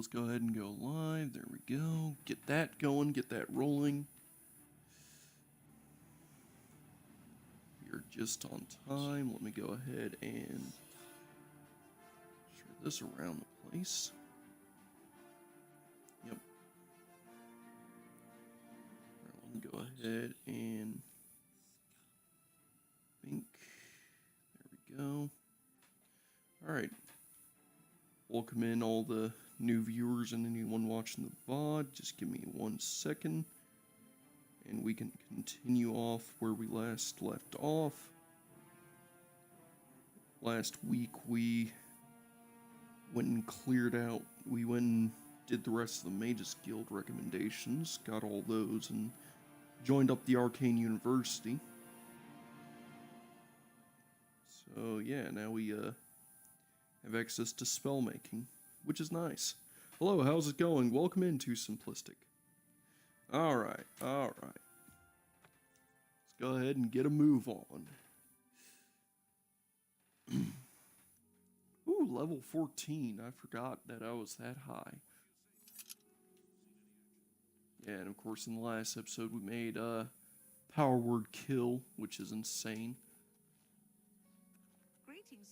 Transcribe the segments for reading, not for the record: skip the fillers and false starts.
let's go ahead and go live. There we go. Get that going, get that rolling. We're just on time. Let me go ahead and share this around the place. Yep. Right, let me go ahead and think. There we go. Alright. Welcome in all the new viewers and anyone watching the VOD. Just give me 1 second. And we can continue off where we last left off. Last week we went and cleared out. We went and did the rest of the Mages Guild recommendations. Got all those and joined up the Arcane University. So yeah, now we have access to spell making, which is nice. Hello, how's it going? Welcome into Simplistic. Alright. Let's go ahead and get a move on. Ooh, level 14. I forgot that I was that high. Yeah, and of course in the last episode we made power word kill, which is insane.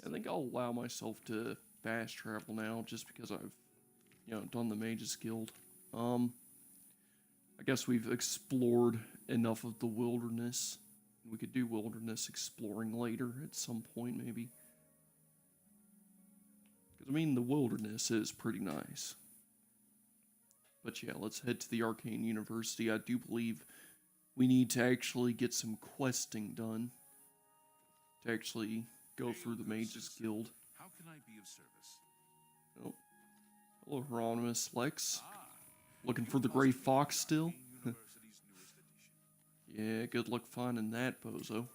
I think I'll allow myself to fast travel now, just because I've, done the Mages Guild. I guess we've explored enough of the wilderness. We could do wilderness exploring later at some point, maybe. Because, I mean, the wilderness is pretty nice. But yeah, let's head to the Arcane University. I do believe we need to actually get some questing done. To actually go through the Mages Guild. How can I be of service? Oh. Hello, Hieronymus Lex. Looking for the Gray Fox still? Yeah, good luck finding that, bozo.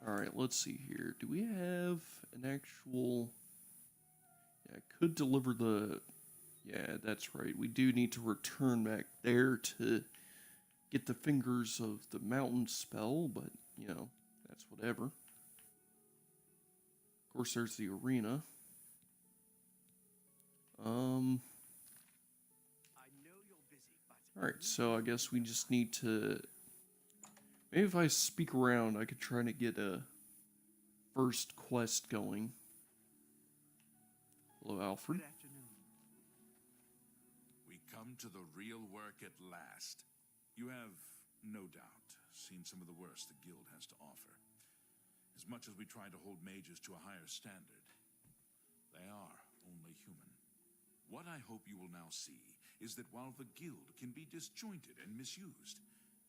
Alright, let's see here. Do we have an actual... Yeah, I could deliver the... Yeah, that's right. We do need to return back there to get the Fingers of the Mountain spell, but, that's whatever. Of course, there's the arena. Alright, so I guess we just need to... Maybe if I speak around, I could try to get a first quest going. Hello, Alfred. Good afternoon. We come to the real work at last. You have, no doubt, seen some of the worst the guild has to offer. As much as we try to hold mages to a higher standard, they are only human. What I hope you will now see is that while the guild can be disjointed and misused,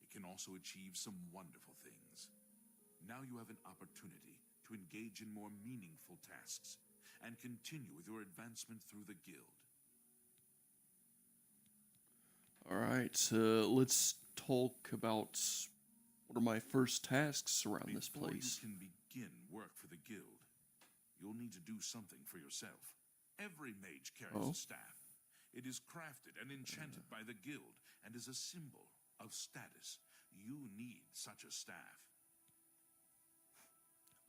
it can also achieve some wonderful things. Now you have an opportunity to engage in more meaningful tasks and continue with your advancement through the guild. Alright, so let's talk about what are my first tasks around this place. Before you can begin work for the guild, you'll need to do something for yourself. Every mage carries a staff. It is crafted and enchanted by the guild and is a symbol of status. You need such a staff.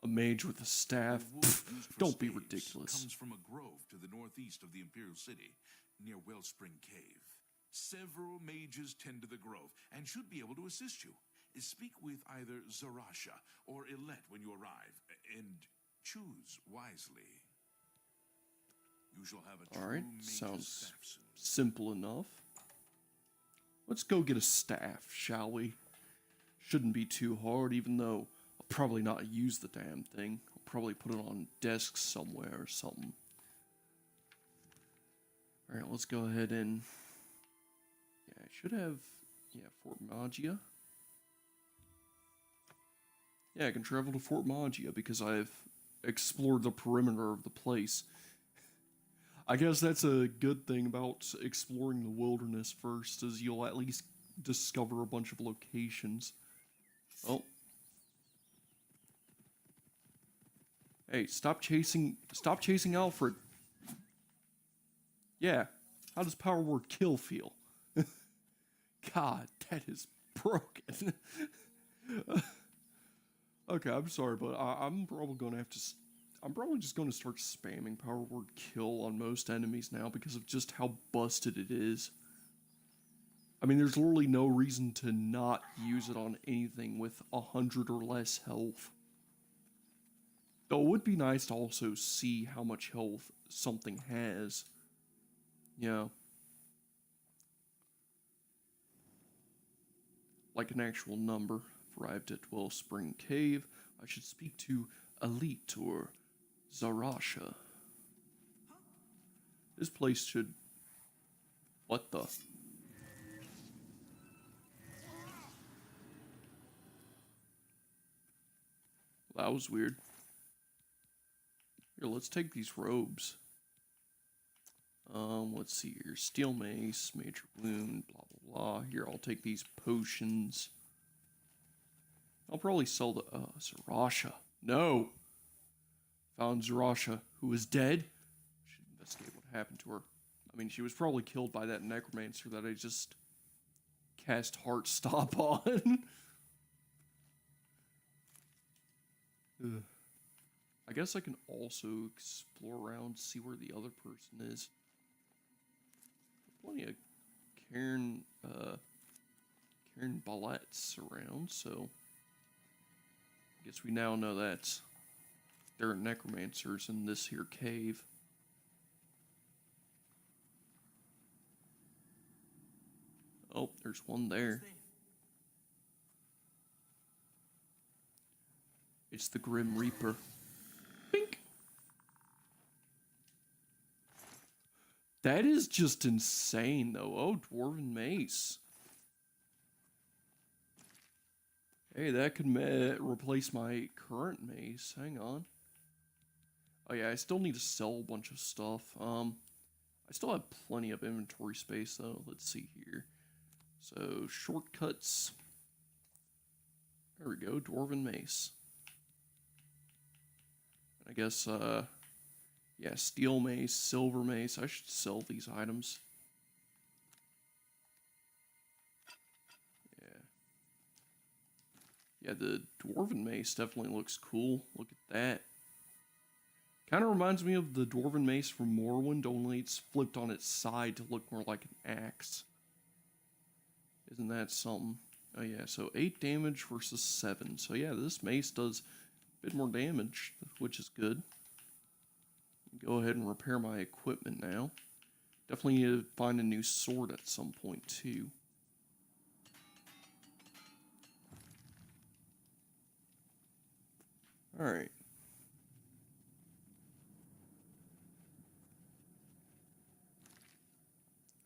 A mage with a staff? Don't be ridiculous. Comes from a grove to the northeast of the Imperial City, near Wellspring Cave. Several mages tend to the grove and should be able to assist you. Speak with either Zarasha or Ilette when you arrive, and choose wisely. You shall have a Alright, true sounds staff soon. simple enough. Let's go get a staff, shall we? Shouldn't be too hard, even though I'll probably not use the damn thing. I'll probably put it on desk somewhere or something. Alright, let's go ahead and... Yeah, I should have... Yeah, Fort Magia. Yeah, I can travel to Fort Magia because I've explored the perimeter of the place. I guess that's a good thing about exploring the wilderness first, is you'll at least discover a bunch of locations. Oh. Hey, stop chasing Alfred. Yeah, how does power word kill feel? God, that is broken. Okay, I'm sorry, but I'm probably gonna have to... I'm probably just going to start spamming power word kill on most enemies now because of just how busted it is. I mean, there's literally no reason to not use it on anything with 100 or less health. Though it would be nice to also see how much health something has. Yeah. Like an actual number. Arrived at Wellspring Cave. I should speak to Elite or Zarasha. This place should... What the... That was weird. Here, let's take these robes. Let's see here. Steel mace, major wound, blah, blah, blah. Here, I'll take these potions. I'll probably sell the, Zarasha. No! Found Zarasha, who is dead. Should investigate what happened to her. I mean, she was probably killed by that necromancer that I just cast Heart Stop on. Ugh. I guess I can also explore around, see where the other person is. Plenty of Karen Ballettes around, so I guess we now know that there are necromancers in this here cave. Oh, there's one there. It's the Grim Reaper. Bink! That is just insane, though. Oh, Dwarven Mace. Hey, that could replace my current mace. Hang on. Oh yeah, I still need to sell a bunch of stuff. I still have plenty of inventory space, though. Let's see here. So, shortcuts. There we go, Dwarven Mace. I guess, yeah, steel mace, silver mace. I should sell these items. Yeah. Yeah, the Dwarven mace definitely looks cool. Look at that. Kind of reminds me of the Dwarven mace from Morrowind, only it's flipped on its side to look more like an axe. Isn't that something? Oh yeah, so 8 damage versus 7. So yeah, this mace does a bit more damage, which is good. Go ahead and repair my equipment now. Definitely need to find a new sword at some point too. Alright.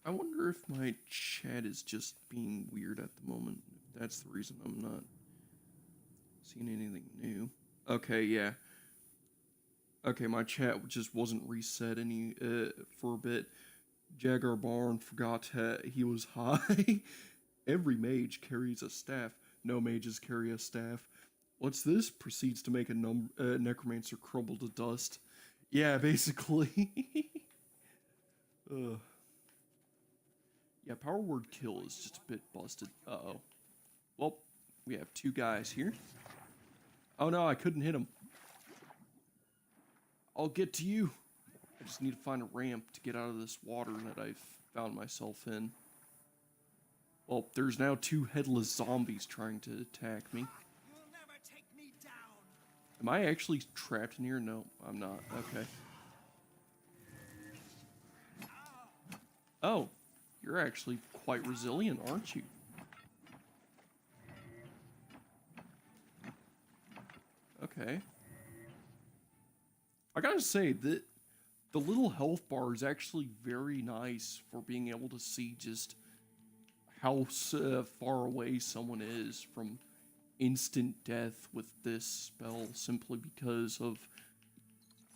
I wonder if my chat is just being weird at the moment. If that's the reason I'm not seeing anything new. Okay, yeah. Okay, my chat just wasn't reset any for a bit. Jagar Barn forgot he was high. Every mage carries a staff. No mages carry a staff. What's this? Proceeds to make a necromancer crumble to dust. Yeah, basically. Ugh. Yeah, power word kill is just a bit busted. Uh-oh. Well, we have 2 guys here. Oh no, I couldn't hit him. I'll get to you. I just need to find a ramp to get out of this water that I've found myself in. Well, there's now 2 headless zombies trying to attack me. You'll never take me down. Am I actually trapped in here? No, I'm not. Okay. Oh, you're actually quite resilient, aren't you? Okay. I gotta say that the little health bar is actually very nice for being able to see just how far away someone is from instant death with this spell simply because of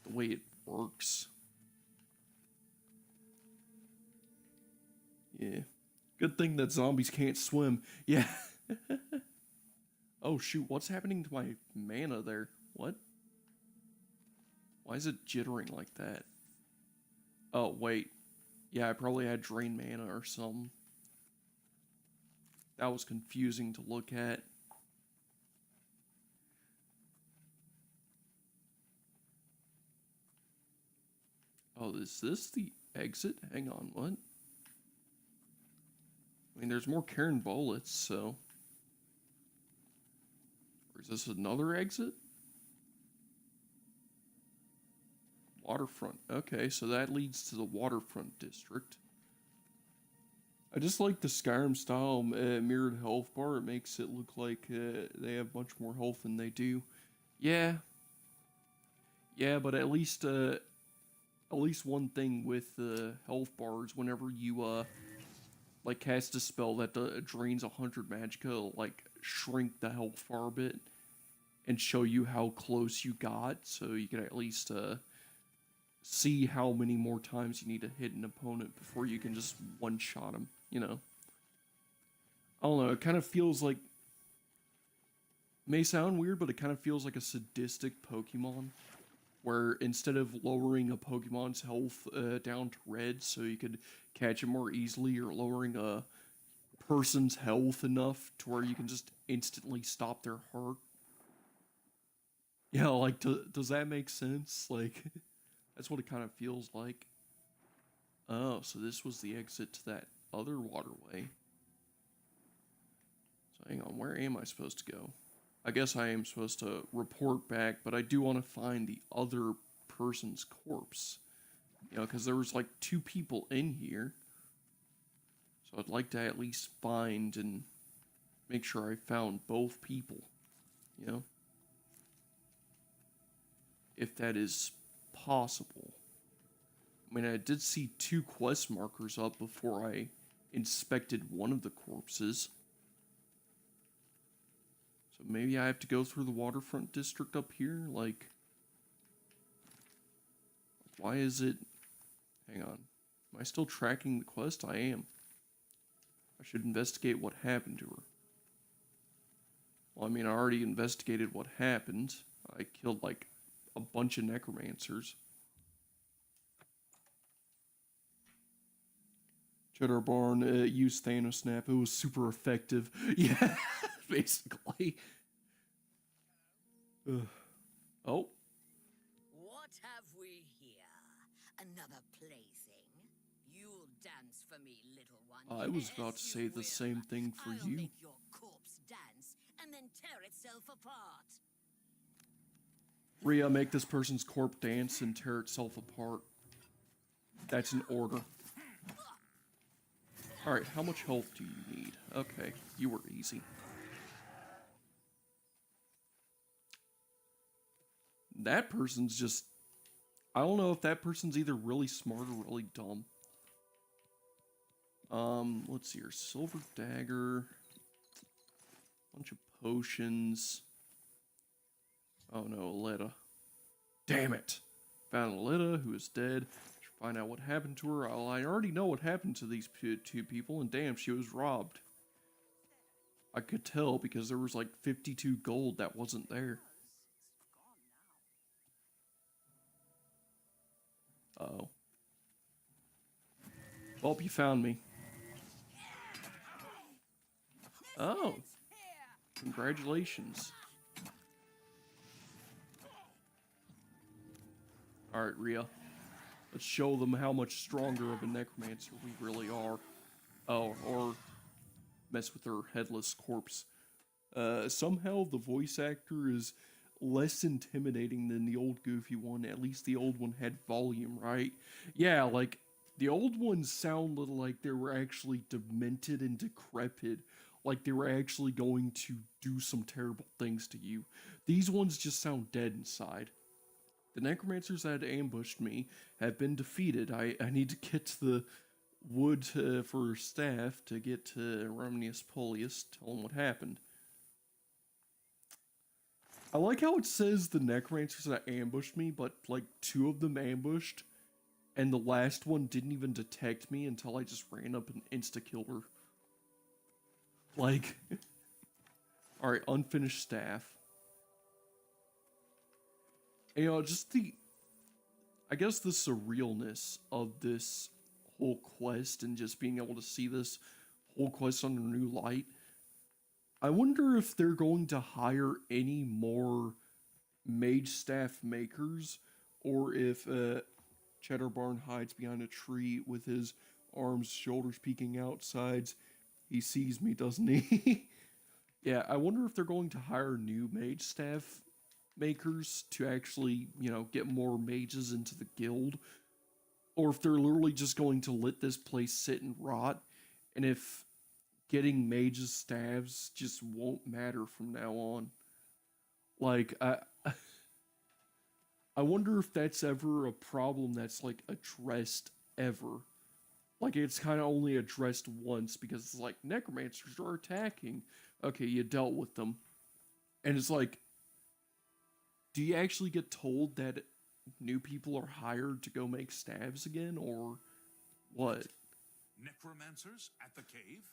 the way it works. Yeah. Good thing that zombies can't swim. Yeah. Oh shoot, what's happening to my mana there? What? Why is it jittering like that? Oh, wait. Yeah, I probably had drain mana or something. That was confusing to look at. Oh, is this the exit? Hang on, what? I mean, there's more Karen bullets, so... Or is this another exit? Waterfront. Okay, so that leads to the waterfront district. I just like the Skyrim style mirrored health bar. It makes it look like they have much more health than they do. Yeah. Yeah, but at least one thing with the health bars, whenever you like cast a spell that drains 100 magicka, it'll like shrink the health bar a bit and show you how close you got, so you can at least see how many more times you need to hit an opponent before you can just one-shot him, you know? I don't know, it kind of feels like... May sound weird, but it kind of feels like a sadistic Pokemon, where instead of lowering a Pokemon's health down to red so you could catch it more easily, or lowering a person's health enough to where you can just instantly stop their heart. Yeah, like, does that make sense? Like... That's what it kind of feels like. Oh, so this was the exit to that other waterway. So hang on, where am I supposed to go? I guess I am supposed to report back, but I do want to find the other person's corpse. You know, because there was like 2 people in here. So I'd like to at least find and make sure I found both people. You know? If that is possible. I mean, I did see 2 quest markers up before I inspected one of the corpses. So maybe I have to go through the waterfront district up here? Like, why is it... Hang on. Am I still tracking the quest? I am. I should investigate what happened to her. Well, I mean, I already investigated what happened. I killed, like, a bunch of necromancers. Cheddar Barn used Thanos Snap. It was super effective. Yeah, basically. Oh. What have we here? Another plaything? You'll dance for me, little one. I was Yes, about to say you the will. same thing for I'll you. make your corpse dance and then tear itself apart. Rhea, make this person's corpse dance and tear itself apart. That's an order. Alright, how much health do you need? Okay, you were easy. That person's just... I don't know if that person's either really smart or really dumb. Let's see here. Silver dagger. Bunch of potions. Oh no, Aletta. Damn it! Found Aletta, who is dead. Should find out what happened to her. I already know what happened to these 2 people, and damn, she was robbed. I could tell because there was like 52 gold that wasn't there. Uh-oh. Well, you found me. Oh. Congratulations. Alright, Rhea. Let's show them how much stronger of a necromancer we really are. Oh, or mess with her headless corpse. Somehow the voice actor is less intimidating than the old goofy one. At least the old one had volume, right? Yeah, like, the old ones sounded like they were actually demented and decrepit. Like they were actually going to do some terrible things to you. These ones just sound dead inside. The necromancers that ambushed me have been defeated. I need to get to the wood for staff to get to Romnius Polius, tell him what happened. I like how it says the necromancers that ambushed me, but like 2 of them ambushed, and the last one didn't even detect me until I just ran up and insta-killed her. Like, alright, unfinished staff. You know, just I guess the surrealness of this whole quest and just being able to see this whole quest under new light. I wonder if they're going to hire any more mage staff makers, or if Cheddarbarn hides behind a tree with his arms, shoulders peeking out, sides. He sees me, doesn't he? Yeah, I wonder if they're going to hire new mage staff makers to actually, get more mages into the guild. Or if they're literally just going to let this place sit and rot. And if getting mages staves just won't matter from now on. Like, I wonder if that's ever a problem that's, like, addressed ever. Like, it's kind of only addressed once because it's like, necromancers are attacking. Okay, you dealt with them. And it's like, do you actually get told that new people are hired to go make staves again, or what? Necromancers at the cave?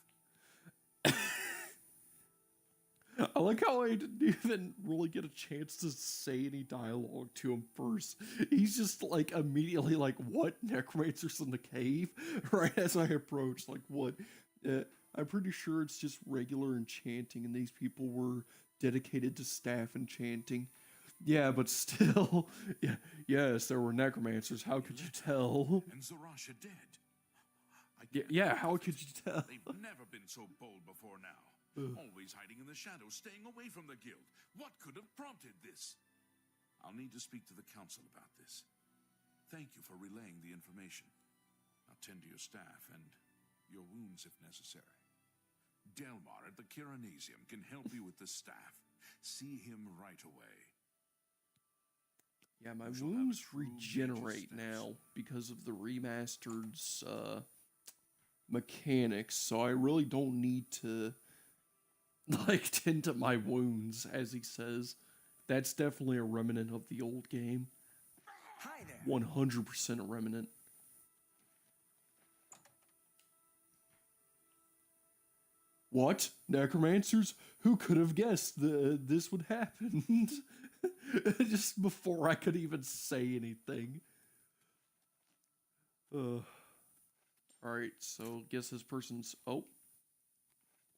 I like how I didn't even really get a chance to say any dialogue to him first. He's just like immediately like, what? Necromancers in the cave? Right as I approach, like, what? I'm pretty sure it's just regular enchanting and these people were dedicated to staff enchanting. Yeah, but still, yeah, yes, there were necromancers. How could you tell? And Zarasha dead. Yeah, how could you tell? They've never been so bold before now. Always hiding in the shadows, staying away from the guild. What could have prompted this? I'll need to speak to the council about this. Thank you for relaying the information. Now tend to your staff and your wounds if necessary. Delmar at the Kiranesium can help you with the staff. See him right away. Yeah, my wounds regenerate now because of the remastered mechanics, so I really don't need to like tend to my wounds, as he says. That's definitely a remnant of the old game. Hi there. 100% a remnant. What? Necromancers? Who could have guessed this would happen? Just before I could even say anything. Alright, so guess this person's... Oh.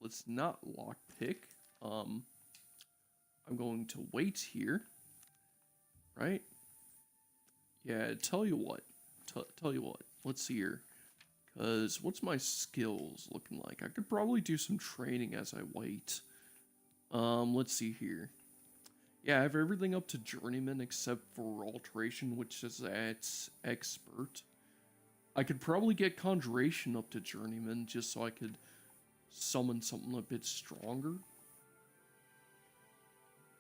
Let's not lockpick. I'm going to wait here. Right? Yeah, tell you what. Tell you what. Let's see here. Because what's my skills looking like? I could probably do some training as I wait. Let's see here. Yeah, I have everything up to Journeyman except for Alteration, which is at Expert. I could probably get Conjuration up to Journeyman just so I could summon something a bit stronger.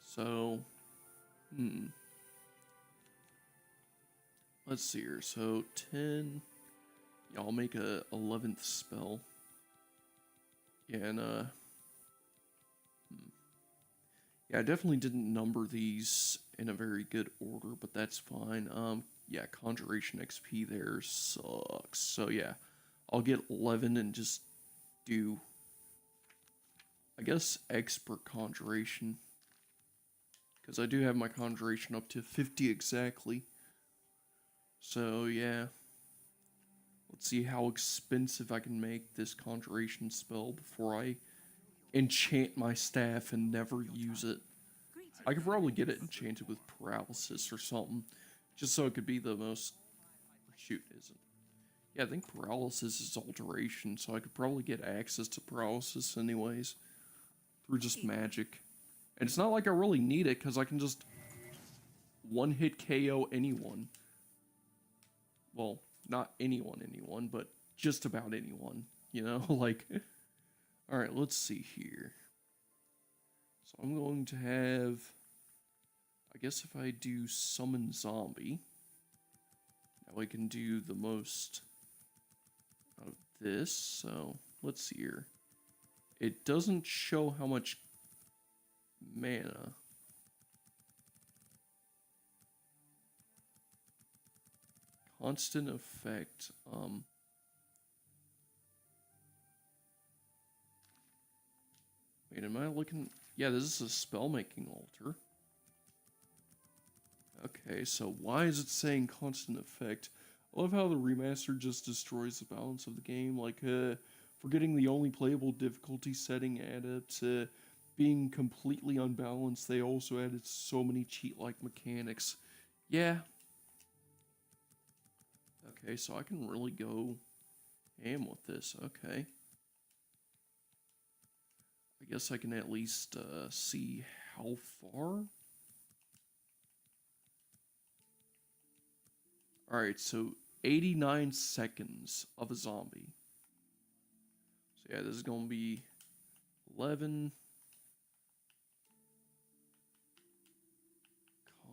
So, let's see here. So, 10... Yeah, I'll make a 11th spell. Yeah, and, yeah, I definitely didn't number these in a very good order, but that's fine. Yeah, Conjuration XP there sucks. So, yeah, I'll get 11 and just do, I guess, Expert Conjuration. Because I do have my Conjuration up to 50 exactly. So, yeah. Let's see how expensive I can make this Conjuration spell before I enchant my staff and never use it. I could probably get it enchanted with Paralysis or something, just so it could be the most... Shoot, isn't. Yeah, I think Paralysis is Alteration, so I could probably get access to Paralysis anyways, through just magic. And it's not like I really need it, because I can just one-hit KO anyone. Well, not anyone, but just about anyone, you know? Like, alright, let's see here. So I'm going to have, I guess if I do Summon Zombie, now I can do the most out of this, so let's see here. It doesn't show how much mana. Constant effect, wait, am I looking? Yeah, this is a spell-making altar. Okay, so why is it saying constant effect? I love how the remaster just destroys the balance of the game, like, forgetting the only playable difficulty setting added to being completely unbalanced, they also added so many cheat-like mechanics. Yeah. Okay, so I can really go ham with this. Okay. I guess I can at least see how far. Alright, so 89 seconds of a zombie. So yeah, this is going to be 11.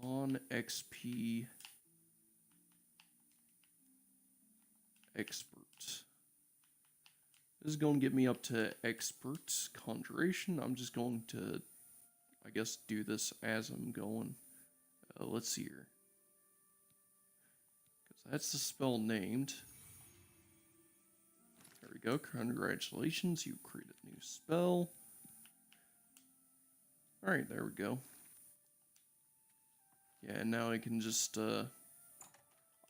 Con XP Expert. This is going to get me up to Expert Conjuration. I'm just going to, I guess, do this as I'm going. Let's see here. Because that's the spell named. There we go. Congratulations, you created a new spell. Alright, there we go. Yeah, now I can just, I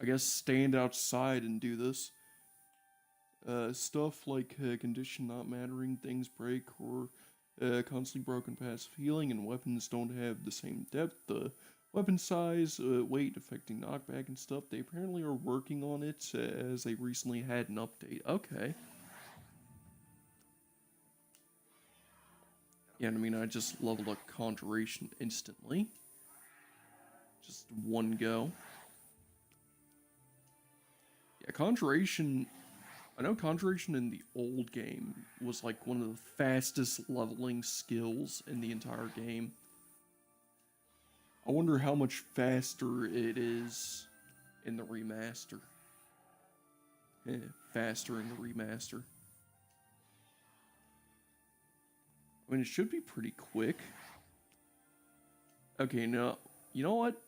guess, stand outside and do this. Stuff like condition not mattering, things break, or constantly broken passive healing, and weapons don't have the same depth, weapon size, weight affecting knockback and stuff. They apparently are working on it as they recently had an update. Okay. Yeah, I mean, I just leveled up Conjuration instantly. Just one go. Yeah, Conjuration... I know Conjuration in the old game was like one of the fastest leveling skills in the entire game. I wonder how much faster it is in the remaster. Faster in the remaster. I mean, it should be pretty quick. Okay, now, you know what?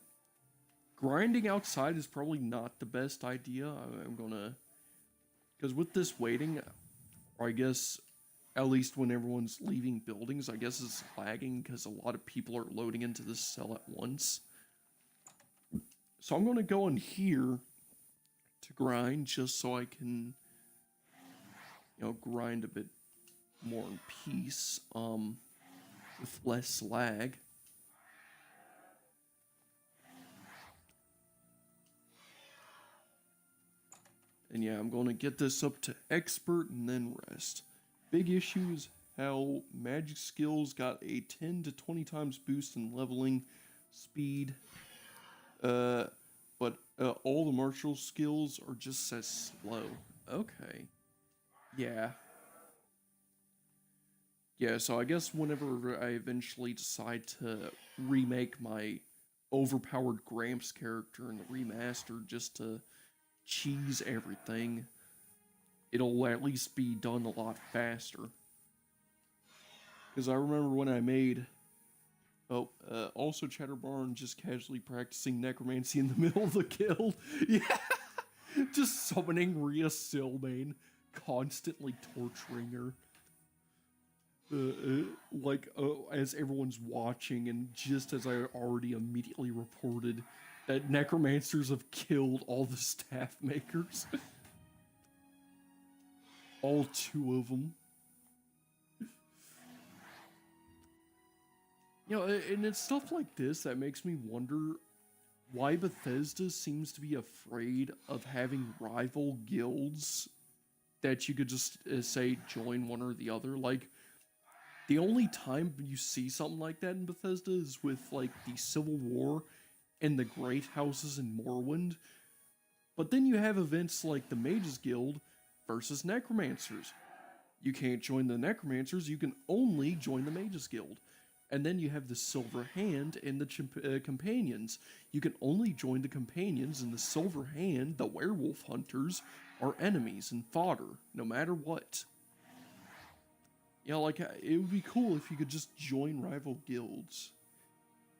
Grinding outside is probably not the best idea. I'm gonna... Because with this waiting, or I guess, at least when everyone's leaving buildings, I guess it's lagging because a lot of people are loading into this cell at once. So I'm going to go in here to grind just so I can, you know, grind a bit more in peace, with less lag. And yeah, I'm going to get this up to expert and then rest. Big issue is how magic skills got a 10 to 20 times boost in leveling speed. But all the martial skills are just as slow. Okay. Yeah. Yeah, so I guess whenever I eventually decide to remake my overpowered Gramps character in the remaster just to cheese everything, it'll at least be done a lot faster. Because I remember when I made... also Chatterbarn just casually practicing necromancy in the middle of the guild. Yeah! Just summoning Rhea Silmain, constantly torturing her. As everyone's watching, and just as I already immediately reported that necromancers have killed all the staff makers. All 2 of them. You know, and it's stuff like this that makes me wonder why Bethesda seems to be afraid of having rival guilds that you could just say join one or the other. Like, the only time you see something like that in Bethesda is with, like, the Civil War and the Great Houses in Morrowind. But then you have events like the Mages Guild versus Necromancers. You can't join the Necromancers, you can only join the Mages Guild. And then you have the Silver Hand and the Companions. You can only join the Companions, and the Silver Hand, the Werewolf Hunters, are enemies and fodder, no matter what. You know, like, it would be cool if you could just join rival guilds.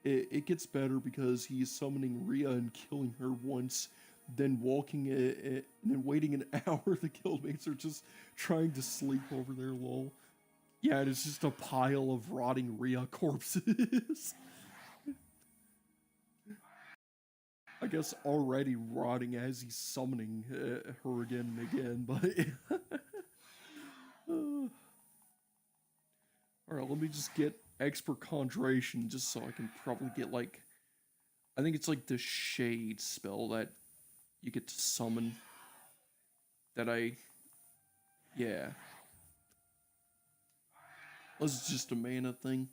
It gets better because he's summoning Rhea and killing her once, then walking and then waiting an hour. The guildmates are just trying to sleep over there, lol. Yeah, and it's just a pile of rotting Rhea corpses. I guess already rotting as he's summoning her again and again, but... Alright, let me just get expert conjuration just so I can probably get, like... I think it's like the shade spell that you get to summon. that I, yeah. Was just a mana thing.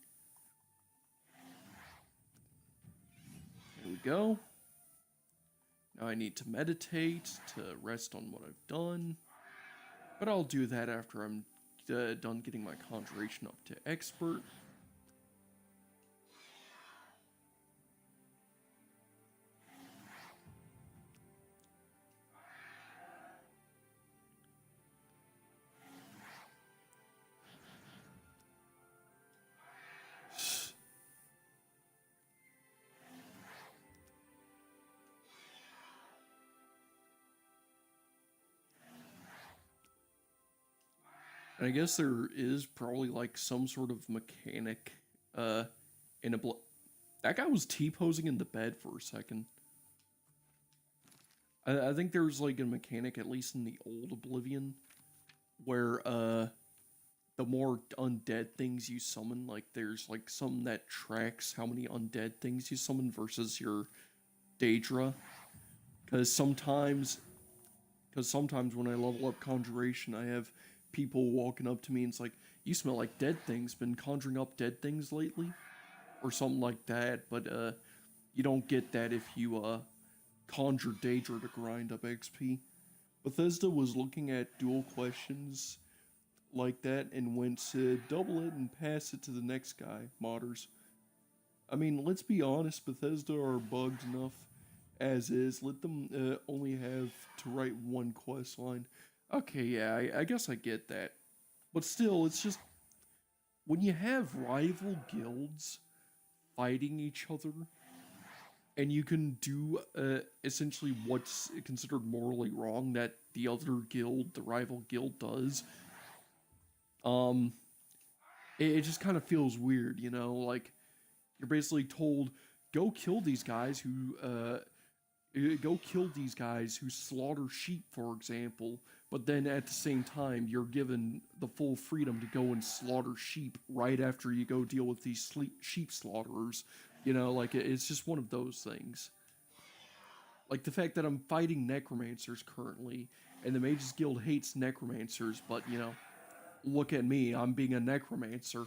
There we go. Now I need to meditate to rest on what I've done. But I'll do that after I'm done getting my conjuration up to expert. And I guess there is probably like some sort of mechanic in a that guy was T-posing in the bed for a second. I think there's like a mechanic, at least in the old Oblivion, where the more undead things you summon, like there's like some that tracks how many undead things you summon versus your Daedra. Because sometimes when I level up Conjuration, I have people walking up to me and it's like, you smell like dead things, been conjuring up dead things lately? Or something like that, but you don't get that if you conjure Daedra to grind up XP. Bethesda was looking at dual questions like that and went to double it and pass it to the next guy, modders. I mean, let's be honest, Bethesda are bugged enough as is. Let them only have to write one quest line. Okay, yeah, I guess I get that. But still, it's just, when you have rival guilds fighting each other, and you can do essentially what's considered morally wrong that the other guild, the rival guild, does, it just kind of feels weird, you know? Like, you're basically told, go kill these guys who slaughter sheep, for example, but then at the same time, you're given the full freedom to go and slaughter sheep right after you go deal with these sheep slaughterers. You know, like, it's just one of those things. Like, the fact that I'm fighting necromancers currently, and the Mages Guild hates necromancers, but, you know, look at me, I'm being a necromancer.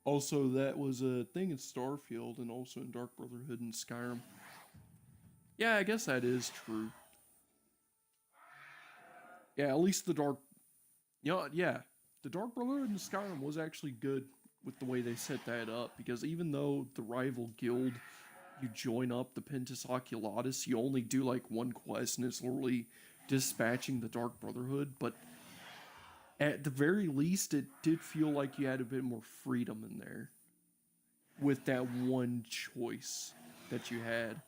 Also, that was a thing in Starfield and also in Dark Brotherhood and Skyrim. Yeah, I guess that is true. Yeah, at least the Dark... yeah, the Dark Brotherhood and Skyrim was actually good with the way they set that up, because even though the rival guild, you join up, the Pentus Oculatus, you only do like one quest, and it's literally dispatching the Dark Brotherhood, but at the very least, it did feel like you had a bit more freedom in there with that one choice that you had.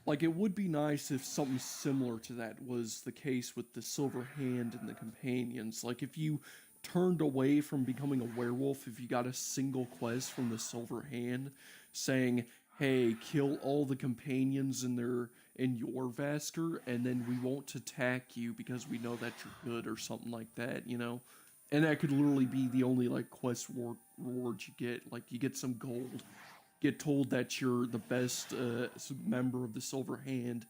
Like, it would be nice if something similar to that was the case with the Silver Hand and the Companions. Like, if you turned away from becoming a werewolf, if you got a single quest from the Silver Hand saying, hey, kill all the companions in your Vasker, and then we won't attack you because we know that you're good, or something like that, you know? And that could literally be the only, like, quest reward you get. Like, you get some gold, get told that you're the best member of the Silver Hand,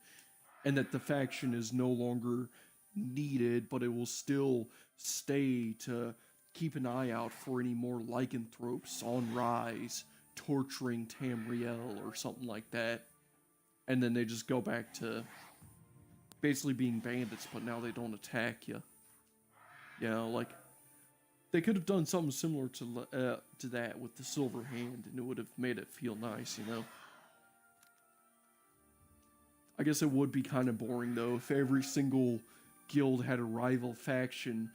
and that the faction is no longer needed, but it will still stay to keep an eye out for any more lycanthropes on Rise, torturing Tamriel or something like that. And then they just go back to basically being bandits, but now they don't attack you. You know, like, they could have done something similar to that with the Silver Hand, and it would have made it feel nice, you know? I guess it would be kind of boring, though, if every single guild had a rival faction,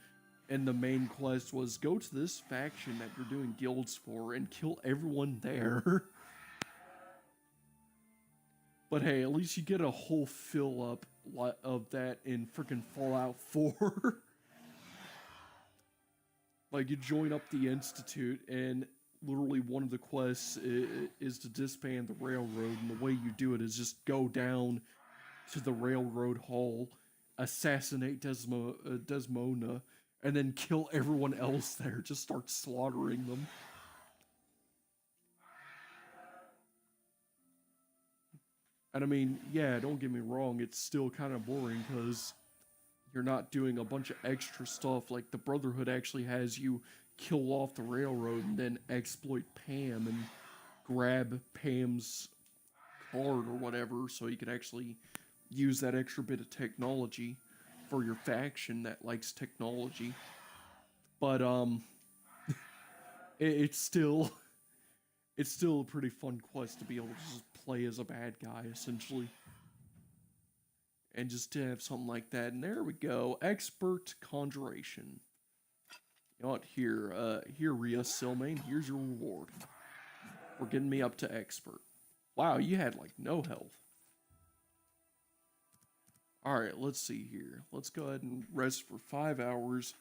and the main quest was, go to this faction that you're doing guilds for and kill everyone there. But hey, at least you get a whole fill-up of that in frickin' Fallout 4. Like, you join up the Institute, and literally one of the quests is to disband the railroad, and the way you do it is just go down to the railroad hall, assassinate Desmona, and then kill everyone else there. Just start slaughtering them. And I mean, yeah, don't get me wrong, it's still kind of boring because you're not doing a bunch of extra stuff. Like the Brotherhood actually has you kill off the railroad and then exploit Pam and grab Pam's card or whatever so you can actually use that extra bit of technology for your faction that likes technology. But it's still a pretty fun quest to be able to just play as a bad guy essentially. And just to have something like that. And there we go. Expert Conjuration. You know what? Here, Rhea Silmain, here's your reward. For getting me up to expert. Wow, you had like no health. Alright, let's see here. Let's go ahead and rest for 5 hours.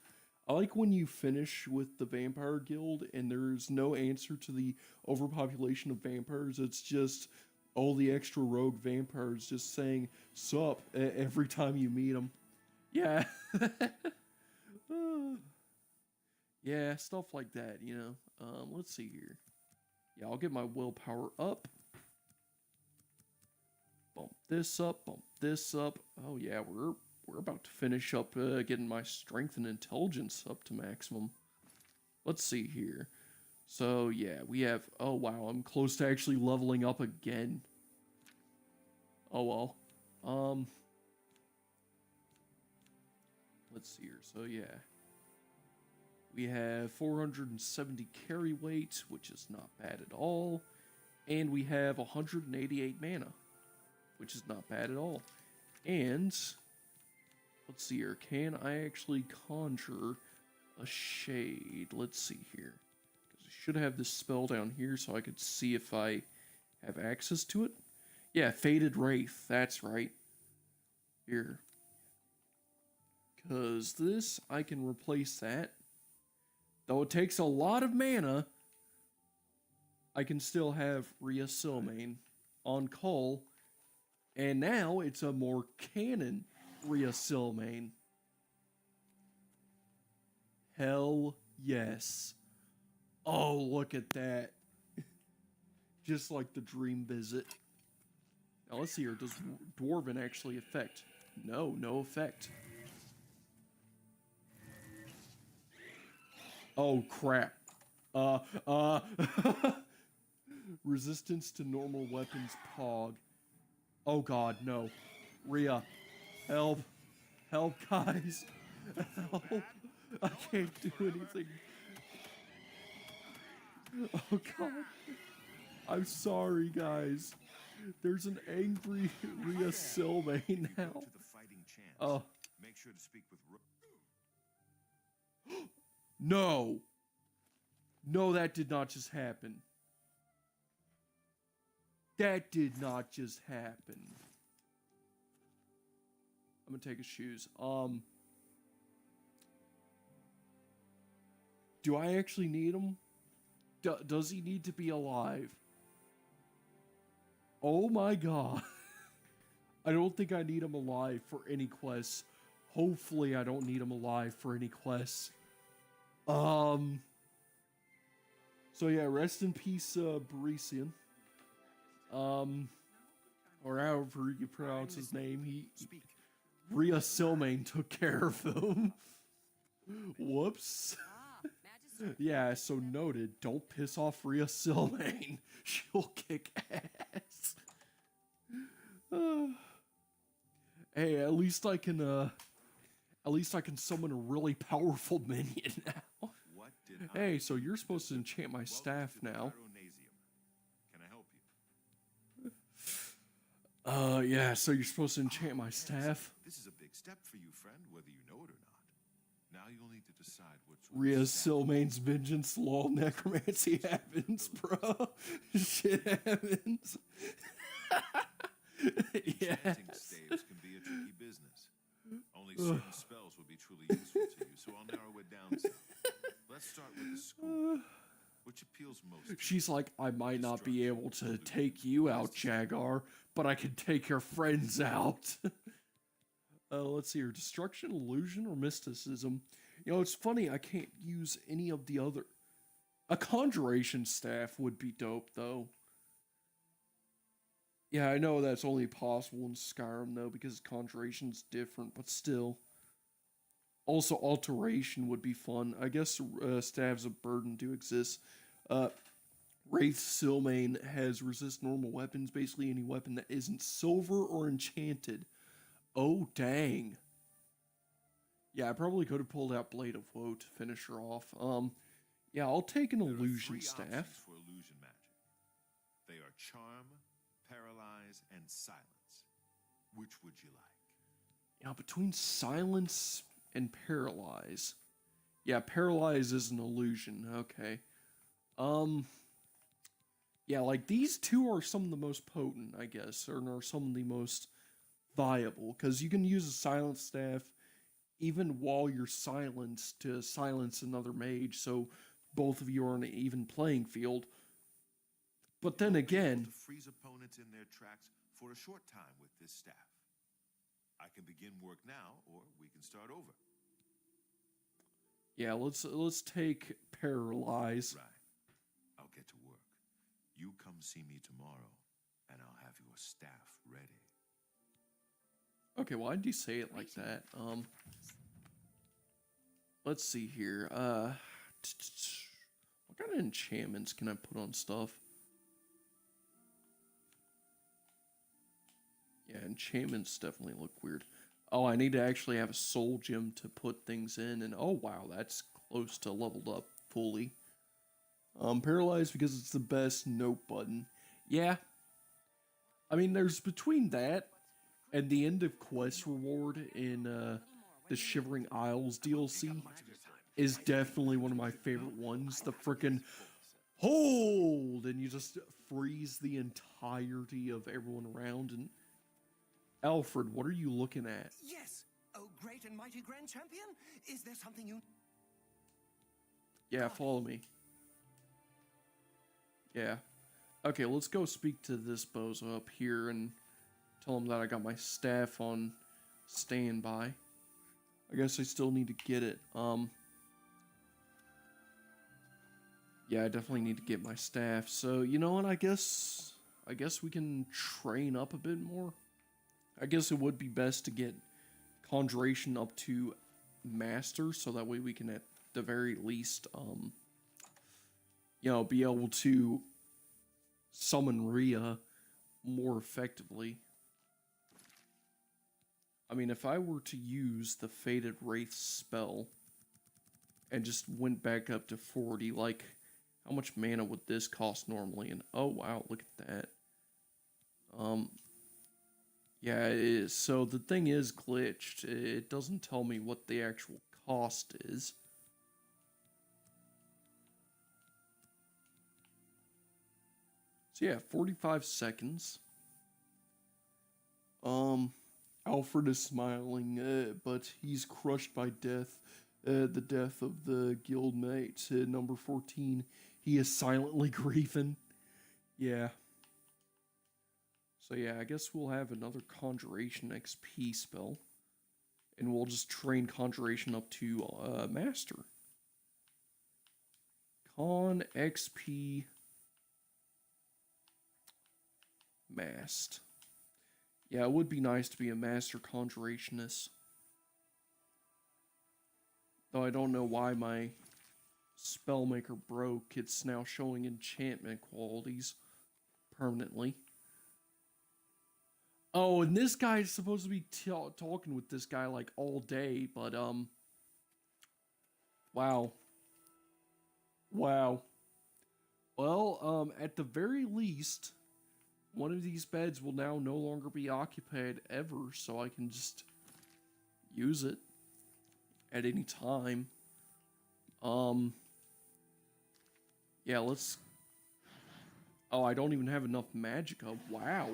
I like when you finish with the Vampire Guild and there's no answer to the overpopulation of vampires. It's just all the extra rogue vampires just saying sup every time you meet them. Yeah. Yeah, stuff like that, you know. Let's see here. Yeah, I'll get my willpower up. Bump this up, bump this up. Oh yeah, we're about to finish up getting my strength and intelligence up to maximum. Let's see here. So yeah, we have, oh wow, I'm close to actually leveling up again. Oh well. Let's see here. So yeah. We have 470 carry weight, which is not bad at all. And we have 188 mana, which is not bad at all. And let's see here. Can I actually conjure a shade? Let's see here. Because I should have this spell down here so I could see if I have access to it. Yeah, Faded Wraith. That's right. Here. Because this, I can replace that. Though it takes a lot of mana, I can still have Rhea Silmain on call. And now it's a more canon Rhea Silmain. Hell yes. Oh, look at that. Just like the dream visit. Now let's see here. Does Dwarven actually affect? No, no effect. Oh, crap. Resistance to normal weapons Pog. Oh god, no. Rhea, help. Help, guys. Help. I can't do anything. Oh god. I'm sorry, guys. There's an angry Rhea Silmain now. Oh. Make sure to speak with No. No, that did not just happen. That did not just happen. I'm gonna take his shoes. Do I actually need him? Does he need to be alive? Oh my god. I don't think I need him alive for any quests. Hopefully I don't need him alive for any quests. So yeah, rest in peace, Barisian. Or however you pronounce his name. Rhea Silmain took care of him. Whoops. Yeah, so noted. Don't piss off Rhea Silmain. She'll kick ass. Hey, at least I can summon a really powerful minion now. Hey, so you're supposed to enchant my staff now. Can I help you? Yeah, so you're supposed to enchant my staff. This is a big step for you, friend, whether you know it or not. Now you'll need to decide what's Rhea Silmain's vengeance, lol, necromancy happens, bro. Shit happens. Yes. Staves can be a tricky business. Only certain spells will be truly useful to you, so I'll narrow it down some. Let's start with the school. Which appeals most? She's like, I might not be able to take you out, Jagar, but I can take your friends out. Let's see here. Destruction, illusion, or mysticism. You know, it's funny, I can't use any of the other... A conjuration staff would be dope, though. Yeah, I know that's only possible in Skyrim though because Conjuration's different, but still. Also, Alteration would be fun. I guess Staves of Burden do exist. Uh, Wraith Silmain has resist normal weapons, basically any weapon that isn't silver or enchanted. Oh, dang. Yeah, I probably could have pulled out Blade of Woe to finish her off. Yeah, I'll take an There are illusion three staff. options for illusion magic. They are charm, paralyze, and silence. Which would you like? Yeah, between silence and paralyze. Yeah, paralyze is an illusion. Okay. Yeah, like these two are some of the most potent, I guess, or are some of the most viable because you can use a silence staff even while you're silenced to silence another mage, so both of you are on an even playing field. But then You'll be able again, to freeze opponents in their tracks for a short time with this staff. I can begin work now, or we can start over. yeah, let's take paralyze. Right. I'll get to work. You come see me tomorrow, and I'll have your staff ready. Okay, why did you say it like that? Let's see here. What kind of enchantments can I put on stuff? Yeah, enchantments definitely look weird. Oh, I need to actually have a soul gem to put things in, and oh wow, that's close to leveled up fully. Paralyzed because it's the best note button. Yeah. I mean, there's between that and the end of quest reward in the Shivering Isles DLC is definitely one of my favorite ones. The frickin' hold, and you just freeze the entirety of everyone around. And Alfred, what are you looking at? Yes. Oh, great and mighty Grand Champion. Is there something you... Yeah, follow me. Yeah. Okay, let's go speak to this bozo up here and tell him that I got my staff on standby. I guess I still need to get it. Yeah, I definitely need to get my staff. So, you know what, I guess we can train up a bit more. I guess it would be best to get Conjuration up to Master, so that way we can at the very least, you know, be able to summon Rhea more effectively. I mean, if I were to use the Fated Wraith spell and just went back up to 40, like, how much mana would this cost normally? And oh wow, look at that. Yeah, it is. So the thing is glitched. It doesn't tell me what the actual cost is. So yeah, 45 seconds. Alfred is smiling, but he's crushed by death. The death of the guildmate. Number 14. He is silently grieving. Yeah. So yeah, I guess we'll have another Conjuration XP spell. And we'll just train Conjuration up to Master. Con XP Mast. Yeah, it would be nice to be a Master Conjurationist. Though I don't know why my Spellmaker broke. It's now showing enchantment qualities permanently. Oh, and this guy's supposed to be talking with this guy like all day, but wow. Wow. Well, at the very least, one of these beds will now no longer be occupied ever, so I can just use it at any time. Yeah, let's... Oh, I don't even have enough magicka. Wow.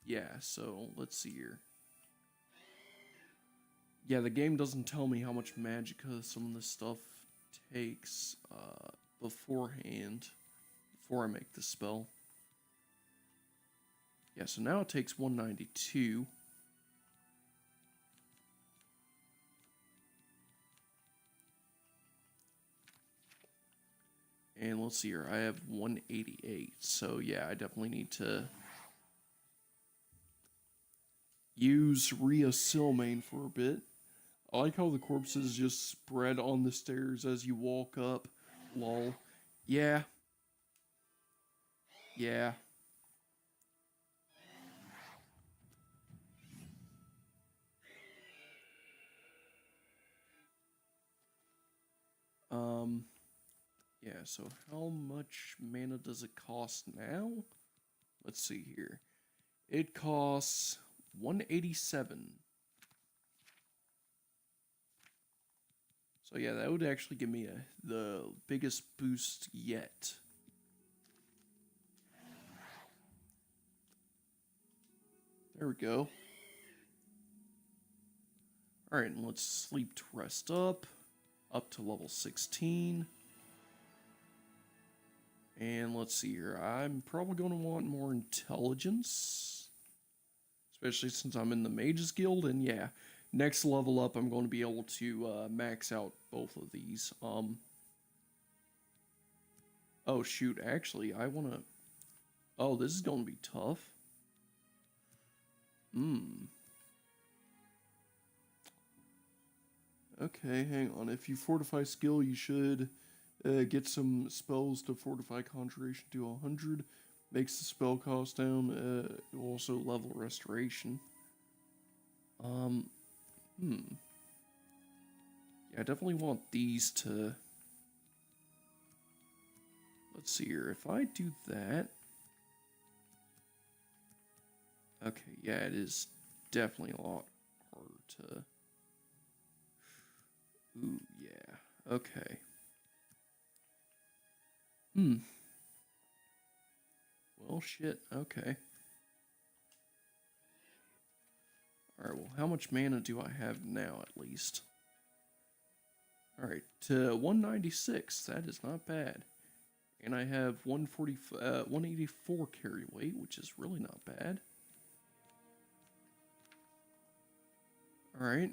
Yeah, so let's see here. Yeah, the game doesn't tell me how much magicka some of this stuff takes beforehand, before I make the spell. Yeah, so now it takes 192. And let's see here, I have 188. So yeah, I definitely need to use Rhea Silmain for a bit. I like how the corpses just spread on the stairs as you walk up. Lol. Yeah. Yeah. Yeah, so how much mana does it cost now? Let's see here. It costs 187. So yeah, that would actually give me the biggest boost yet. There we go. Alright, and let's sleep to rest up to level 16. And let's see here, I'm probably going to want more intelligence. Especially since I'm in the Mages Guild, and yeah, next level up I'm going to be able to max out both of these. Oh shoot, actually, I want to... Oh, this is going to be tough. Okay, hang on. If you fortify skill, you should get some spells to fortify conjuration to 100. Makes the spell cost down. Also level restoration. Yeah, I definitely want these to... Let's see here. If I do that... Okay, yeah, it is definitely a lot harder to... Ooh, yeah. Okay. Well, shit. Okay. Alright, well, how much mana do I have now, at least? Alright, to 196. That is not bad. And I have 184 carry weight, which is really not bad. Alright.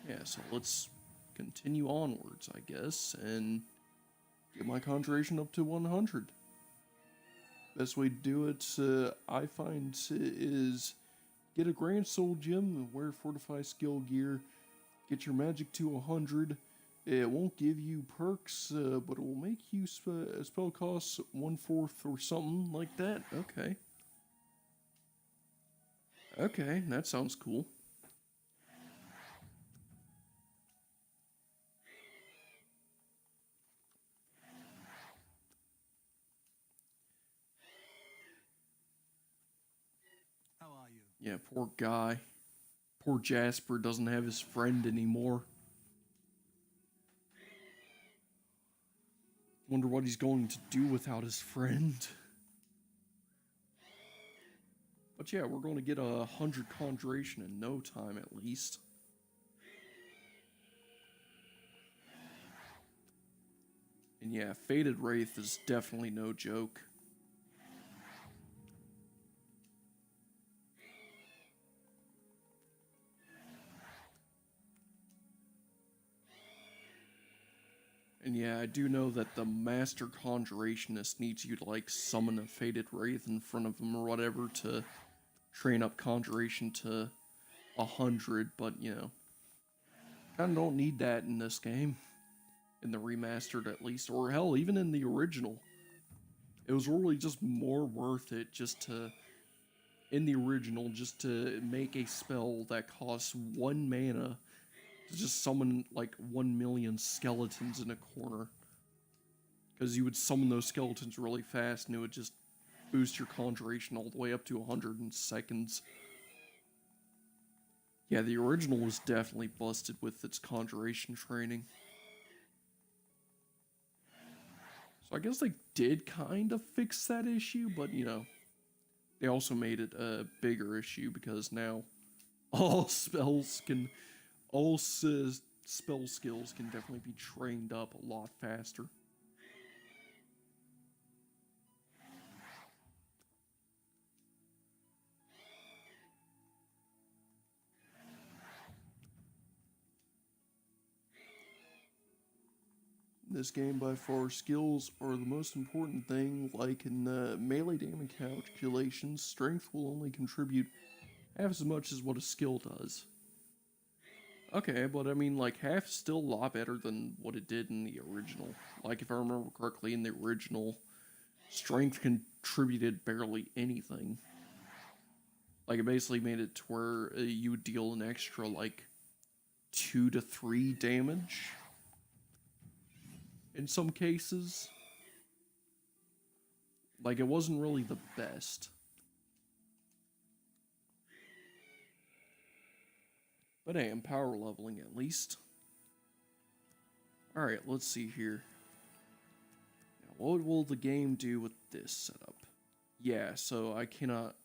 Yeah, so let's continue onwards, I guess, and get my conjuration up to 100. Best way to do it, I find, is get a Grand Soul Gem, wear Fortify Skill Gear, get your magic to 100. It won't give you perks, but it will make you spell costs 1/4 or something like that. Okay. Okay, that sounds cool. How are you? Yeah, poor guy. Poor Jasper doesn't have his friend anymore. Wonder what he's going to do without his friend. But yeah, we're going to get 100 conjuration in no time at least. And yeah, Faded Wraith is definitely no joke. And yeah, I do know that the Master Conjurationist needs you to like summon a Faded Wraith in front of him or whatever to train up Conjuration to 100, but you know, kinda don't need that in this game. In the remastered at least, or hell, even in the original. It was really just more worth it just to, in the original, just to make a spell that costs 1 mana to just summon like 1 million skeletons in a corner. Because you would summon those skeletons really fast and it would just boost your conjuration all the way up to 100 in seconds. Yeah, the original was definitely busted with its conjuration training. So I guess they did kind of fix that issue, but you know, they also made it a bigger issue because now all spell skills can definitely be trained up a lot faster. In this game, by far, skills are the most important thing. Like in melee damage calculations, strength will only contribute half as much as what a skill does. Okay, but I mean, like, half is still a lot better than what it did in the original. Like, if I remember correctly, in the original, strength contributed barely anything. Like, it basically made it to where you would deal an extra, like, 2 to 3 damage. In some cases. Like, it wasn't really the best. But hey, I'm power leveling at least. Alright, let's see here. Now, what will the game do with this setup? Yeah, so I cannot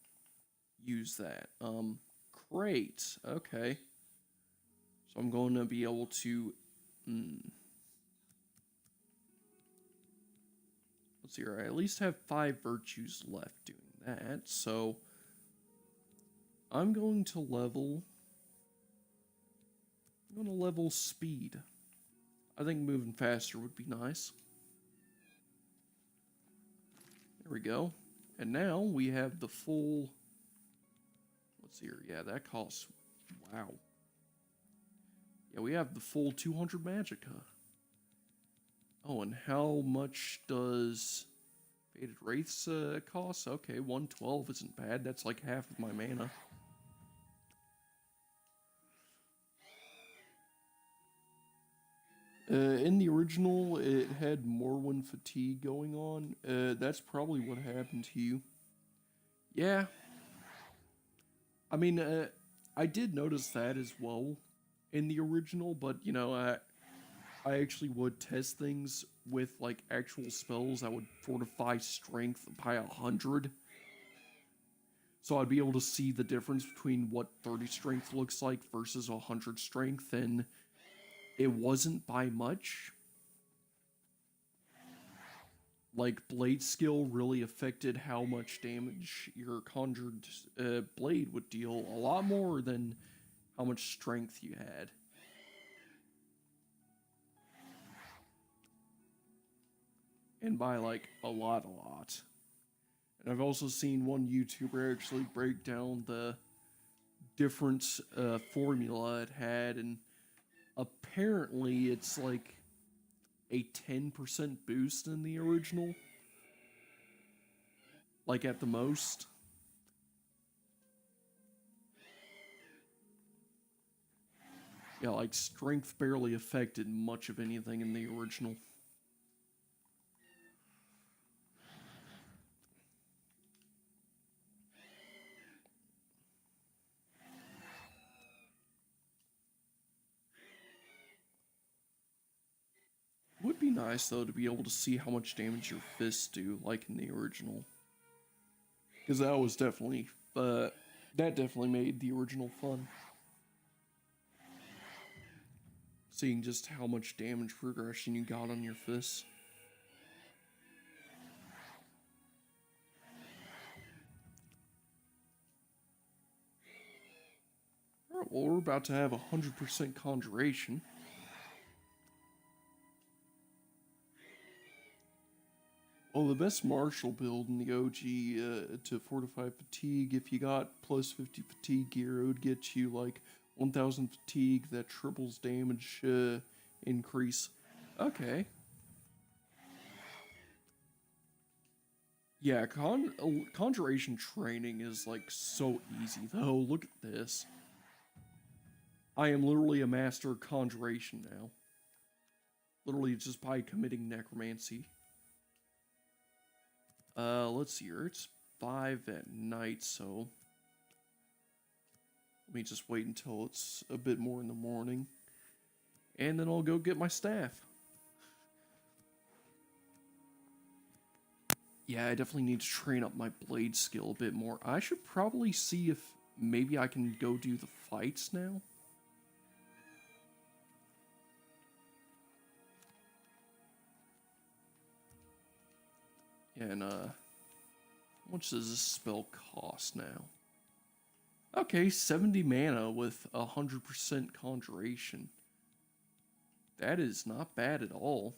use that. Great. Okay. So I'm going to be able to... Let's see here. I at least have 5 virtues left doing that. So I'm going to level... I'm going to level speed. I think moving faster would be nice. There we go. And now we have the full... Let's see here. Yeah, that costs... Wow. Yeah, we have the full 200 magicka. Oh, and how much does Faded Wraiths cost? Okay, 112 isn't bad. That's like half of my mana. In the original, it had Morrowind fatigue going on. That's probably what happened to you. Yeah. I mean, I did notice that as well in the original, but, you know, I actually would test things with, like, actual spells that would fortify strength by 100. So I'd be able to see the difference between what 30 strength looks like versus 100 strength, and it wasn't by much. Like, blade skill really affected how much damage your conjured blade would deal, a lot more than how much strength you had. And by, like, a lot. And I've also seen one YouTuber actually break down the different formula it had, and apparently it's like a 10% boost in the original. Like, at the most. Yeah, like, strength barely affected much of anything in the original. Would be nice, though, to be able to see how much damage your fists do, like in the original. Because that was definitely, that definitely made the original fun. Seeing just how much damage progression you got on your fists. Alright, well, we're about to have 100% conjuration. Well, the best martial build in the OG to fortify fatigue, if you got plus 50 fatigue gear, it would get you like 1000 fatigue, that triples damage increase. Okay. Yeah, conjuration training is like so easy though. Look at this. I am literally a master of conjuration now. Literally just by committing necromancy. Let's see here. It's 5 at night, so let me just wait until it's a bit more in the morning. And then I'll go get my staff. Yeah, I definitely need to train up my blade skill a bit more. I should probably see if maybe I can go do the fights now. And, how much does this spell cost now? Okay, 70 mana with 100% conjuration. That is not bad at all.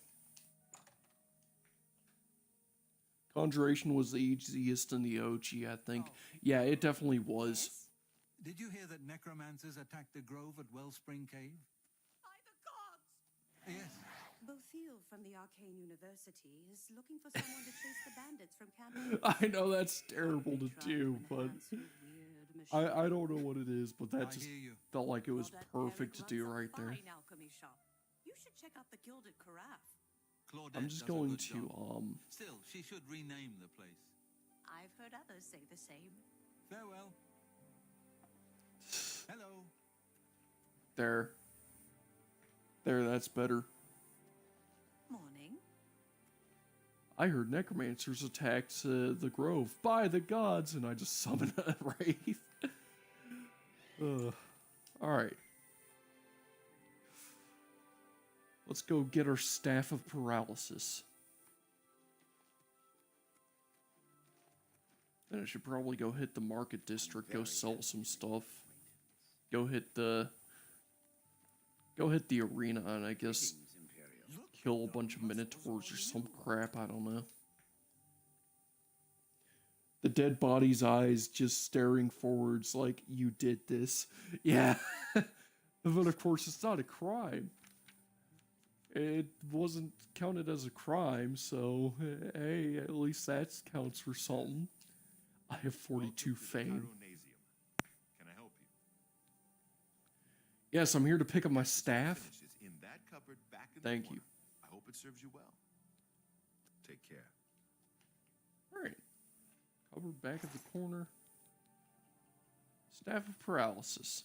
Conjuration was the easiest in the OG, I think. Yeah, it definitely was. Yes? Did you hear that necromancers attacked the grove at Wellspring Cave? By the gods! Yes. Bofiel from the Arcane University is looking for someone to chase the bandits from Camp. I know that's terrible to do, but I don't know what it is, but that I just hear you. felt like it was Claudette perfect to Eric do runs a right there. fine alchemy shop. You should check out the Gilded Carafe. Claudette I'm just does a going good to job. Still, she should rename the place. I've heard others say the same. Farewell. Hello. There, that's better. Morning. I heard necromancers attacked the grove. By the gods, and I just summoned a wraith. Alright. Let's go get our Staff of Paralysis. Then I should probably go hit the market district, go sell some stuff. Go hit the arena, and I guess kill a bunch of minotaurs or some crap, I don't know. The dead body's eyes just staring forwards like, you did this. Yeah. But of course, it's not a crime. It wasn't counted as a crime, so hey, at least that counts for something. I have 42 fame. Can I help you? Yes, I'm here to pick up my staff. Finishes in that cupboard back in the Thank corner. you. I hope it serves you well. Take care. Alright. Cover back of the corner. Staff of Paralysis.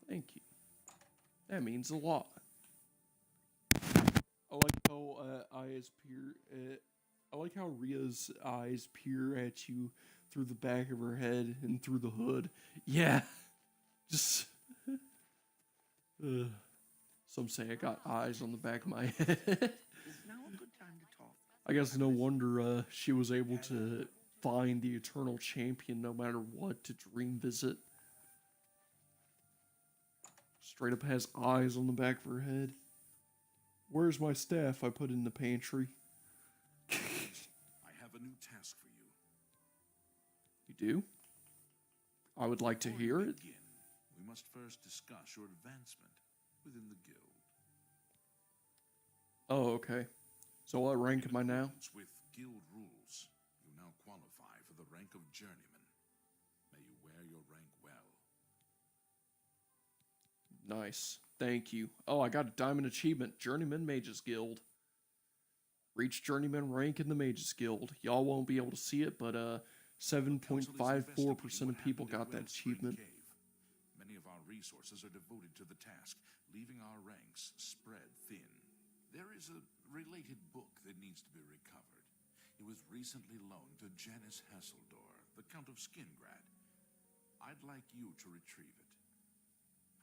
Thank you. That means a lot. I like how eyes peer. I like how Rhea's eyes peer at you through the back of her head and through the hood. Yeah. Just. Some say I got eyes on the back of my head. Is now a good time to talk? I guess no wonder she was able to find the Eternal Champion no matter what to dream visit. Straight up has eyes on the back of her head. Where's my staff I put in the pantry? I have a new task for you. You do? I would like to Before hear we it. begin, we must first discuss your advancement within the guild. Oh, okay. So what rank In am I now? accordance with guild rules, you now qualify for the rank of journeyman. May you wear your rank well. Nice. Thank you. Oh, I got a diamond achievement. Journeyman Mages Guild. Reach Journeyman rank in the Mages Guild. Y'all won't be able to see it, but 7.54% of people got that achievement. Many of our resources are devoted to the task, leaving our ranks spread thin. There is a related book that needs to be recovered. It was recently loaned to Janice Hasseldor, the Count of Skingrad. I'd like you to retrieve it.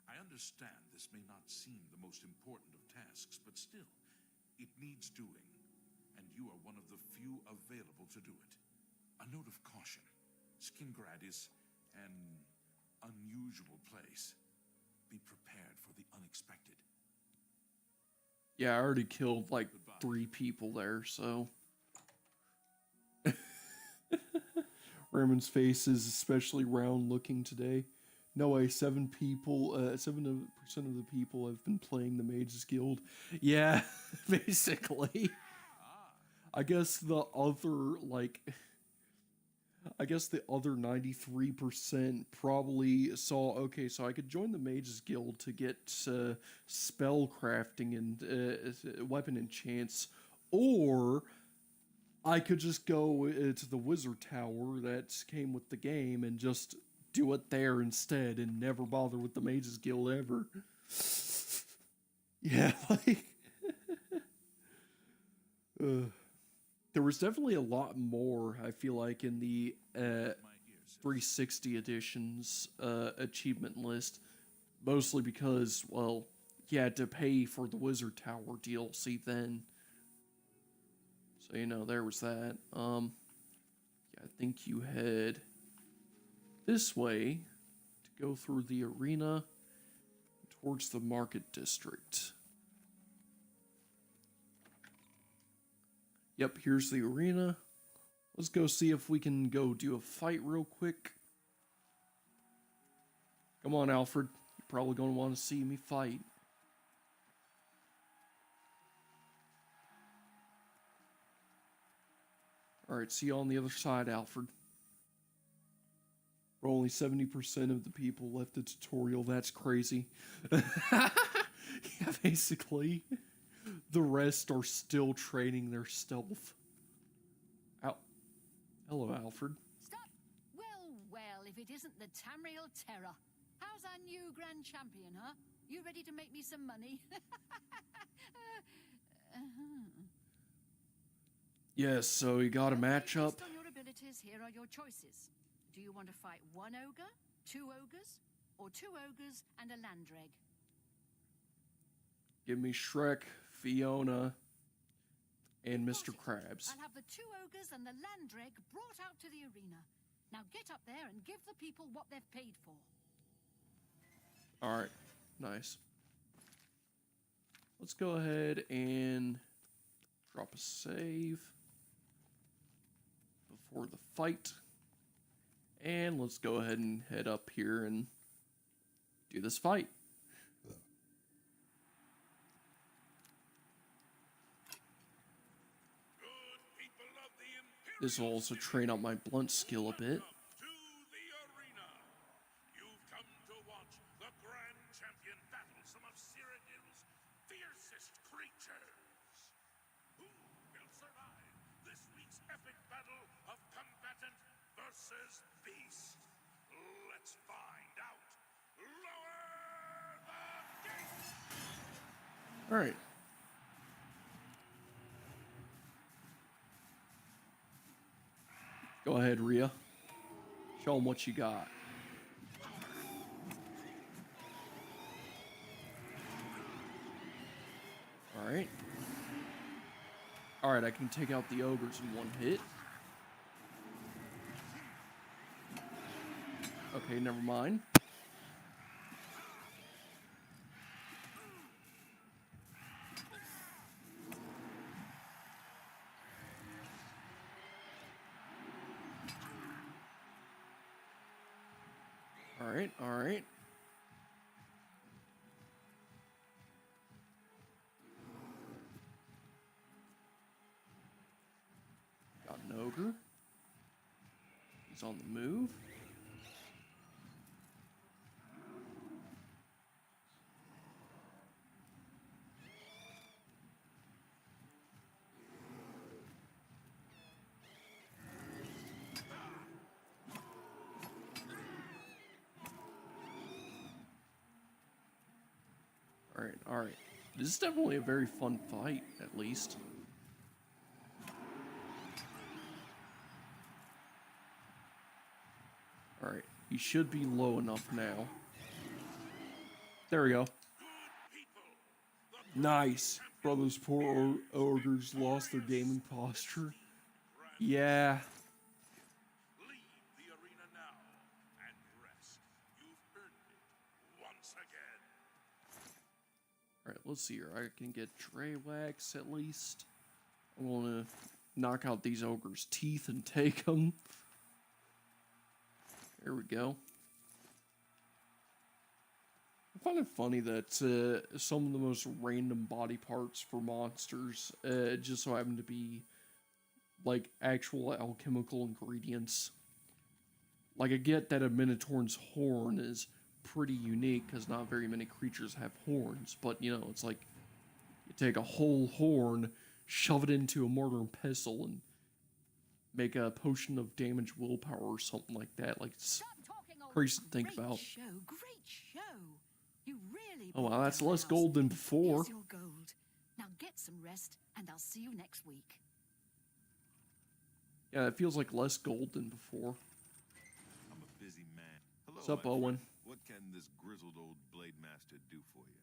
I understand this may not seem the most important of tasks, but still, it needs doing, and you are one of the few available to do it. A note of caution. Skingrad is an unusual place. Be prepared for the unexpected. Yeah, I already killed like 3 people there, so. Raymond's face is especially round looking today. No way, 7% of the people have been playing the Mages Guild. Yeah, basically. I guess the other 93% probably saw, okay, so I could join the Mages Guild to get spell crafting and weapon enchants, or I could just go to the Wizard Tower that came with the game and just do it there instead and never bother with the Mages Guild ever. Yeah, like... there was definitely a lot more, I feel like, in the 360 edition's achievement list. Mostly because, well, you had to pay for the Wizard Tower DLC then. So, you know, there was that. Yeah, I think you head this way to go through the arena towards the market district. Yep, here's the arena. Let's go see if we can go do a fight real quick. Come on, Alfred. You're probably going to want to see me fight. Alright, see you on the other side, Alfred. We're only 70% of the people left the tutorial. That's crazy. Yeah, basically. The rest are still training their stealth. Hello, Alfred. Stop! Well, if it isn't the Tamriel Terror. How's our new Grand Champion, huh? You ready to make me some money? Yes, so you got a matchup. Based on your abilities, here are your choices. Do you want to fight one ogre, two ogres, or two ogres and a landreg? Give me Shrek, Fiona, and Mr. Krabs. I'll have the two ogres and the landreg brought out to the arena. Now get up there and give the people what they've paid for. Alright, nice. Let's go ahead and drop a save before the fight. And let's go ahead and head up here and do this fight. This will also train up my blunt skill a bit. To the arena. You've come to watch the Grand Champion battle some of Cyrodiil's fiercest creatures. Who will survive this week's epic battle of combatant versus beast? Let's find out. Lower the gate! All right. Go ahead, Rhea. Show them what you got. All right. All right, I can take out the ogres in one hit. Okay, never mind. All right. Got an ogre. He's on the move. All right. This is definitely a very fun fight, at least. All right, he should be low enough now. There we go. Nice. Bro, those poor ogres lost their gaming posture. Yeah. Leave the arena now and rest. You've earned it once again. Alright, let's see here. I can get Dreywax at least. I want to knock out these ogres' teeth and take them. There we go. I find it funny that some of the most random body parts for monsters just so happen to be like actual alchemical ingredients. Like, I get that a Minotaur's horn is pretty unique because not very many creatures have horns, but you know, it's like you take a whole horn, shove it into a mortar and pestle, and make a potion of damage willpower or something like that. Like, it's crazy to think about. Great show. You really. Oh wow, that's less gold than before. Here's your gold. Now get some rest, and I'll see you next week. Yeah, it feels like less gold than before. I'm a busy man. Hello, What's up, my Owen? friend. What can this grizzled old blade master do for you?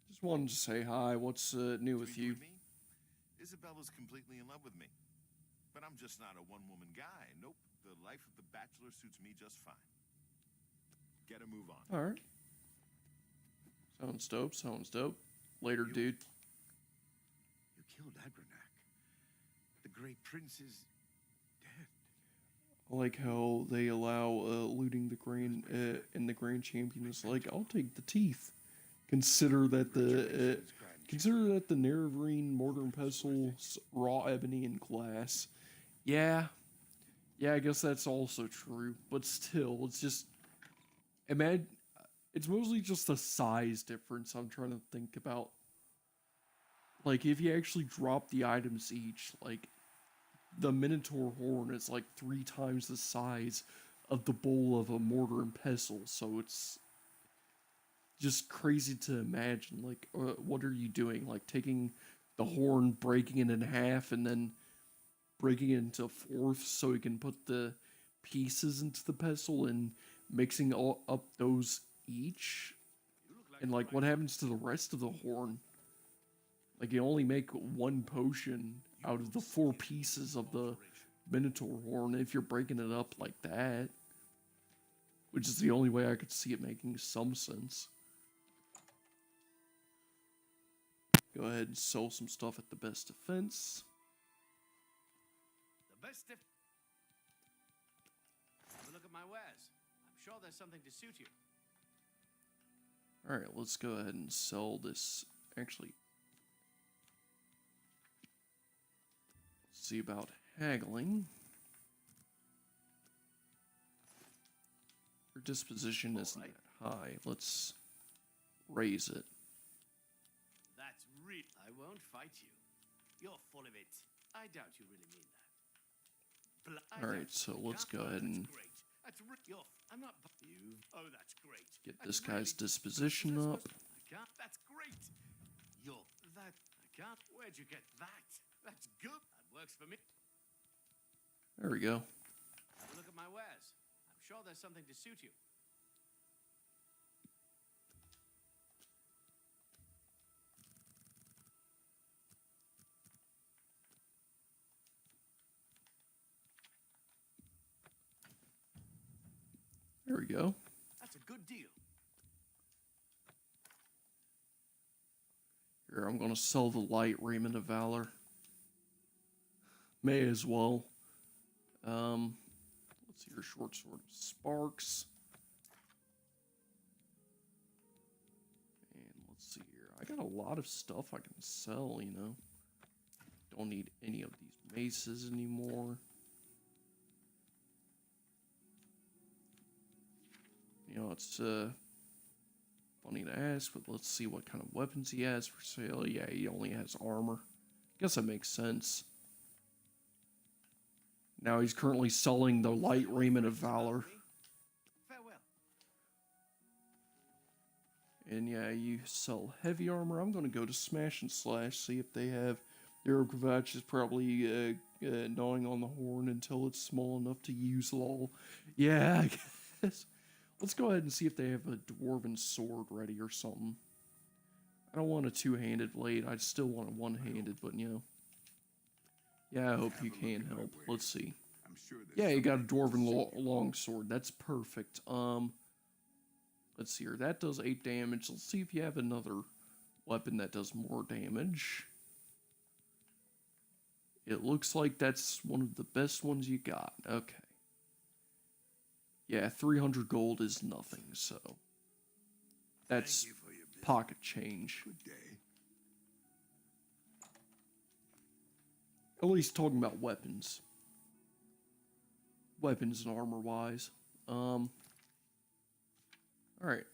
Just wanted to say hi. What's new with you? Me? Isabella's completely in love with me. But I'm just not a one-woman guy. Nope. The life of the bachelor suits me just fine. Get a move on. All right. Sounds dope. Sounds dope. Later, dude. You killed Agranak. great prince is dead. I like how they allow looting the grand and the grand champion is like, I'll take the teeth. Consider that the Nerevarine mortar and pestle, raw ebony and glass. Yeah, I guess that's also true. But still, it's just imagine. It's mostly just a size difference. I'm trying to think about. Like, if you actually drop the items each, like, the Minotaur horn is like 3 times the size of the bowl of a mortar and pestle, so it's just crazy to imagine. Like, what are you doing? Like, taking the horn, breaking it in half, and then breaking it into fourths so you can put the pieces into the pestle and mixing all up those each? And, like, what happens to the rest of the horn? Like, you only make 1 potion out of the 4 pieces of the Minotaur horn if you're breaking it up like that. Which is the only way I could see it making some sense. Go ahead and sell some stuff at the best defense. The best Have a look at my wares. I'm sure there's something to suit you. Alright, let's go ahead and sell this. Actually, see about haggling. Her disposition isn't that high. Let's raise it. That's real. I won't fight you. You're full of it. I doubt you really mean that. Alright, so let's go ahead and I'm not you. Oh, that's great. get this guy's disposition up. That's great. You're that. I can't. Where'd you get that? That's good. That works for me. There we go. Have a look at my wares. I'm sure there's something to suit you. There we go. That's a good deal. Here, I'm gonna sell the light raiment of valor. May as well. Let's see your short sword of sparks. And let's see here. I got a lot of stuff I can sell, you know. Don't need any of these maces anymore. You know, it's funny to ask, but let's see what kind of weapons he has for sale. Yeah, he only has armor. Guess that makes sense. Now he's currently selling the light raiment of valor. Farewell. And yeah, you sell heavy armor. I'm going to go to Smash and Slash, see if they have... Their Kvatch is probably gnawing on the horn until it's small enough to use, lol. Yeah, I guess. Let's go ahead and see if they have a dwarven sword ready or something. I don't want a two-handed blade. I still want a one-handed, but you know. Yeah, I hope you can help. Let's see. Yeah, you got a dwarven longsword. That's perfect. Let's see here. That does 8 damage. Let's see if you have another weapon that does more damage. It looks like that's one of the best ones you got. Okay. Yeah, 300 gold is nothing, so that's pocket change. Good day. At least talking about weapons. Weapons and armor-wise. Alright,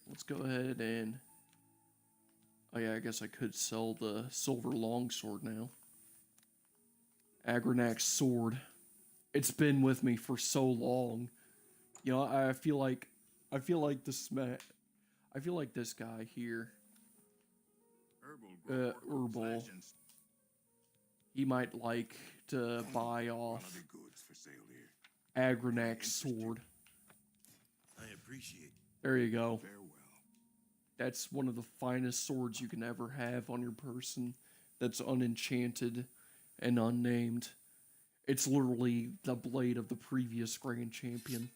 let's go ahead and... Oh yeah, I guess I could sell the silver longsword now. Agronach's sword. It's been with me for so long. You know, I feel like this guy here, Herbal, he might like to buy off Agronach's sword. I appreciate. There you go. Farewell. That's one of the finest swords you can ever have on your person. That's unenchanted and unnamed. It's literally the blade of the previous Grand Champion.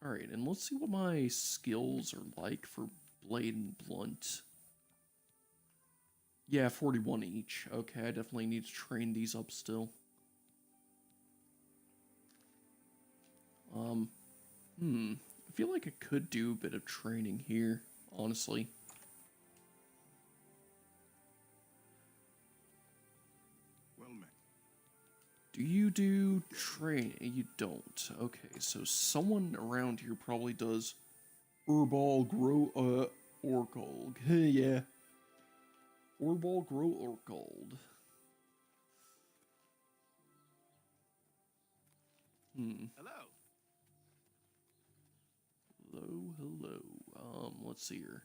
Alright, and let's see what my skills are like for Blade and Blunt. Yeah, 41 each. Okay, I definitely need to train these up still. I feel like I could do a bit of training here, honestly. Well met. Do you do train? You don't. Okay, so someone around here probably does Herbal Grow Orgold. Yeah. Herbal Grow Orgold. Hello. Hello. Let's see here.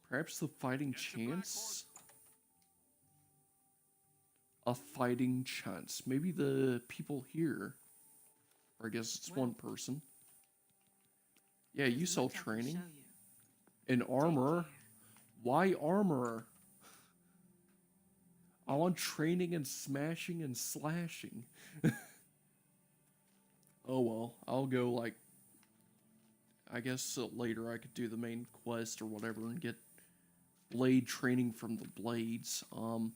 Perhaps the fighting chance? A fighting chance. Maybe the people here. Or I guess it's one person. Yeah, you sell training. And armor. Why armor? I want training and smashing and slashing. Oh well, I'll go like, I guess later I could do the main quest or whatever and get blade training from the blades. Well,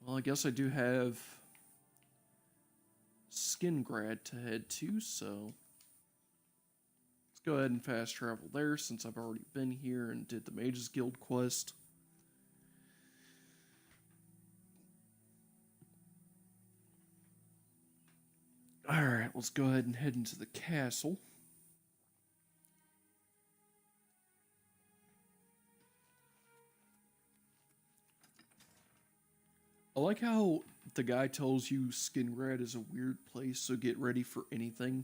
I guess I do have Skingrad to head to, so let's go ahead and fast travel there since I've already been here and did the Mages Guild quest. Alright, let's go ahead and head into the castle. I like how the guy tells you Skingrad is a weird place, so get ready for anything.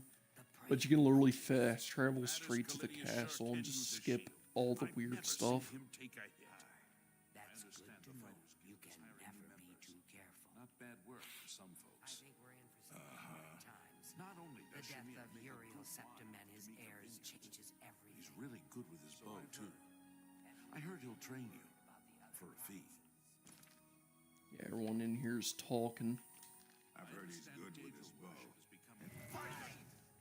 But you can literally fast travel straight to the castle and just skip all the weird stuff. That's good to know. You can never be too careful. Not bad work for some I folks. think we're in for some hard times. Not only The does death Shamir of make a Uriel good Septim wine, and his unique heirs opinions. changes everything. He's really good with his bow, too. I heard he'll train you for a fee. Yeah, everyone in here is talking. I've heard he's good with his bow.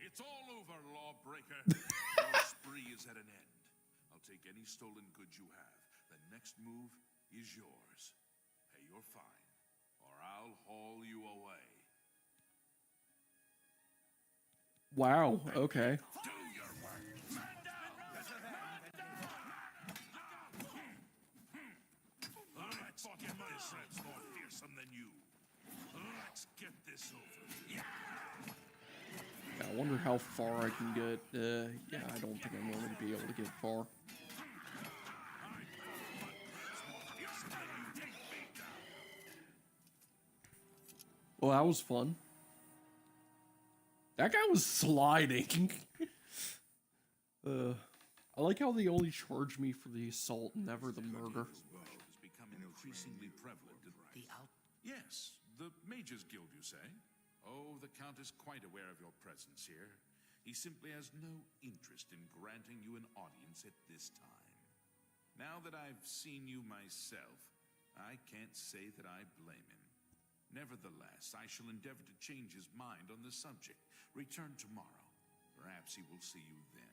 It's all over, lawbreaker. Your spree is at an end. I'll take any stolen goods you have. The next move is yours. Pay your fine, or I'll haul you away. Wow, okay. Do your work. Man down! I fought in my threats more fearsome than you. Let's get this over. Yeah, I wonder how far I can get. Yeah, I don't think I'm going to be able to get far. Well, that was fun. That guy was sliding. I like how they only charge me for the assault, never the murder. Is becoming increasingly prevalent. Yes, the Mages Guild, you say? Oh, the Count is quite aware of your presence here. He simply has no interest in granting you an audience at this time. Now that I've seen you myself, I can't say that I blame him. Nevertheless, I shall endeavor to change his mind on the subject. Return tomorrow. Perhaps he will see you then.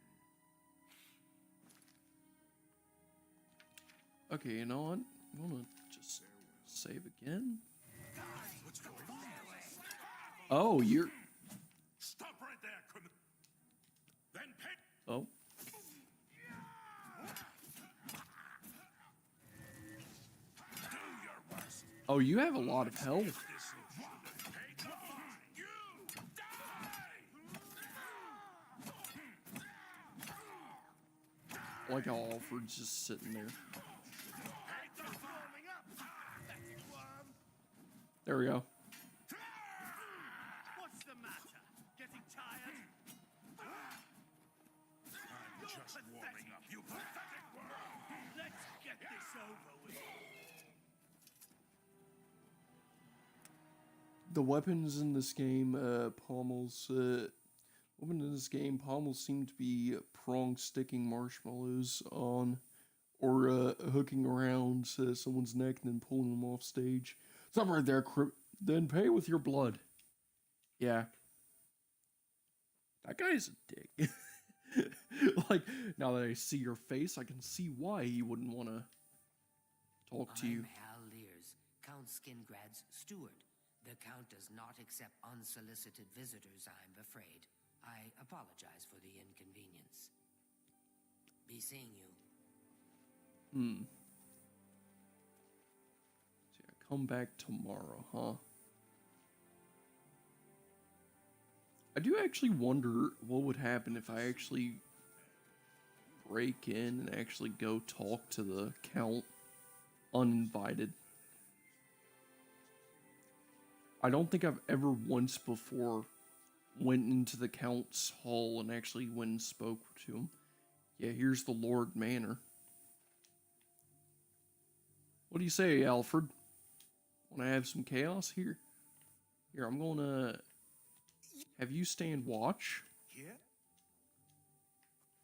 Okay, you know what? I'm gonna just save again. Oh, you're... Stop right there, criminal! Then pick! Oh. Do your worst! Oh, you have a lot of health. This is you die! Like how Alfred's just sitting there. There we go. What's the matter? Getting tired? I'm just warming up, you pathetic world! Let's get this over with. The weapons in this game, pommels seem to be prong sticking marshmallows on, or hooking around someone's neck and then pulling them off stage. Stop right there, then pay with your blood. Yeah. That guy's a dick. Like, Now that I see your face, I can see why he wouldn't want to talk to you. I'm Hal Lears, Count Skingrad's steward. The Count does not accept unsolicited visitors, I'm afraid. I apologize for the inconvenience. Be seeing you. So yeah, come back tomorrow, huh? I do actually wonder what would happen if I actually break in and actually go talk to the Count uninvited. I don't think I've ever once before went into the Count's hall and actually went and spoke to him. Yeah, here's the Lord Manor. What do you say, Alfred? Want to have some chaos here? Here, I'm going to have you stand watch. Here?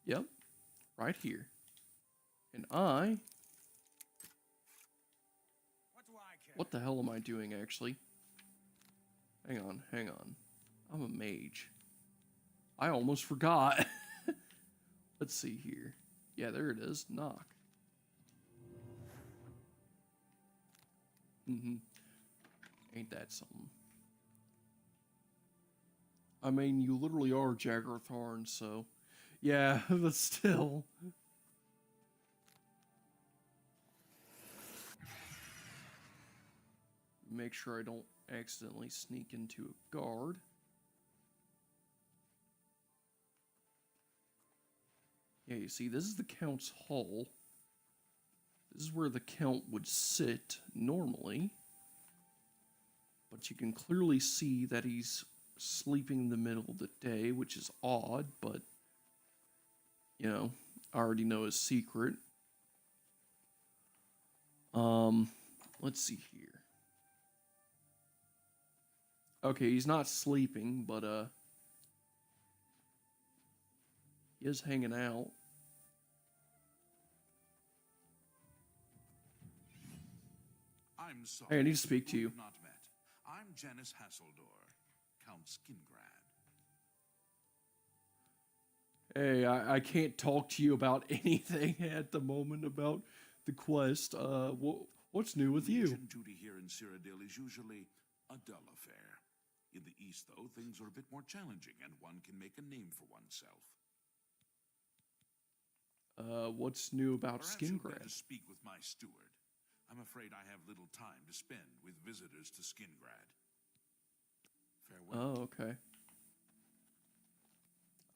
Yep, right here. And I... What do I care? What the hell am I doing, actually? Hang on. I'm a mage. I almost forgot. Let's see here. Yeah, there it is. Knock. Ain't that something? I mean, you literally are Jagger Thorn, so... Yeah, but still... Make sure I don't accidentally sneak into a guard. Yeah, you see, this is the Count's hall. This is where the Count would sit normally. But you can clearly see that he's sleeping in the middle of the day, which is odd, but, you know, I already know his secret. Let's see here. Okay, he's not sleeping, but, he is hanging out. I'm sorry. Hey, I need to speak to you. We've not met. I'm Janice Hasseldor, Count Skingrad. Hey, I can't talk to you about anything at the moment about the quest. What's new with you? Legion duty here in Cyrodiil is usually a dull affair. In the East, though, things are a bit more challenging, and one can make a name for oneself. What's new about Perhaps you'd Skingrad? better speak with my steward. I'm afraid I have little time to spend with visitors to Skingrad. Farewell. Oh, okay.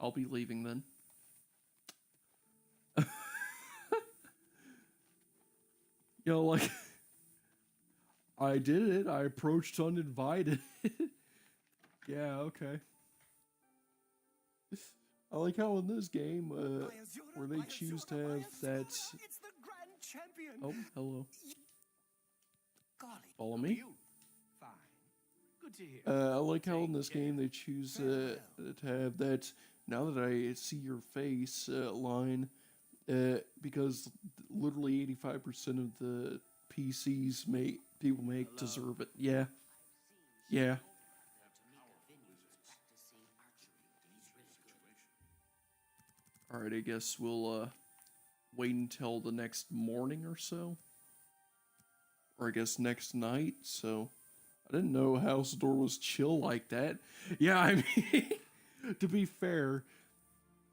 I'll be leaving then. You know, like, I did it. I approached uninvited. Yeah, okay. I like how in this game, where they choose to have that... It's the Grand Champion. Oh, hello. Golly, Follow how are me? you? Fine. Good to hear. I like how in this game they choose to have that, now that I see your face, line, because literally 85% of the PCs people make deserve it. Yeah. Yeah. Alright, I guess we'll, wait until the next morning or so. Or I guess next night, so... I didn't know Hasseldor was chill like that. Yeah, I mean, to be fair,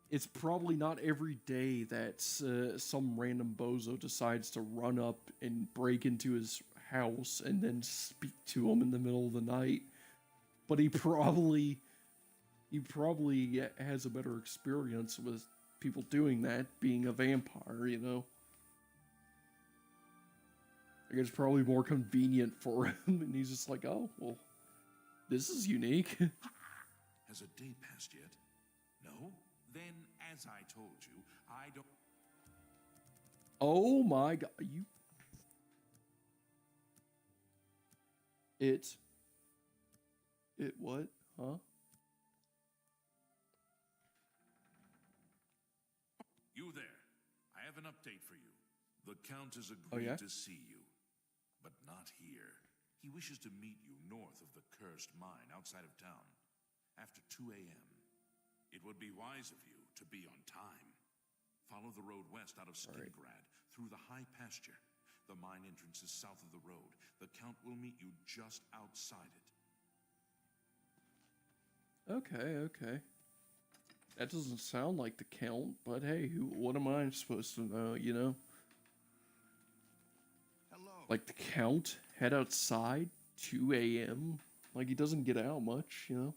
it's probably not every day that some random bozo decides to run up and break into his house and then speak to him in the middle of the night. But he probably has a better experience with people doing that, being a vampire, you know. I guess it's probably more convenient for him, and he's just like, oh, well, this is unique. Has a day passed yet? No? Then, as I told you, I don't... Oh my god, you... It what? Huh? You there. I have an update for you. The Count has agreed Oh, yeah? to see you. But not here. He wishes to meet you north of the cursed mine outside of town. After 2 a.m. It would be wise of you to be on time. Follow the road west out of Alright. Skingrad, through the high pasture. The mine entrance is south of the road. The Count will meet you just outside it. Okay. That doesn't sound like the Count, but hey, what am I supposed to know, you know? Hello. Like the Count head outside 2 a.m. Like he doesn't get out much, you know?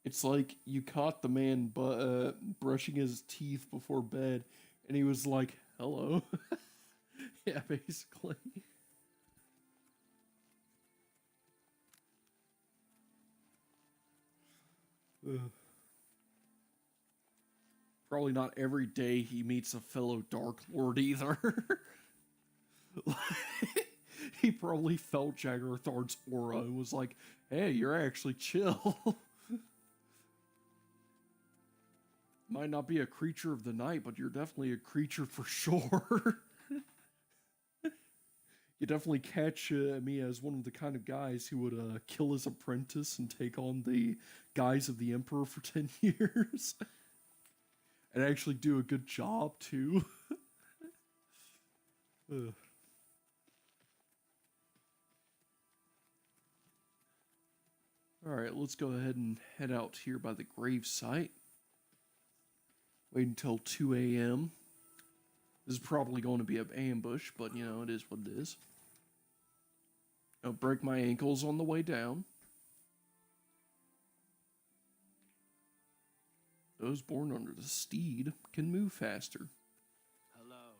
It's like you caught the man brushing his teeth before bed, and he was like, "Hello." Yeah, basically. Ugh. Probably not every day he meets a fellow Dark Lord either. He probably felt Jaggerthorn's aura and was like, "Hey, you're actually chill." Might not be a creature of the night, but you're definitely a creature for sure. You definitely catch me as one of the kind of guys who would kill his apprentice and take on the guise of the Emperor for 10 years. And actually do a good job, too. Ugh. Alright, let's go ahead and head out here by the grave site. Wait until 2 a.m. This is probably going to be an ambush, but you know, it is what it is. I'll break my ankles on the way down. Those born under the steed can move faster. Hello.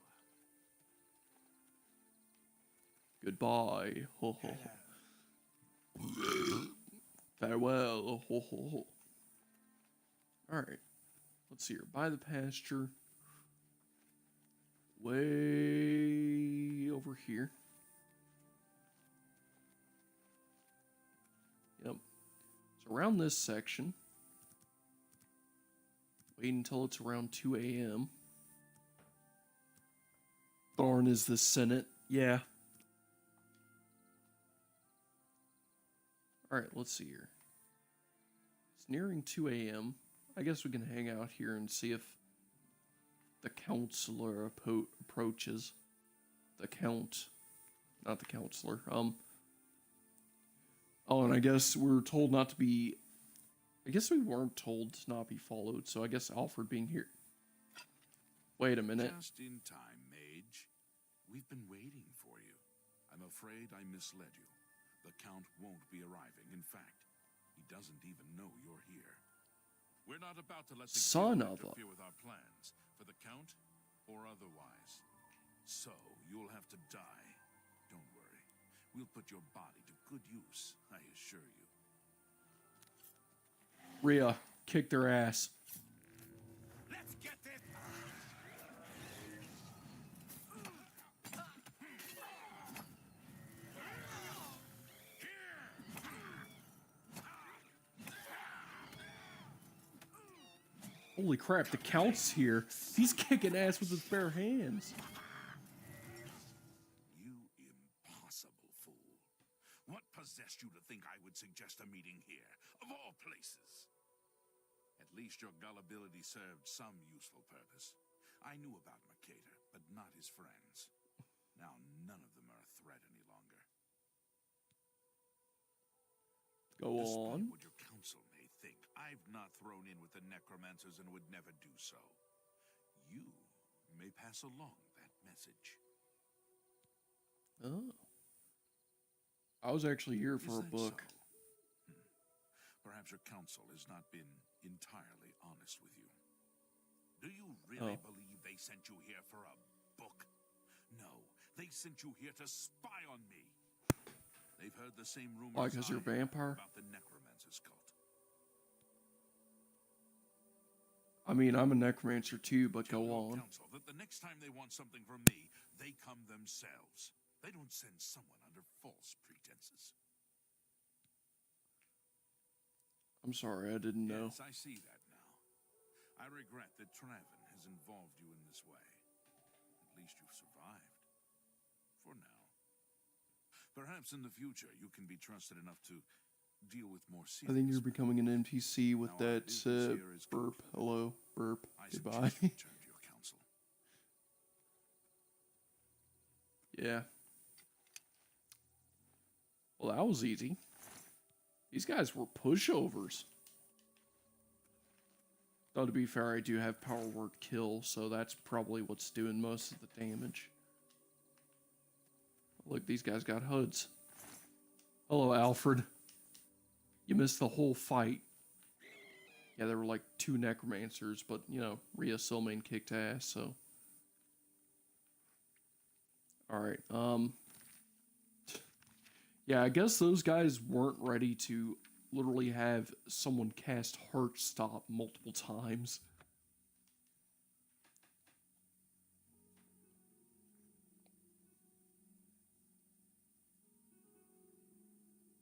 Goodbye. Ho ho ho. Farewell. Ho ho ho. Alright. Let's see here. By the pasture. Way over here. Yep. So around this section. Wait until it's around 2 a.m. Barn is the Senate. Yeah. Alright, let's see here. It's nearing 2 a.m. I guess we can hang out here and see if the counselor approaches. The count. Not the counselor. Oh, and I guess we're told not to be... I guess we weren't told to not be followed, so I guess Alfred being here... Wait a minute. Just in time, mage. We've been waiting for you. I'm afraid I misled you. The Count won't be arriving. In fact, he doesn't even know you're here. We're not about to let the Son guild of a... interfere with our plans, for the Count or otherwise. So, you'll have to die. Don't worry. We'll put your body to good use, I assure you. Rhea, kick their ass. Let's get this. Holy crap, the Count's here. He's kicking ass with his bare hands. You impossible fool. What possessed you to think I would suggest a meeting here, of all places? At least your gullibility served some useful purpose. I knew about Mercator, but not his friends. Now none of them are a threat any longer. Go Despite on. what your council may think, I've not thrown in with the necromancers and would never do so. You may pass along that message. Oh. I was actually here for a Is that book. so? Perhaps your council has not been entirely honest with you. Do you really believe they sent you here for a book? No, they sent you here to spy on me. They've heard the same rumors Why, 'cause you're a I have vampire? about the necromancer's cult. I mean, I'm a necromancer too, but Tell go your on. council that the next time they want something from me, they come themselves. They don't send someone under false pretenses. I'm sorry, I didn't know. Yes, I see that now. I regret that Traven has involved you in this way. At least you've survived. For now. Perhaps in the future you can be trusted enough to deal with more I serious think you're matters. becoming an NPC with Now, our that business here is burp. concluded. Hello, burp. I Goodbye. suggest you return to your council. Yeah. Well, that was easy. These guys were pushovers. Though, to be fair, I do have power word kill, so that's probably what's doing most of the damage. Look, these guys got hoods. Hello, Alfred. You missed the whole fight. Yeah, there were like 2 necromancers, but, you know, Rhea Silmain kicked ass, so. Alright, yeah, I guess those guys weren't ready to literally have someone cast Heartstop multiple times.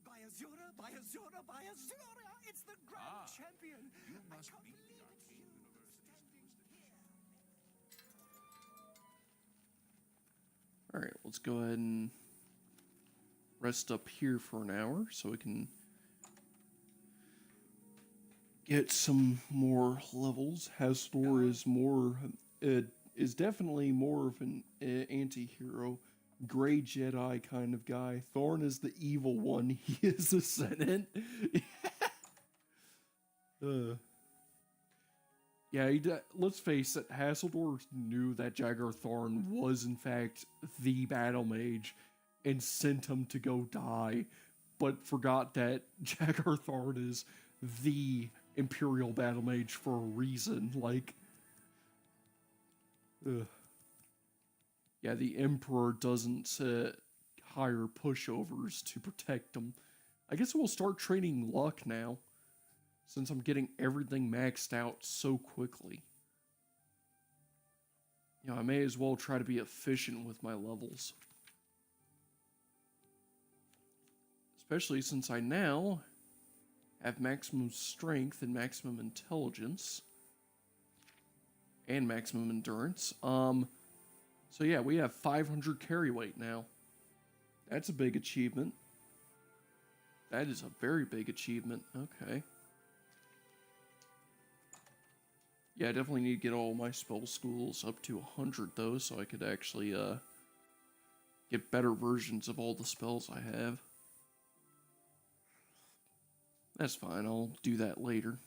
By Azura, by Azura, by Azura! It's the Grand Champion! You must I can't beat the believe it's Arcane you University's standing here. Alright, let's go ahead and rest up here for an hour so we can get some more levels. Hastor is more, is definitely more of an anti-hero, gray Jedi kind of guy. Thorn is the evil one. He is the Senate. Yeah, let's face it, Hasseldor knew that Jagar Thorn was in fact the battle mage and sent him to go die, but forgot that Jagar Thorn is the Imperial battle mage for a reason. Like, yeah, the Emperor doesn't hire pushovers to protect him. I guess we'll start training luck now, since I'm getting everything maxed out so quickly. You know, I may as well try to be efficient with my levels. Especially since I now have maximum strength and maximum intelligence. And maximum endurance. So yeah, we have 500 carry weight now. That's a big achievement. That is a very big achievement. Okay. Yeah, I definitely need to get all my spell schools up to 100 though, so I could actually get better versions of all the spells I have. That's fine, I'll do that later.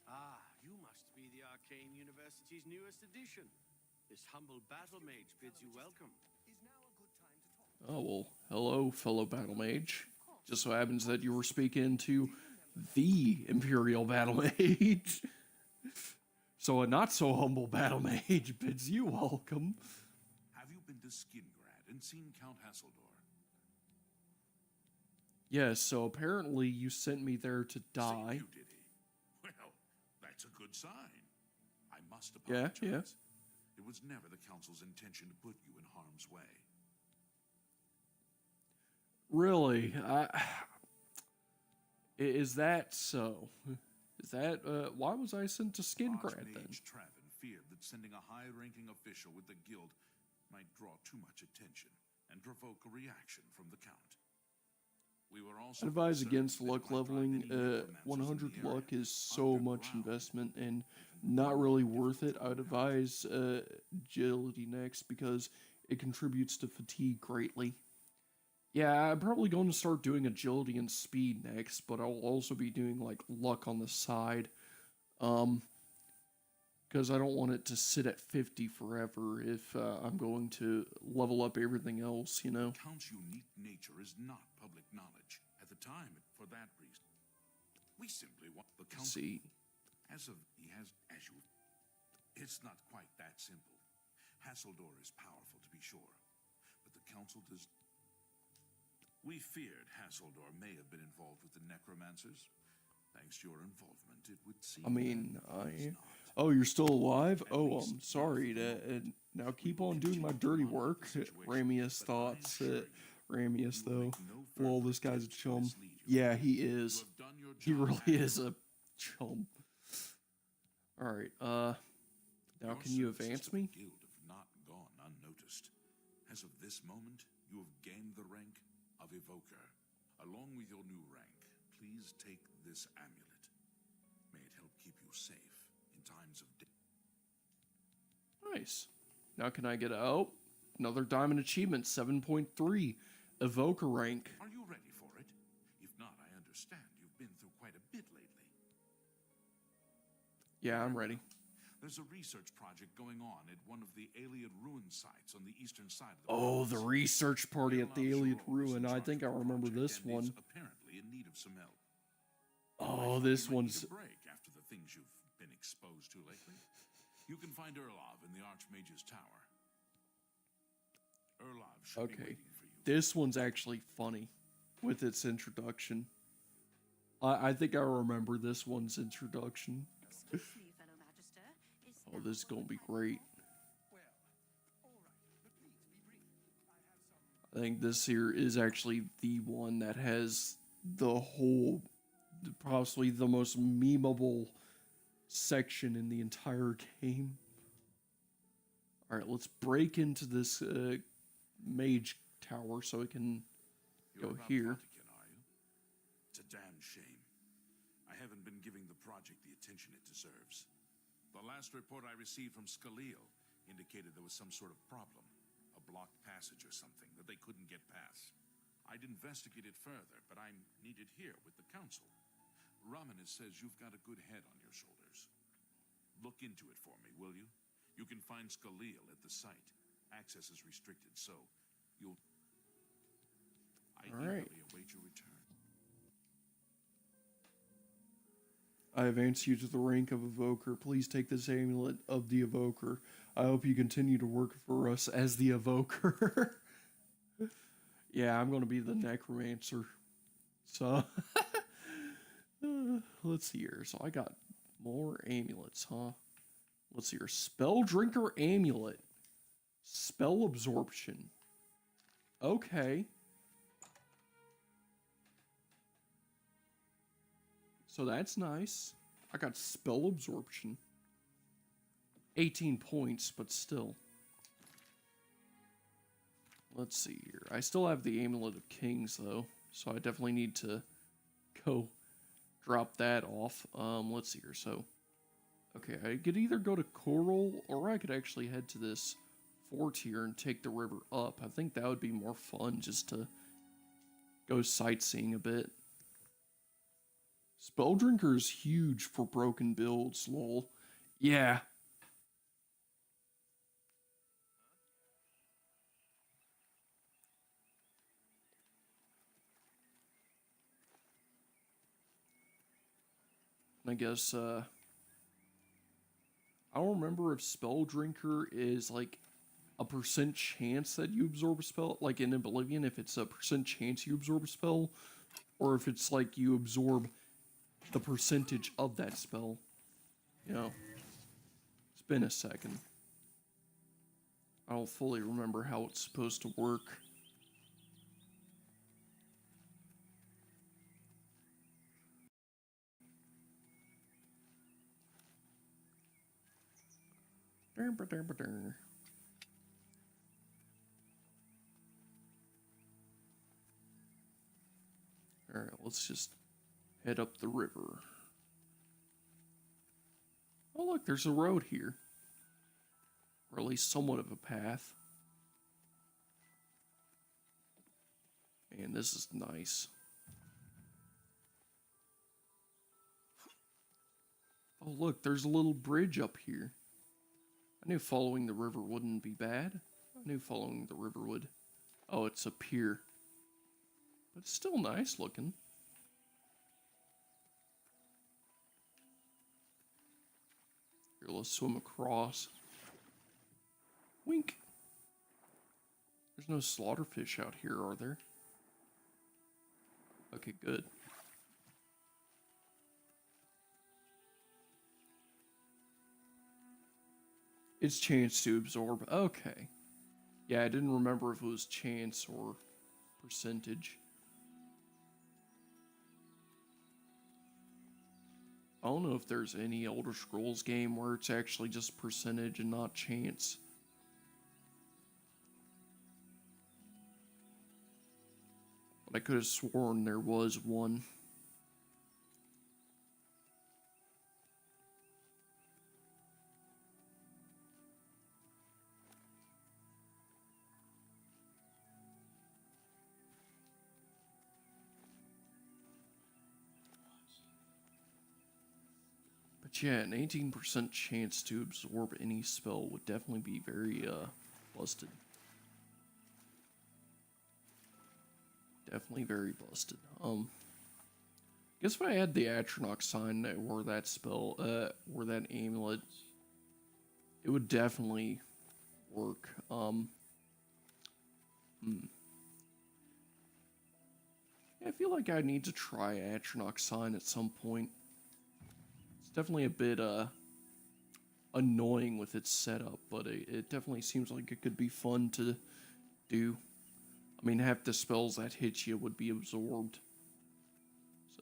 Ah, you must be the Arcane University's newest addition. This humble battle mage bids you welcome. Oh, well, hello, fellow battle mage. Just so happens that you were speaking to the Imperial battle mage. So a not-so-humble battle mage bids you welcome. Have you been to Skingrad and seen Count Hasseldor? Yes, so apparently you sent me there to die. You, did he? Well, that's a good sign. I must apologize. Yeah. It was never the Council's intention to put you in harm's way. Really? Is that so? Is that, why was I sent to Skingrad then? Archmage Traven feared that sending a high-ranking official with the guild might draw too much attention and provoke a reaction from the Count. We were also I advise concerned against that it luck might drive leveling. any necromancers in 100 the area luck is so much underground. investment and not really worth it. I would advise agility next because it contributes to fatigue greatly. Yeah, I'm probably going to start doing agility and speed next, but I'll also be doing like luck on the side. Because I don't want it to sit at 50 forever if I'm going to level up everything else, you know? Count's unique nature is not public knowledge. At the time, for that reason, we simply want the Count. See. It's not quite that simple. Hasseldor is powerful, to be sure, but the Council does. We feared Hasseldor may have been involved with the necromancers. Thanks to your involvement, it would seem. I mean, that he's not. Oh, you're still alive? Oh, I'm sorry. Now keep on doing my dirty work. Ramius thoughts. Ramius, though. Well, this guy's a chum. Yeah, he is. He really is a chum. Alright, now can you advance me? The guild have not gone unnoticed. As of this moment, you have gained the rank of Evoker. Along with your new rank, please take this amulet. May it help keep you safe in times of Nice. Now can I get a... Oh, another diamond achievement, 7.3, evoker rank. Are you ready for it? If not, I understand. You've been through quite a bit lately. Yeah, I'm ready. There's a research project going on at one of the Alien ruin sites on the eastern side of the Oh, the province. research party at the Alien Zoro is in Ruin. I charge think I of the remember project this and is one. apparently in need of some help. Oh, I thought this you might need one's... a break after the things you've been exposed to lately. You can find Erlov in the Archmage's tower. Erlov should be Okay. waiting for you. This one's actually funny with its introduction. I think I remember this one's introduction. Excuse me, fellow Magister. Is Oh, now this is the gonna be time? great. Well, all right, but please be brief. I have some. I think this here is actually the one that has the whole, possibly the most memeable section in the entire game. Alright, let's break into this mage tower so we can You're go about here. Vatican, are you? It's a damn shame. I haven't been giving the project the attention it deserves. The last report I received from Scaleo indicated there was some sort of problem, a blocked passage or something that they couldn't get past. I'd investigate it further, but I'm needed here with the council. Romanus says you've got a good head on your shoulders. Look into it for me, will you? You can find Scaleo at the site. Access is restricted, so you'll... I All right. eagerly await your return. I advance you to the rank of Evoker. Please take this amulet of the Evoker. I hope you continue to work for us as the Evoker. Yeah, I'm going to be the Necromancer. So, let's see here. So I got more amulets, huh? Let's see here. Spell Drinker Amulet. Spell Absorption. Okay. So that's nice. I got Spell Absorption. 18 points, but still. Let's see here. I still have the Amulet of Kings, though. So I definitely need to go drop that off. Let's see here. So, okay, I could either go to Coral, or I could actually head to this fort here and take the river up. I think that would be more fun, just to go sightseeing a bit. Spelldrinker is huge for broken builds, lol. Yeah. I guess, I don't remember if Spelldrinker is, like, a % chance that you absorb a spell. Like in Oblivion, if it's a % chance you absorb a spell, or if it's, like, you absorb the percentage of that spell. You know, it's been a second. I don't fully remember how it's supposed to work. Alright, let's just head up the river. Oh look, there's a road here. Or at least somewhat of a path. Man, this is nice. Oh look, there's a little bridge up here. I knew following the river wouldn't be bad. I knew following the river would... Oh, it's a pier. But it's still nice looking. Here, let's swim across. Wink. There's no slaughterfish out here, are there? Okay, good. It's chance to absorb. Okay. Yeah, I didn't remember if it was chance or percentage. I don't know if there's any Elder Scrolls game where it's actually just percentage and not chance. But I could have sworn there was one. Yeah, an 18% chance to absorb any spell would definitely be very, busted. Definitely very busted. Guess if I had the Atronach sign or that spell, or that amulet, it would definitely work. I feel like I need to try Atronach sign at some point. It's definitely a bit, annoying with its setup, but it definitely seems like it could be fun to do. I mean, half the spells that hit you would be absorbed.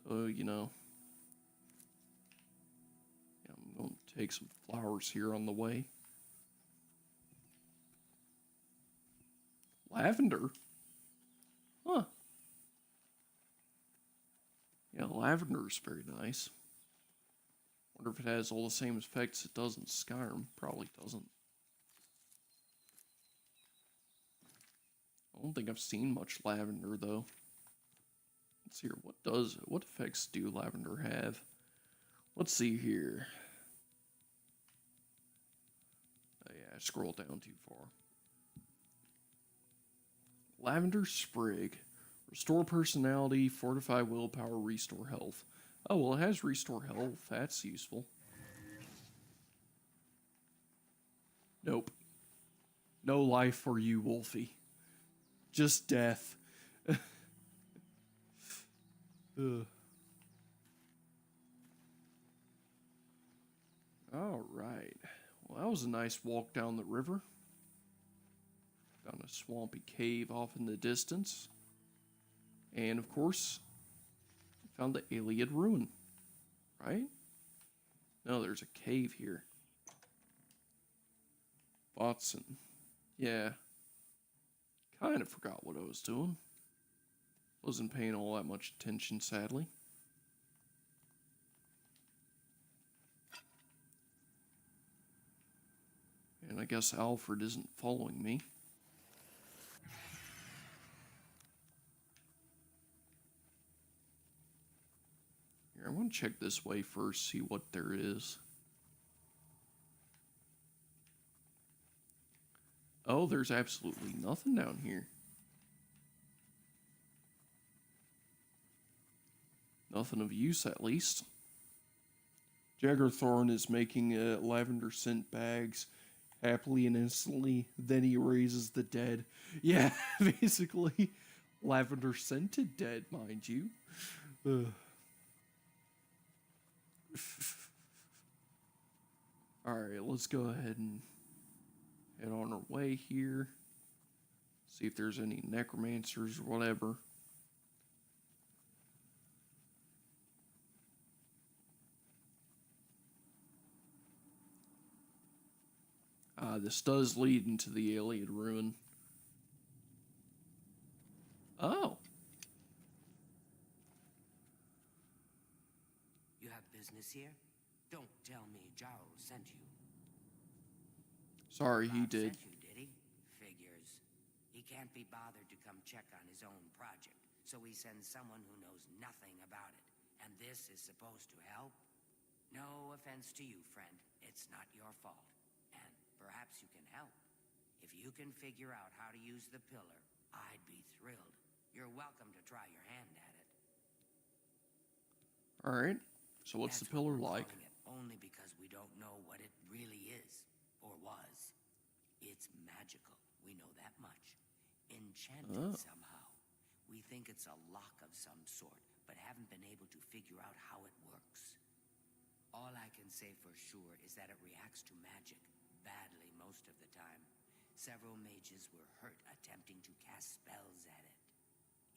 So, you know. Yeah, I'm going to take some flowers here on the way. Lavender? Huh. Yeah, lavender is very nice. Wonder if it has all the same effects it does in Skyrim. Probably doesn't. I don't think I've seen much lavender, though. Let's see here. What effects do lavender have? Let's see here. Oh yeah, I scrolled down too far. Lavender Sprig. Restore personality, fortify willpower, restore health. Oh, well, it has restore health. That's useful. Nope. No life for you, Wolfie. Just death. Alright. Well, that was a nice walk down the river. Found a swampy cave off in the distance. And, of course, found the Iliad ruin. Right? No, there's a cave here. Watson. Yeah. Kind of forgot what I was doing. Wasn't paying all that much attention, sadly. And I guess Alfred isn't following me. Here, I want to check this way first, see what there is. Oh, there's absolutely nothing down here. Nothing of use, at least. Jaggerthorn is making lavender scent bags happily and instantly. Then he raises the dead. Yeah, basically, lavender scented dead, mind you. Alright, let's go ahead and head on our way here. See if there's any necromancers or whatever. This does lead into the Iliad ruin. Oh. You have business here? Don't tell me Jarl sent you. Sorry, he did. Sent you, did he? Figures. He can't be bothered to come check on his own project, so he sends someone who knows nothing about it. And this is supposed to help? No offense to you, friend. It's not your fault. And perhaps you can help. If you can figure out how to use the pillar, I'd be thrilled. You're welcome to try your hand at it. Alright. So what's the pillar like? Only because we don't know what it really is, or was. It's magical, we know that much. Enchanted somehow. We think it's a lock of some sort, but haven't been able to figure out how it works. All I can say for sure is that it reacts to magic, badly most of the time. Several mages were hurt attempting to cast spells at it.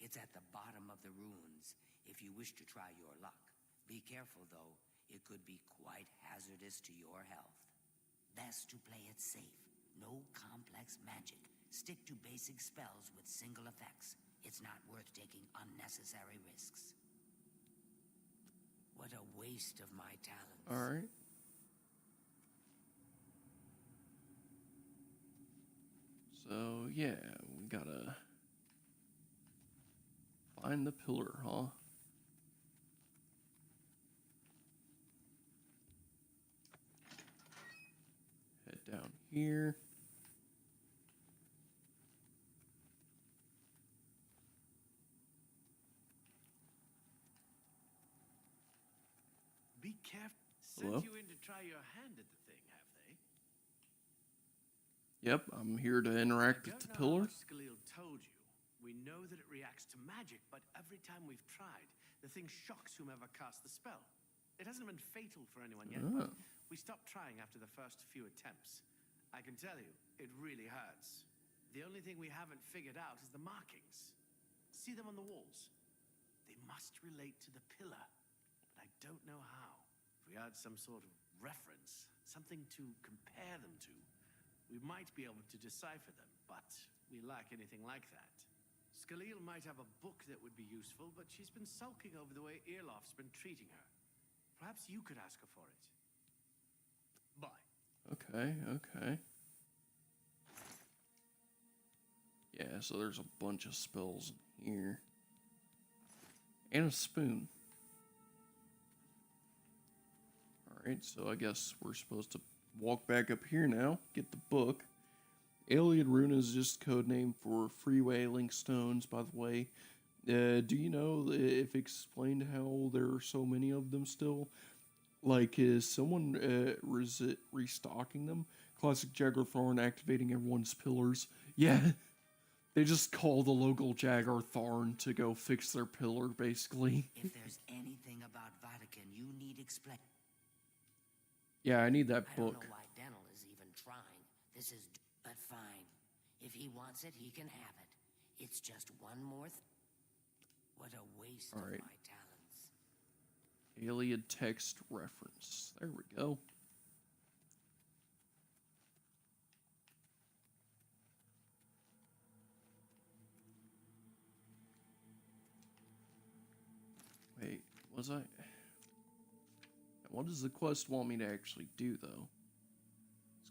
It's at the bottom of the ruins, if you wish to try your luck. Be careful, though. It could be quite hazardous to your health. Best to play it safe. No complex magic. Stick to basic spells with single effects. It's not worth taking unnecessary risks. What a waste of my talents. Alright. So, yeah, we gotta find the pillar, huh? here. Be careful. Hello? Sent you in to try your hand at the thing, have they? Yep, I'm here to interact with the pillar. Skalil told you. We know that it reacts to magic, but every time we've tried, the thing shocks whomever casts the spell. It hasn't been fatal for anyone yet, but we stopped trying after the first few attempts. I can tell you, it really hurts. The only thing we haven't figured out is the markings. See them on the walls? They must relate to the pillar, but I don't know how. If we had some sort of reference, something to compare them to, we might be able to decipher them, but we lack anything like that. Skalil might have a book that would be useful, but she's been sulking over the way Earloft's been treating her. Perhaps you could ask her for it. Bye. Okay, okay. Yeah, so there's a bunch of spells in here. And a spoon. Alright, so I guess we're supposed to walk back up here now, get the book. Alien Rune is just code name for freeway link stones, by the way. Do you know if it explained how there are so many of them still? Like, is someone restocking them? Classic Jaguar Thorn activating everyone's pillars. Yeah, they just call the local Jaguar Thorn to go fix their pillar, basically. If there's anything about Vatican you need explain. Yeah, I need that book. I don't know why Dental is even trying. This is... But fine. If he wants it, he can have it. It's just one more What a waste of my talents. Alien text reference. There we go. Wait, was I... What does the quest want me to actually do, though?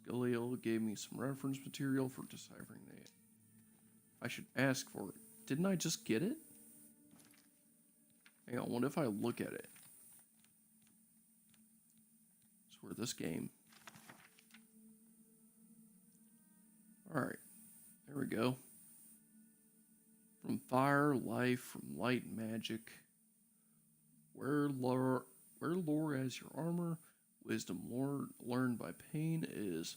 Skalil gave me some reference material for deciphering that. I should ask for it. Didn't I just get it? Hang on, what if I look at it? It's where this game. Alright, there we go. From fire, life, from light, magic. Where lore as your armor. Wisdom learned by pain is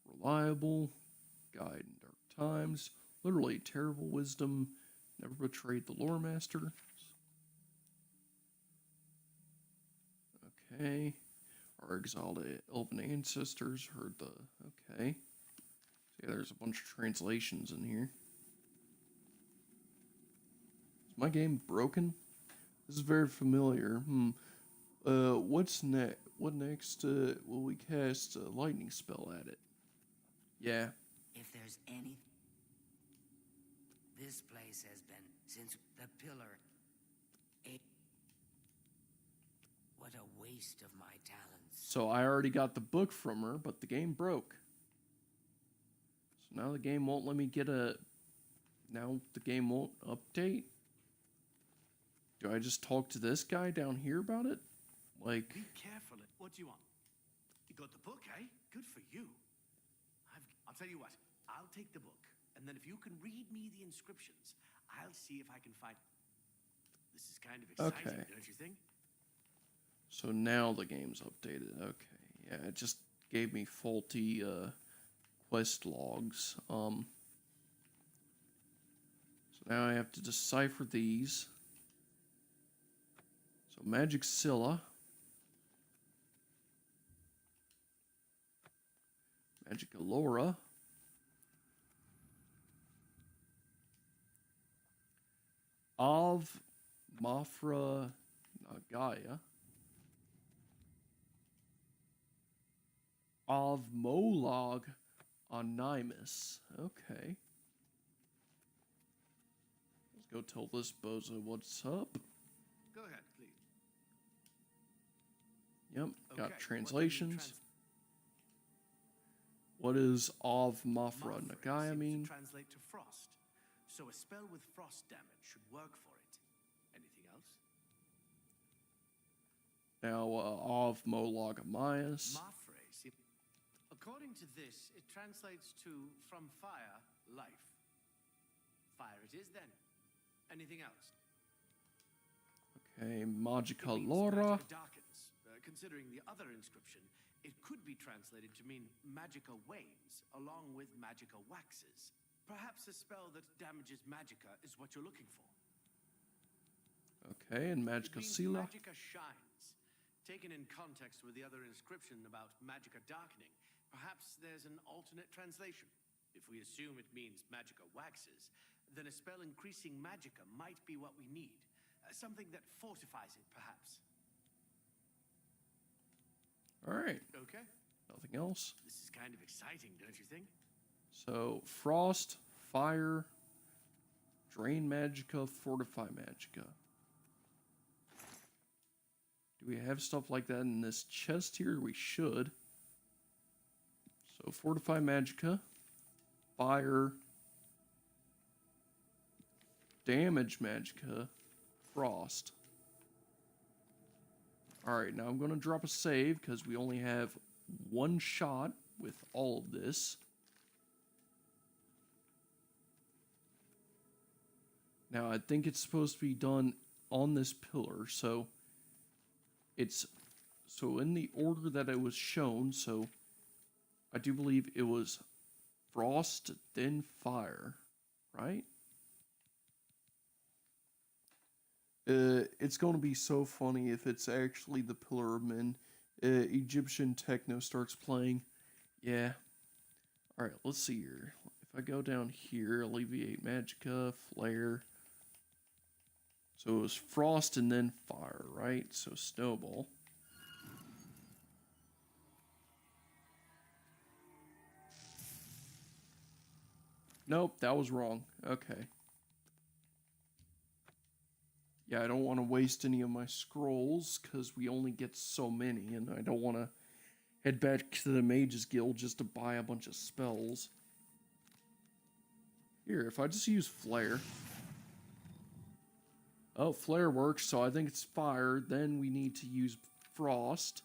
reliable. Guide in dark times. Literally terrible wisdom. Never betrayed the lore master. Okay. Our exiled elven ancestors heard the... Okay. So yeah, there's a bunch of translations in here. Is my game broken? This is very familiar. What's next? What next will we cast a lightning spell at it? Yeah. If there's any... This place has been since the pillar... What a waste of my talents. So I already got the book from her, but the game broke. So now the game won't let me get a... Now the game won't update? Do I just talk to this guy down here about it? Like... Be careful. What do you want? You got the book, eh? Good for you. I'll tell you what. I'll take the book, and then if you can read me the inscriptions, I'll see if I can find... This is kind of exciting, don't you think? So now the game's updated. Okay, yeah, it just gave me faulty quest logs. So now I have to decipher these. So Magic Scylla. Magic Allura. Of Mafra Nagaya. Of Molog Onimus. Okay. Let's go tell this bozo what's up. Go ahead, please. Yep, got Okay, translations. What is Of Mafra Nagaya mean? Translate to frost. So a spell with frost damage should work for it. Anything else? Now, Of Molog Amias. Mafre. According to this, it translates to from fire, life. Fire it is then. Anything else? Okay, Magica It means Lora. Magica darkens. Considering the other inscription, it could be translated to mean Magica wanes, along with Magica waxes. Perhaps a spell that damages Magica is what you're looking for. Okay, and Magica It means Sila. Magica shines. Taken in context with the other inscription about Magica darkening, perhaps there's an alternate translation. If we assume it means Magica waxes, then a spell increasing Magica might be what we need. Something that fortifies it, perhaps. Alright, Okay. nothing else. This is kind of exciting, don't you think? So, Frost, Fire, Drain Magica, Fortify Magica. Do we have stuff like that in this chest here? We should. So, Fortify Magica, Fire, Damage Magica, Frost. Alright, now I'm going to drop a save because we only have one shot with all of this. Now, I think it's supposed to be done on this pillar, so it's in the order that it was shown, so I do believe it was Frost, then Fire, right? It's going to be so funny if it's actually the Pillar of Men. Egyptian techno starts playing. Yeah. Alright, let's see here. If I go down here, Alleviate Magica, Flare. So it was Frost and then Fire, right? So Snowball. Nope, that was wrong. Okay. Yeah, I don't want to waste any of my scrolls, because we only get so many, and I don't want to head back to the Mages Guild just to buy a bunch of spells. Here, if I just use Flare. Oh, Flare works, so I think it's Fire. Then we need to use Frost.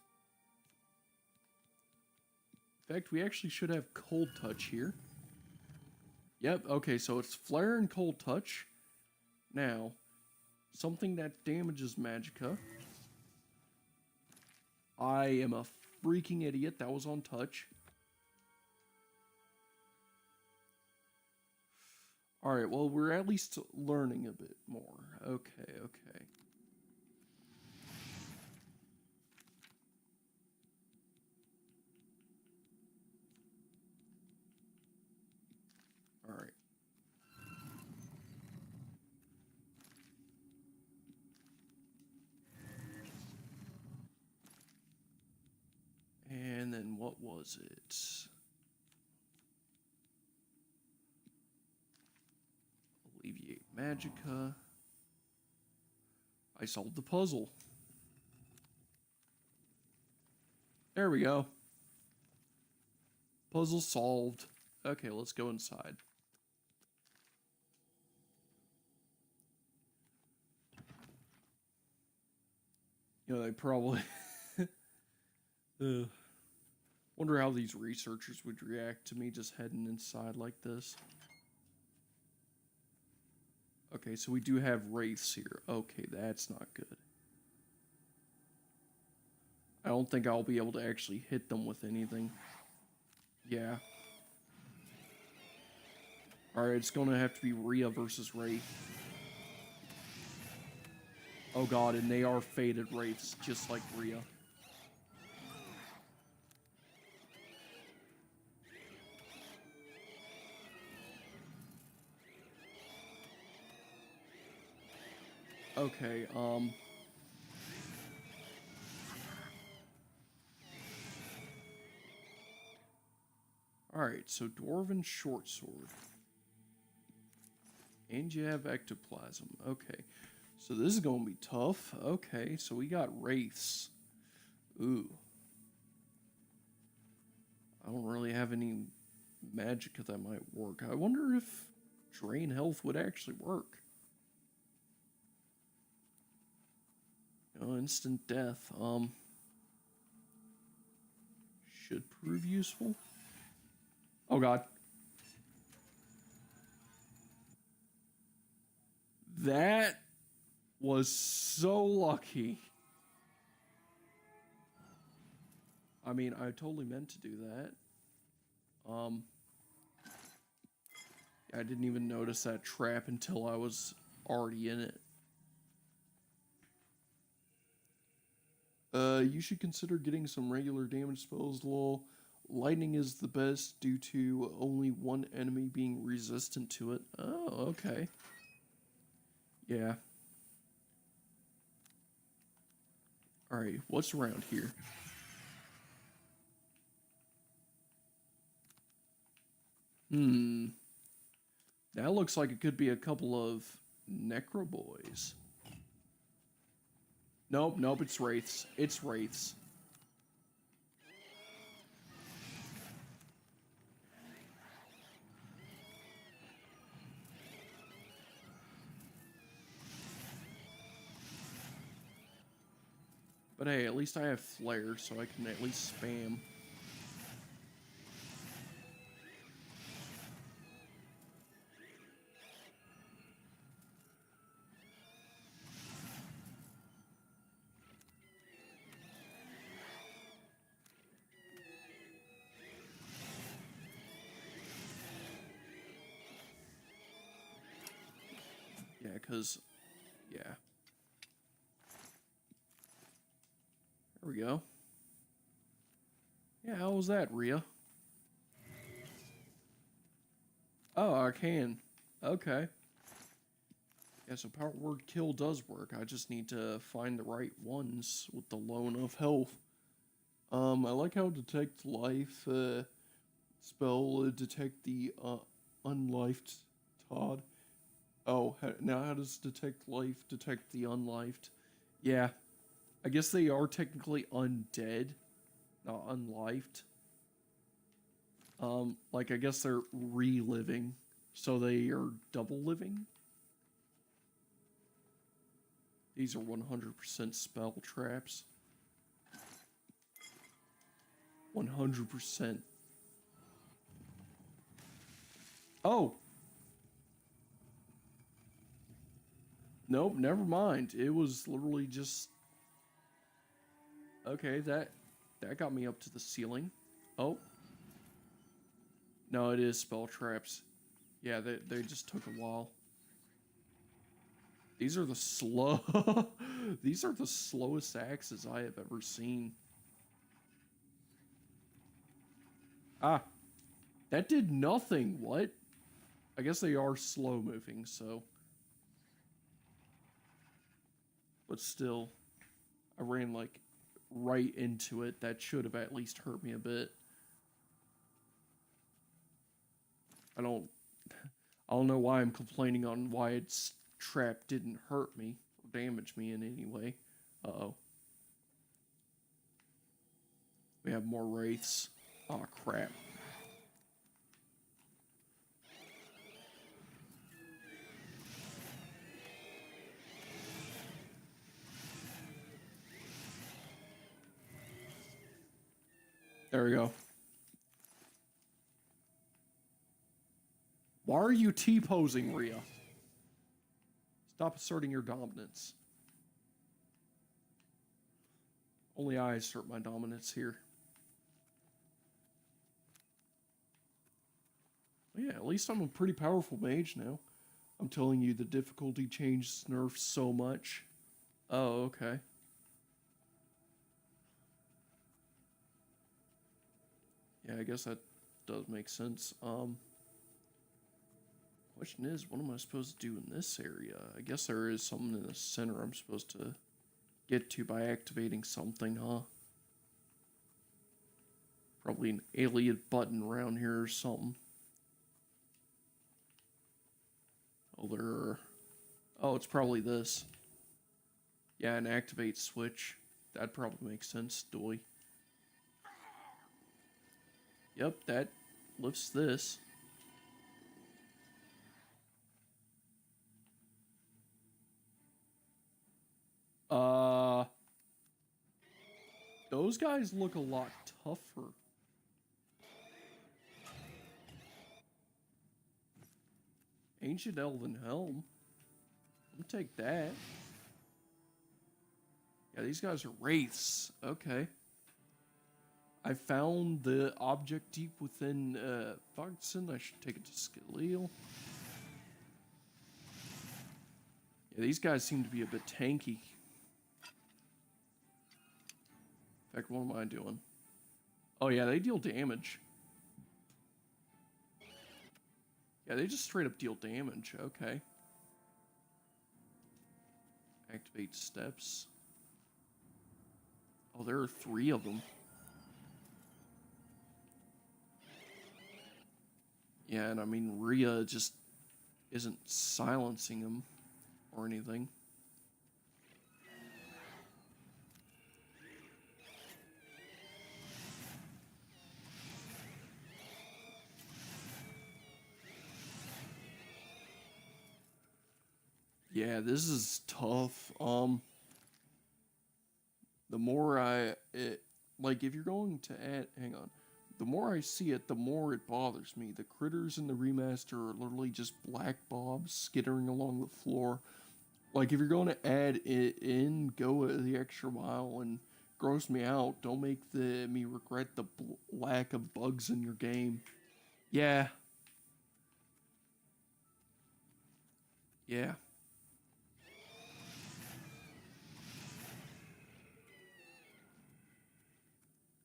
In fact, we actually should have Cold Touch here. Yep, okay, so it's Flare and Cold Touch. Now, something that damages Magica. I am a freaking idiot. That was on touch. Alright, well, we're at least learning a bit more. Okay, okay. Alright. And then what was it? Alleviate Magica. I solved the puzzle. There we go. Puzzle solved. Okay, let's go inside. You know, they probably... Wonder how these researchers would react to me just heading inside like this. Okay, so we do have wraiths here. Okay, that's not good. I don't think I'll be able to actually hit them with anything. Yeah. Alright, it's gonna have to be Rhea versus Wraith. Oh god, and they are faded wraiths, just like Rhea. Okay, Alright, so Dwarven Shortsword. And you have Ectoplasm. Okay, so this is going to be tough. Okay, so we got Wraiths. Ooh. I don't really have any magic that might work. I wonder if Drain Health would actually work. You know, instant death. should prove useful. Oh god. That was so lucky. I mean, I totally meant to do that. I didn't even notice that trap until I was already in it. You should consider getting some regular damage spells, lol. Lightning is the best due to only one enemy being resistant to it. Oh, okay. Yeah. Alright, what's around here? That looks like it could be a couple of Necro Boys. Nope, nope, it's Wraiths. It's Wraiths. But hey, at least I have Flare, so I can at least spam. Yeah, because, yeah. There we go. Yeah, how was that, Rhea? Oh, Arcane. Okay. Yeah, so Power Word Kill does work. I just need to find the right ones with the low enough health. I like how Detect Life spell detect the unlifed Todd. Oh, now how does Detect Life detect the unlifed? Yeah, I guess they are technically undead, not unlifed. Like I guess they're reliving, so they are double living. These are 100% spell traps. 100%. Oh! Nope, never mind. It was literally just... Okay, that got me up to the ceiling. Oh. No, it is spell traps. Yeah, they just took a while. These are the These are the slowest axes I have ever seen. Ah. That did nothing. What? I guess they are slow moving, so. But still, I ran like right into it. That should have at least hurt me a bit. I don't know why I'm complaining on why its trap didn't hurt me or damage me in any way. Uh-oh. We have more wraiths. Aw, crap. There we go. Why are you T-posing, Rhea? Stop asserting your dominance. Only I assert my dominance here. Yeah, at least I'm a pretty powerful mage now. I'm telling you, the difficulty changed nerfs so much. Oh, okay. Yeah, I guess that does make sense. Question is, what am I supposed to do in this area? I guess there is something in the center I'm supposed to get to by activating something, huh? Probably an alien button around here or something. Oh, it's probably this. Yeah, an activate switch. That'd probably make sense, doy. Yep, that lifts this. Those guys look a lot tougher. Ancient Elven Helm. I'll take that. Yeah, these guys are wraiths. Okay. I found the object deep within Fogson. I should take it to Skaliel. Yeah, these guys seem to be a bit tanky. In fact, what am I doing? Oh yeah, they deal damage. Yeah, they just straight up deal damage. Okay. Activate steps. Oh, there are 3 of them. Yeah, and I mean, Rhea just isn't silencing him or anything. Yeah, this is tough. The more like, if you're going to add, hang on. The more I see it, the more it bothers me. The critters in the remaster are literally just black bobs skittering along the floor. Like, if you're going to add it in, go the extra mile and gross me out. Don't make me regret the lack of bugs in your game. Yeah. Yeah.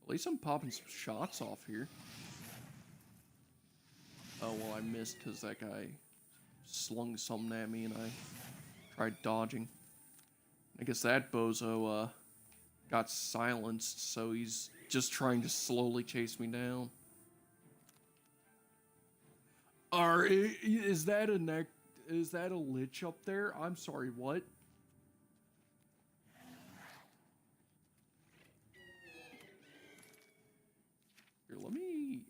At least I'm popping some shots off here. Oh, well, I missed because that guy slung something at me and I tried dodging. I guess that bozo got silenced, so he's just trying to slowly chase me down. Is that a lich up there? I'm sorry, what? Here, let me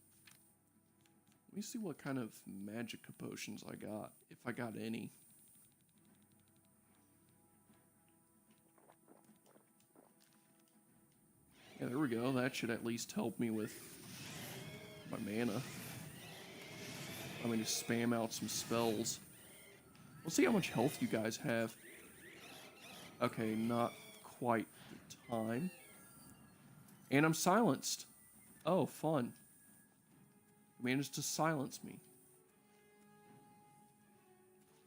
see what kind of magic potions I got, if I got any. Yeah, there we go. That should at least help me with my mana. I'm going to spam out some spells. We'll see how much health you guys have. Okay, not quite the time. And I'm silenced. Oh, fun. You managed to silence me.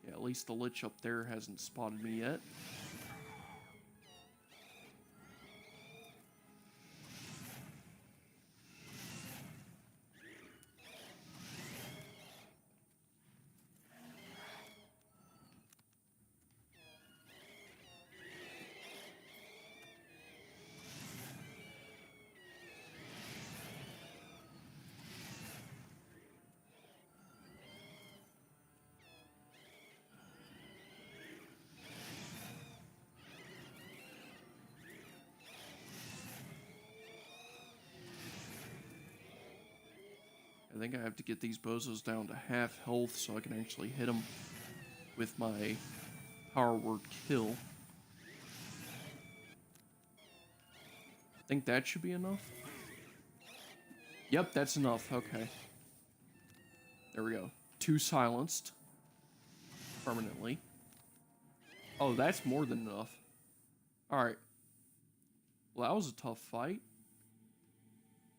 Yeah, at least the lich up there hasn't spotted me yet. I think I have to get these bozos down to half health so I can actually hit them with my power word kill. I think that should be enough. Yep, that's enough. Okay. There we go. 2 silenced. Permanently. Oh, that's more than enough. Alright. Well, that was a tough fight.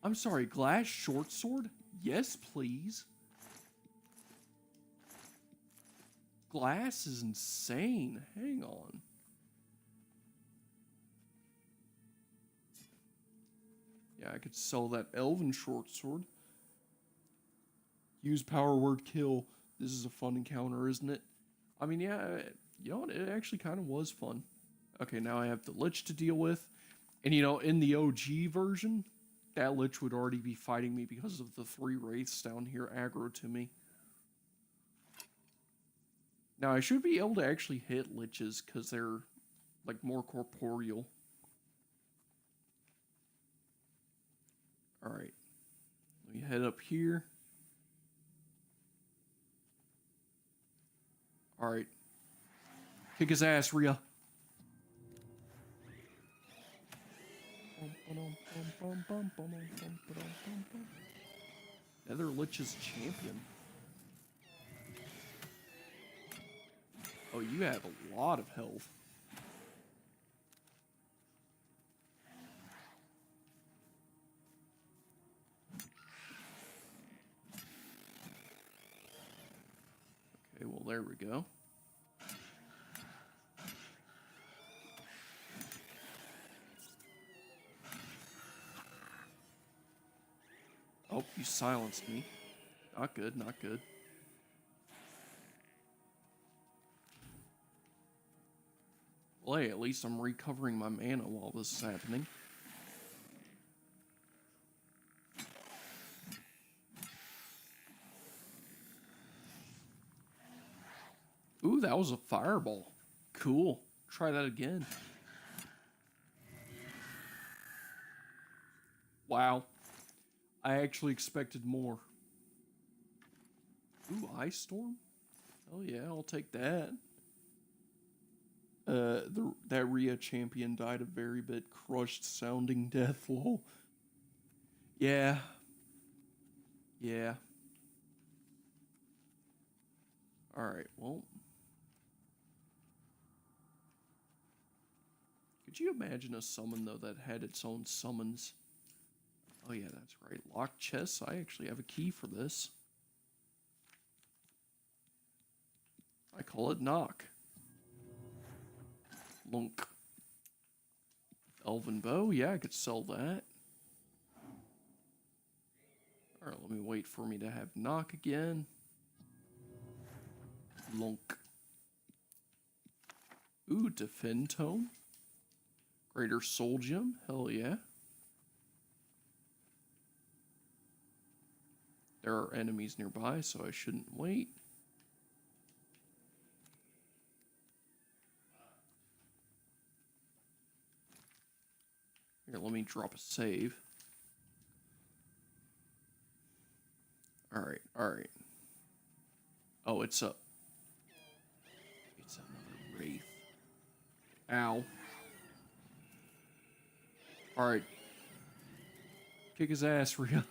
I'm sorry, glass short sword? Yes, please. Glass is insane. Hang on. Yeah, I could sell that elven short sword. Use power word kill. This is a fun encounter, isn't it? I mean, yeah, you know what? It actually kind of was fun. Okay, now I have the lich to deal with. And, you know, in the OG version, that lich would already be fighting me because of the 3 wraiths down here aggro to me. Now, I should be able to actually hit liches because they're, like, more corporeal. Alright. Let me head up here. Alright. Kick his ass, Rhea. Nether Lich's champion. Oh, you have a lot of health. Okay, well, there we go. Oh, you silenced me. Not good, not good. Well, hey, at least I'm recovering my mana while this is happening. Ooh, that was a fireball. Cool. Try that again. Wow. I actually expected more. Ooh, Ice Storm? Oh yeah, I'll take that. That Rhea champion died a very bit crushed sounding death, lol. Yeah. Yeah. Alright, well. Could you imagine a summon, though, that had its own summons? Oh yeah, that's right. Locked chests. I actually have a key for this. I call it knock. Lunk. Elven bow. Yeah, I could sell that. Alright, let me wait for me to have knock again. Lunk. Ooh, defend tome. Greater soul gem. Hell yeah. There are enemies nearby, so I shouldn't wait. Here, let me drop a save. Alright, alright. Oh, it's another wraith. Ow. Alright. Kick his ass, Rhea.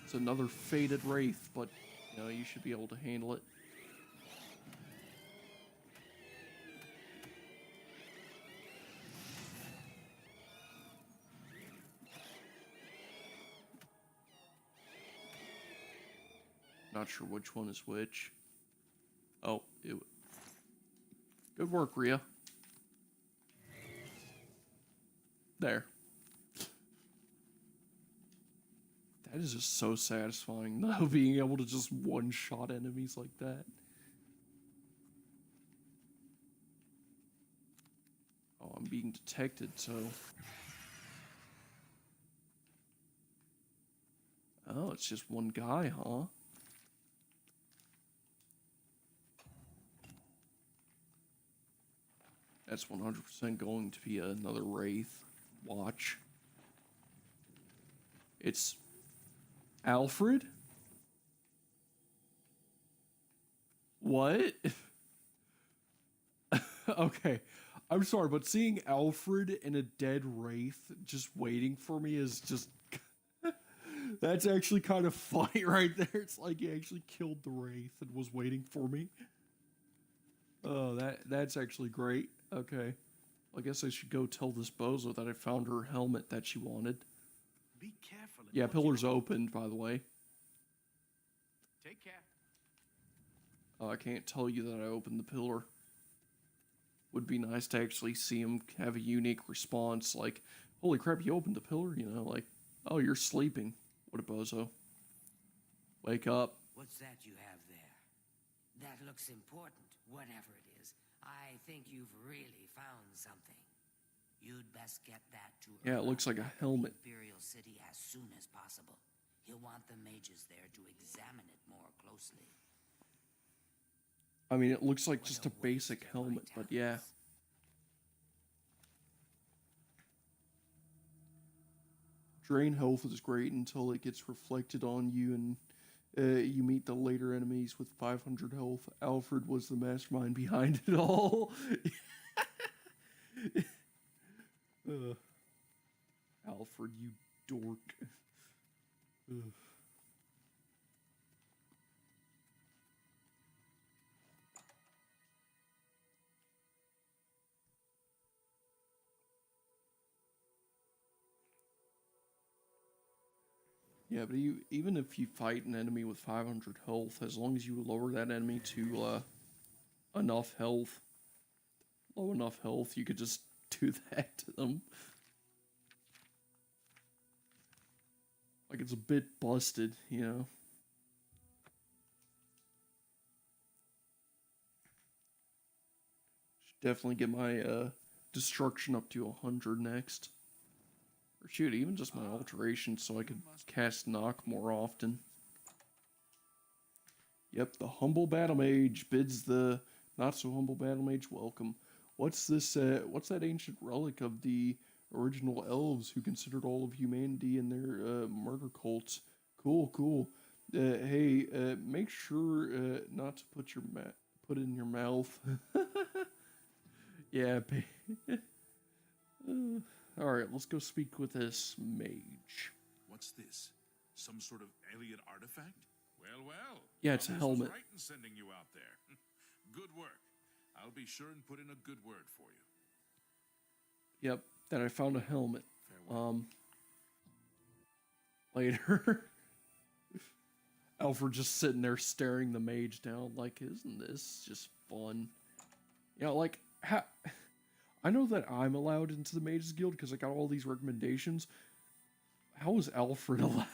It's another faded wraith, but you know, you should be able to handle it. Not sure which one is which. Oh, good work, Rhea. There. That is just so satisfying, though, being able to just one-shot enemies like that. Oh, I'm being detected, so... Oh, it's just one guy, huh? That's 100% going to be another wraith. Watch. It's... Alfred? What? Okay. I'm sorry, but seeing Alfred in a dead wraith just waiting for me is just... That's actually kind of funny right there. It's like he actually killed the wraith and was waiting for me. Oh, that's actually great. Okay. I guess I should go tell this bozo that I found her helmet that she wanted. Be careful. Yeah, pillar's opened, by the way. Take care. I can't tell you that I opened the pillar. Would be nice to actually see him have a unique response, like, holy crap, you opened the pillar? You know, like, oh, you're sleeping. What a bozo. Wake up. What's that you have there? That looks important, whatever it is. I think you've really found something. You'd best get that to Yeah, it looks like a helmet. Imperial City as soon as possible. He'll want the mages there to examine it more closely. I mean, it looks like just a basic helmet, but yeah. Drain health is great until it gets reflected on you and you meet the later enemies with 500 health. Alfred was the mastermind behind it all. Alfred, you dork. Yeah, but even if you fight an enemy with 500 health, as long as you lower that enemy to enough health, low enough health, you could just do that to them. Like, it's a bit busted, you know? Should definitely get my destruction up to 100 next. Or shoot, even just my alteration so I could cast knock more often. Yep, the humble battle mage bids the not so humble battle mage welcome. What's this? What's that ancient relic of the original elves who considered all of humanity in their murder cults? Cool, cool. Hey, make sure not to put put it in your mouth. Yeah. All right, let's go speak with this mage. What's this? Some sort of alien artifact? Well, well. Yeah, it's a helmet. Was right in sending you out there. Good work. I'll be sure and put in a good word for you. Yep, that I found a helmet. Later. Alfred just sitting there staring the mage down like, isn't this just fun? You know, like, I know that I'm allowed into the Mages Guild because I got all these recommendations. How is Alfred allowed?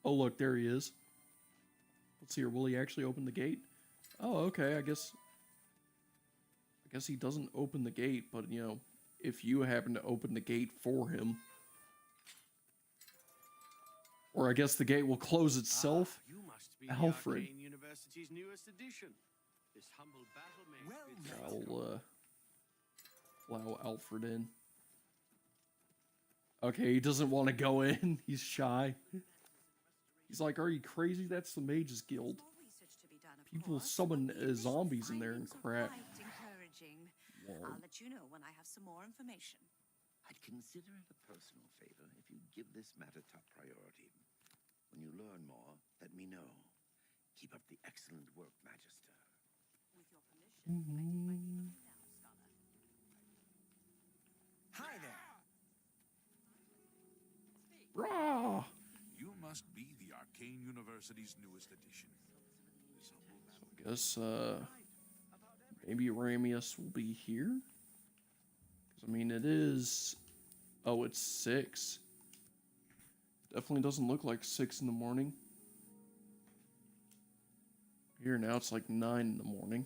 Oh, look, there he is. Let's see here. Will he actually open the gate? Oh, okay. I guess he doesn't open the gate, but, you know, if you happen to open the gate for him. Or I guess the gate will close itself. You must be Alfred. the Arcane University's newest edition. This humble battle mage. I'll allow Alfred in. Okay, he doesn't want to go in. He's shy. He's like, are you crazy? That's the Mages Guild. People summon zombies in there and crap. I'll let you know when I have some more information. I'd consider it a personal favor if you give this matter top priority. When you learn more, let me know. Keep up the excellent work, Magister. With your permission, I take my leave now, Scholar. Hi there. Rah! You must be the Arcane University's newest edition. I guess, maybe Ramius will be here? Because, I mean, it is... Oh, it's 6. Definitely doesn't look like 6 in the morning. Here now, it's like 9 in the morning.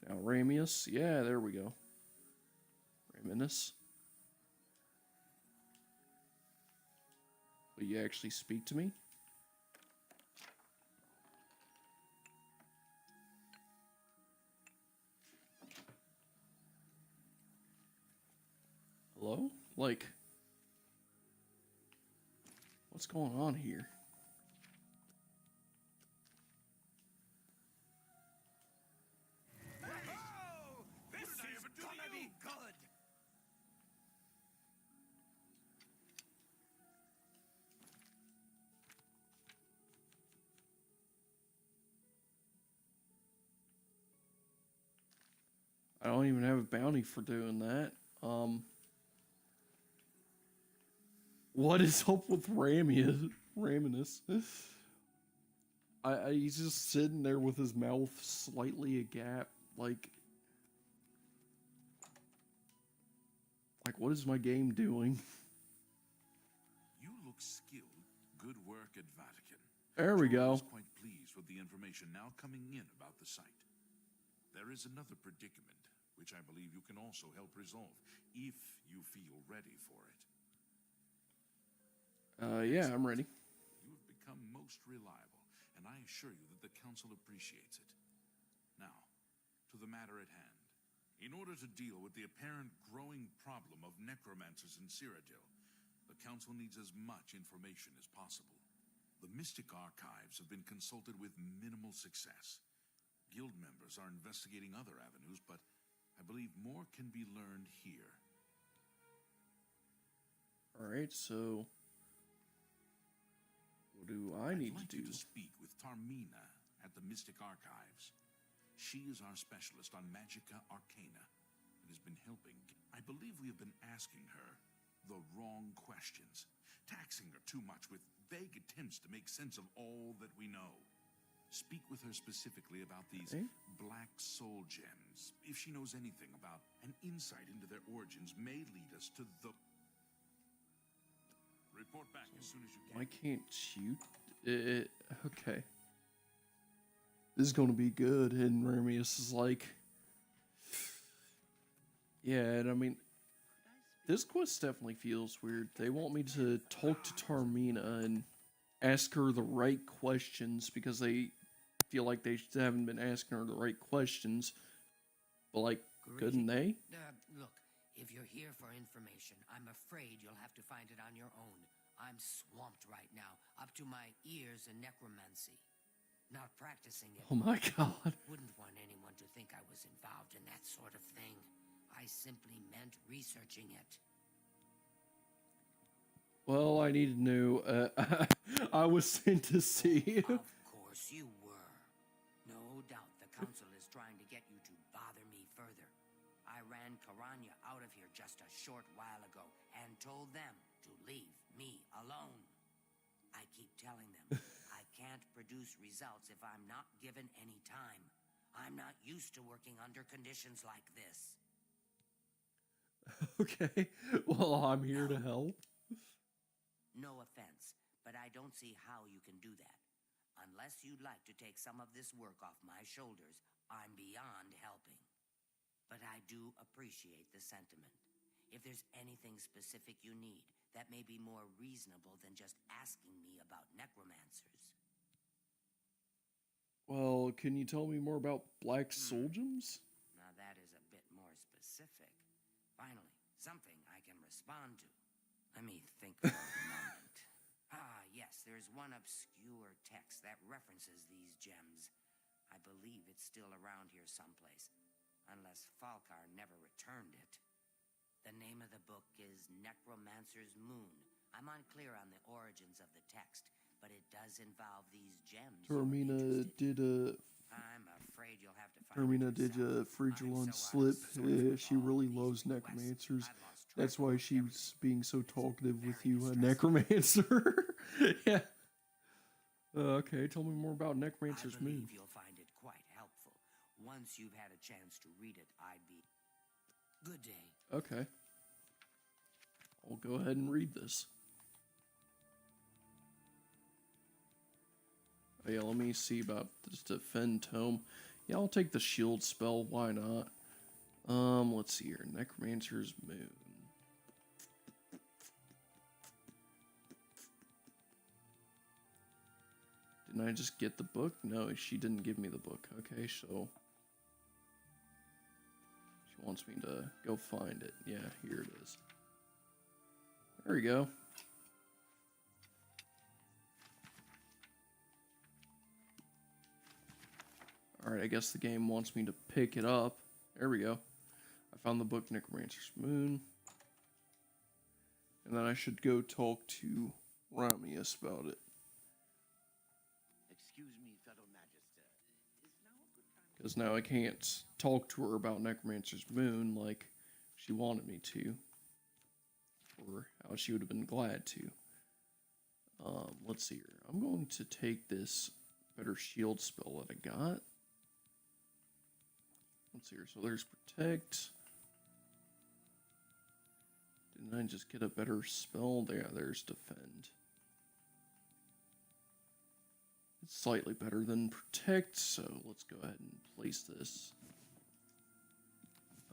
Now, Ramius. Yeah, there we go. Raminus. Will you actually speak to me? Hello? Like, what's going on here? Oh, this is gonna be good. I don't even have a bounty for doing that. What is up with Raminus? He's just sitting there with his mouth slightly agape, like what is my game doing? You look skilled. Good work at Vatican. There we Jordan go. is quite pleased with the information now coming in about the site. There is another predicament, which I believe you can also help resolve, if you feel ready for it. Yeah, I'm ready. You have become most reliable, and I assure you that the Council appreciates it. Now, to the matter at hand. In order to deal with the apparent growing problem of necromancers in Cyrodiil, the Council needs as much information as possible. The Mystic Archives have been consulted with minimal success. Guild members are investigating other avenues, but I believe more can be learned here. Alright, so what do I need I'd like to you do? to speak with Tarmina at the Mystic Archives. She is our specialist on Magica Arcana. has been helping. I believe we have been asking her the wrong questions, taxing her too much with vague attempts to make sense of all that we know. Speak with her specifically about these black soul gems. If she knows anything about an insight into their origins may lead us to the... Report back as soon as you can. I can't shoot it. Okay. This is gonna be good. And Ramius is like, yeah, and I mean, this quest definitely feels weird. They want me to talk to Tarmina and ask her the right questions because they feel like they haven't been asking her the right questions. But like, couldn't they? Look, if you're here for information, I'm afraid you'll have to find it on your own. I'm swamped right now, up to my ears in necromancy. Not practicing it. Oh my god. Wouldn't want anyone to think I was involved in that sort of thing. I simply meant researching it. Well, I need to know. I was sent to see you. Of course you were. No doubt the council is trying to get you to bother me further. I ran Karanya out of here just a short while ago and told them to leave me alone. I keep telling them I can't produce results if I'm not given any time. I'm not used to working under conditions like this. Okay, well, I'm here to help. No offense, but I don't see how you can do that. Unless you'd like to take some of this work off my shoulders, I'm beyond helping. But I do appreciate the sentiment. If there's anything specific you need, that may be more reasonable than just asking me about necromancers. Well, can you tell me more about black soul gems? Now that is a bit more specific. Finally, something I can respond to. Let me think for a moment. Yes, there's one obscure text that references these gems. I believe it's still around here someplace, unless Falkar never returned it. The name of the book is Necromancer's Moon. I'm unclear on the origins of the text, but it does involve these gems. Tarmina did I'm afraid you'll have to find Tarmina did a Frigilon slip. She really loves necromancers. That's why she's being so talkative with you, a necromancer. Yeah. Okay, tell me more about Necromancer's I believe Moon. you'll find it quite helpful. Once you've had a chance to read it, I'd be... Good day. Okay. I'll go ahead and read this. Oh, yeah, let me see about this defend tome. Yeah, I'll take the shield spell, why not? Let's see here. Necromancer's Moon. Didn't I just get the book? No, she didn't give me the book. Okay, so she wants me to go find it. Yeah, here it is. There we go. Alright, I guess the game wants me to pick it up. There we go. I found the book Necromancer's Moon. And then I should go talk to Ramius about it. Excuse me, fellow Magister. Is now a good time? Because now I can't talk to her about Necromancer's Moon like she wanted me to. Or how she would have been glad to. Let's see here. I'm going to take this better shield spell that I got. Let's see here. So there's Protect. Didn't I just get a better spell? There's Defend. It's slightly better than Protect, so let's go ahead and place this.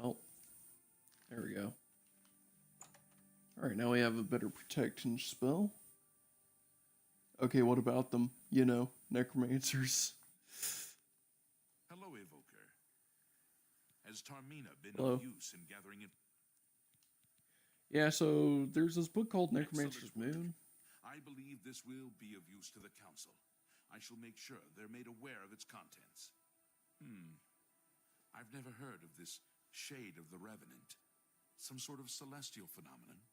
Oh, there we go. Alright, now we have a better protection spell. Okay, what about them? You know, necromancers. Hello, Evoker. Has Tarmina been Hello. of use in gathering it? Yeah, so there's this book called Necromancer's Moon. I believe this will be of use to the Council. I shall make sure they're made aware of its contents. I've never heard of this Shade of the Revenant. Some sort of celestial phenomenon?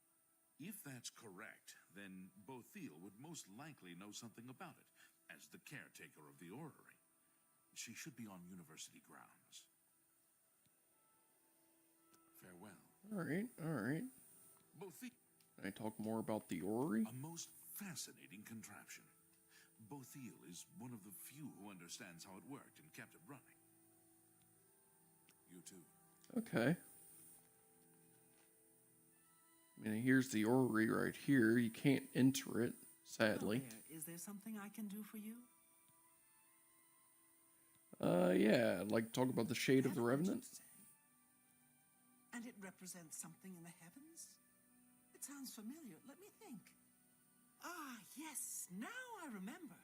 If that's correct, then Bothil would most likely know something about it, as the caretaker of the orrery. She should be on university grounds. Alright, alright. Bothi, Can I talk more about the orrery? a most fascinating contraption. Bothiel is one of the few who understands how it worked and kept it running. You too. Okay. I mean, here's the orrery right here. You can't enter it, sadly. Is there something I can do for you? Yeah, I'd like to talk about the Shade of the Revenant. And it represents something in the heavens? It sounds familiar. Let me think. Ah, yes, now I remember.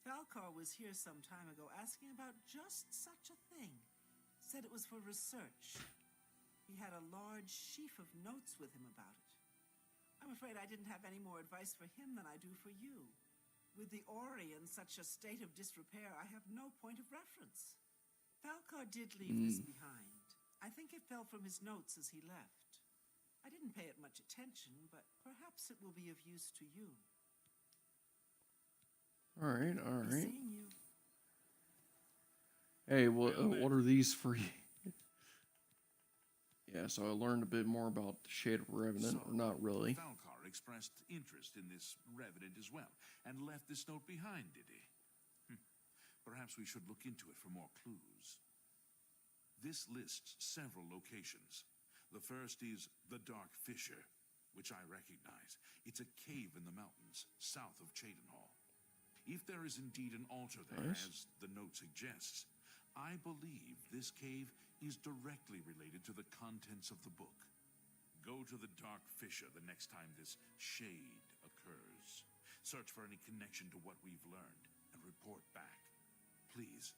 Falcar was here some time ago asking about just such a thing. Said it was for research. He had a large sheaf of notes with him about it. I'm afraid I didn't have any more advice for him than I do for you. With the Ori in such a state of disrepair, I have no point of reference. Falcar did leave this behind. I think it fell from his notes as he left. I didn't pay it much attention, but perhaps it will be of use to you. Alright, alright. Seeing you. Hey, what are these for you? Yeah, so I learned a bit more about the Shade of Revenant, or not really. Falcar expressed interest in this Revenant as well, and left this note behind, did he? Perhaps we should look into it for more clues. This lists several locations. The first is the Dark Fissure, which I recognize. It's a cave in the mountains, south of Cheydinhall. If there is indeed an altar there, as the note suggests, I believe this cave is directly related to the contents of the book. Go to the Dark Fissure the next time this shade occurs. Search for any connection to what we've learned and report back. Please,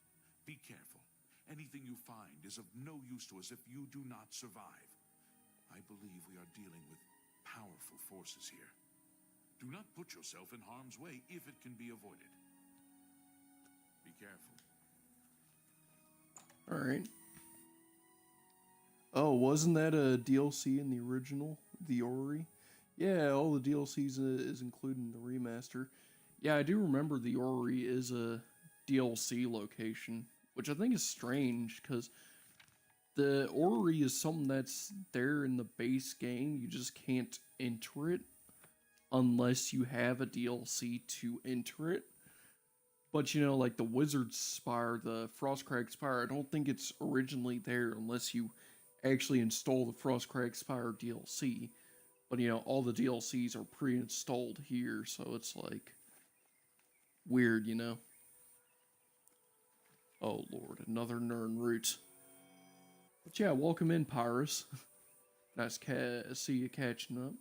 be careful. Anything you find is of no use to us if you do not survive. I believe we are dealing with powerful forces here. Do not put yourself in harm's way if it can be avoided. Be careful. Alright. Oh, wasn't that a DLC in the original? The Orrery? Yeah, all the DLCs is included in the remaster. Yeah, I do remember the Orrery is a DLC location, which I think is strange, because the Orrery is something that's there in the base game. You just can't enter it unless you have a DLC to enter it. But, you know, like the Wizard's Spire, the Frostcrag Spire, I don't think it's originally there unless you actually install the Frostcrag Spire DLC. But, you know, all the DLCs are pre-installed here, so it's, like, weird, you know? Oh, Lord, another Nern route. But yeah, welcome in, Pyrus. Nice to see you catching up.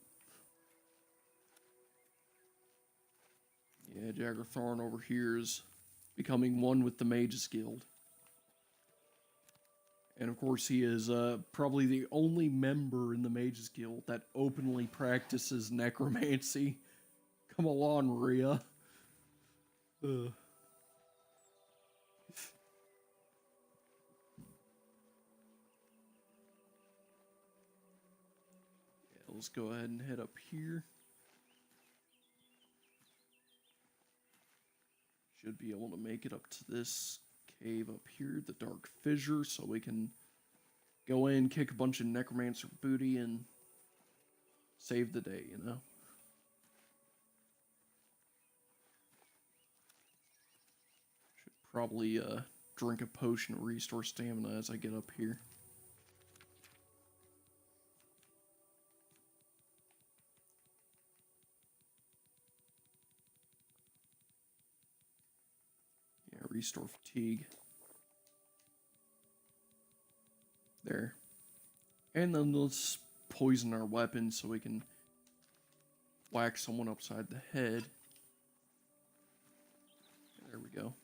Yeah, Jaggerthorn over here is becoming one with the Mages Guild. And of course he is probably the only member in the Mages Guild that openly practices necromancy. Come along, Rhea. Yeah, let's go ahead and head up here. Should be able to make it up to this cave up here, the Dark Fissure, so we can go in, kick a bunch of necromancer booty, and save the day, you know? Should probably drink a potion to restore stamina as I get up here. Restore fatigue. There. And then let's poison our weapon so we can whack someone upside the head. There we go.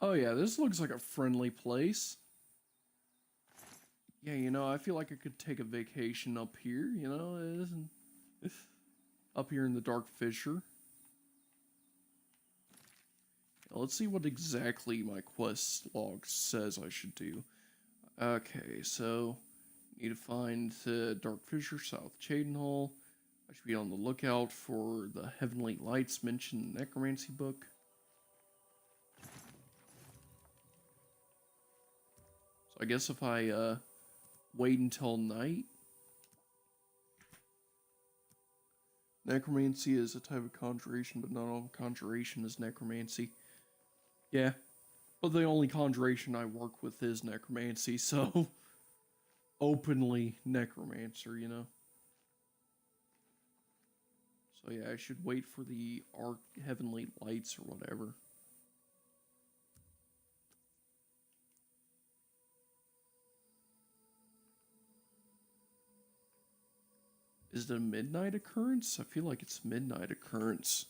Oh yeah, this looks like a friendly place. Yeah, you know, I feel like I could take a vacation up here, you know, up here in the Dark Fissure. Let's see what exactly my quest log says I should do. Okay, so, need to find the Dark Fissure, South Cheydinhall. I should be on the lookout for the Heavenly Lights mentioned in the Necromancy book. I guess if I wait until night. Necromancy is a type of conjuration, but not all conjuration is necromancy. Yeah, but the only conjuration I work with is necromancy, so openly necromancer, you know. So yeah, I should wait for the heavenly lights or whatever. Is it a midnight occurrence? I feel like it's midnight occurrence.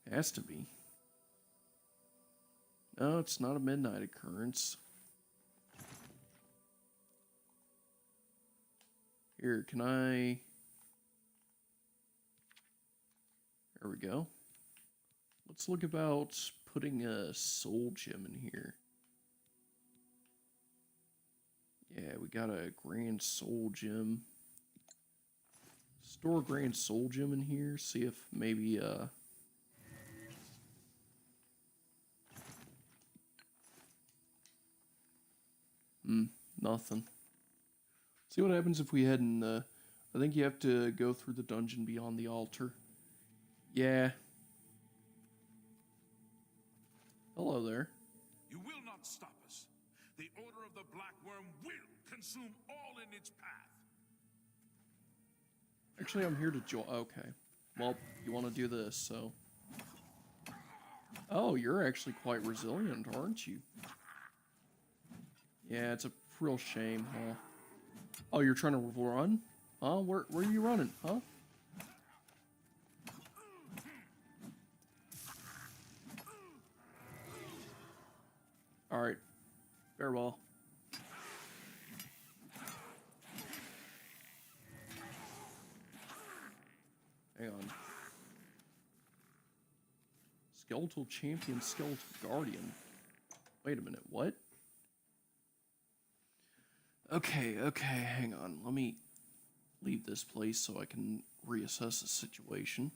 It has to be. No, it's not a midnight occurrence. Here, can I... There we go. Let's look about putting a soul gem in here. Yeah, we got a grand soul gem. Store a grand soul gem in here. See if maybe nothing. See what happens if we head in. I think you have to go through the dungeon beyond the altar. Yeah. Hello there. You will not stop us. The Order of the Black Worm will consume all in its path. Actually, I'm here to join. Okay. Well, you want to do this, so. Oh, you're actually quite resilient, aren't you? Yeah, it's a real shame, huh? Oh, you're trying to run? Huh? Where are you running, huh? Alright. Farewell. Hang on. Skeletal Champion, Skeletal Guardian. Wait a minute, what? Okay, hang on. Let me leave this place so I can reassess the situation.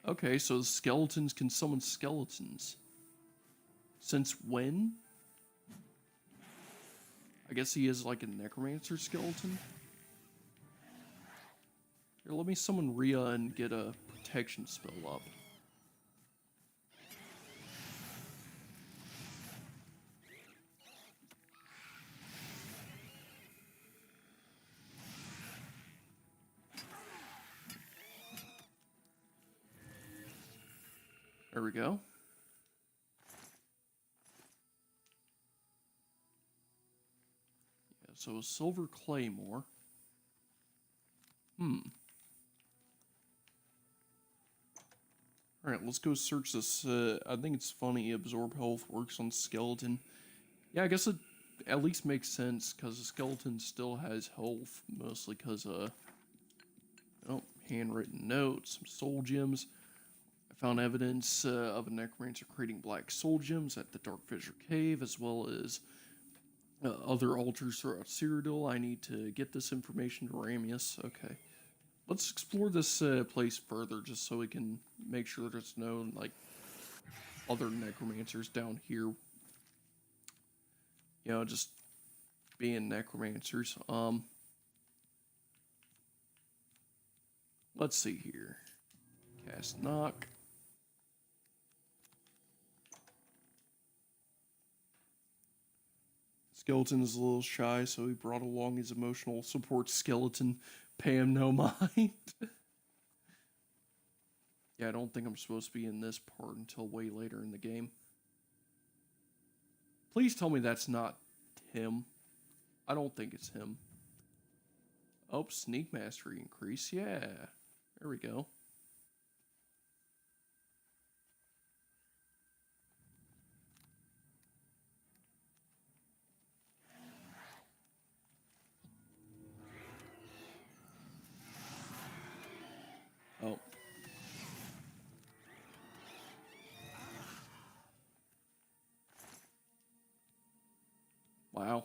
Okay, so the skeletons can summon skeletons. Since when? I guess he is like a necromancer skeleton. Here, let me summon Rhea and get a protection spell up. There we go. Yeah, so a silver claymore. Alright, let's go search this. I think it's funny, absorb health works on skeleton. Yeah, I guess it at least makes sense, because the skeleton still has health, mostly because, oh, handwritten notes, some soul gems. I found evidence of a necromancer creating black soul gems at the Dark Fissure Cave, as well as other altars throughout Cyrodiil. I need to get this information to Ramius. Okay. Let's explore this place further, just so we can make sure there's no, like, other necromancers down here. You know, just being necromancers. Let's see here. Cast knock. Skeleton is a little shy, so he brought along his emotional support skeleton. Pay him no mind. Yeah, I don't think I'm supposed to be in this part until way later in the game. Please tell me that's not him. I don't think it's him. Oh, sneak mastery increase. Yeah. There we go. Oh. Wow.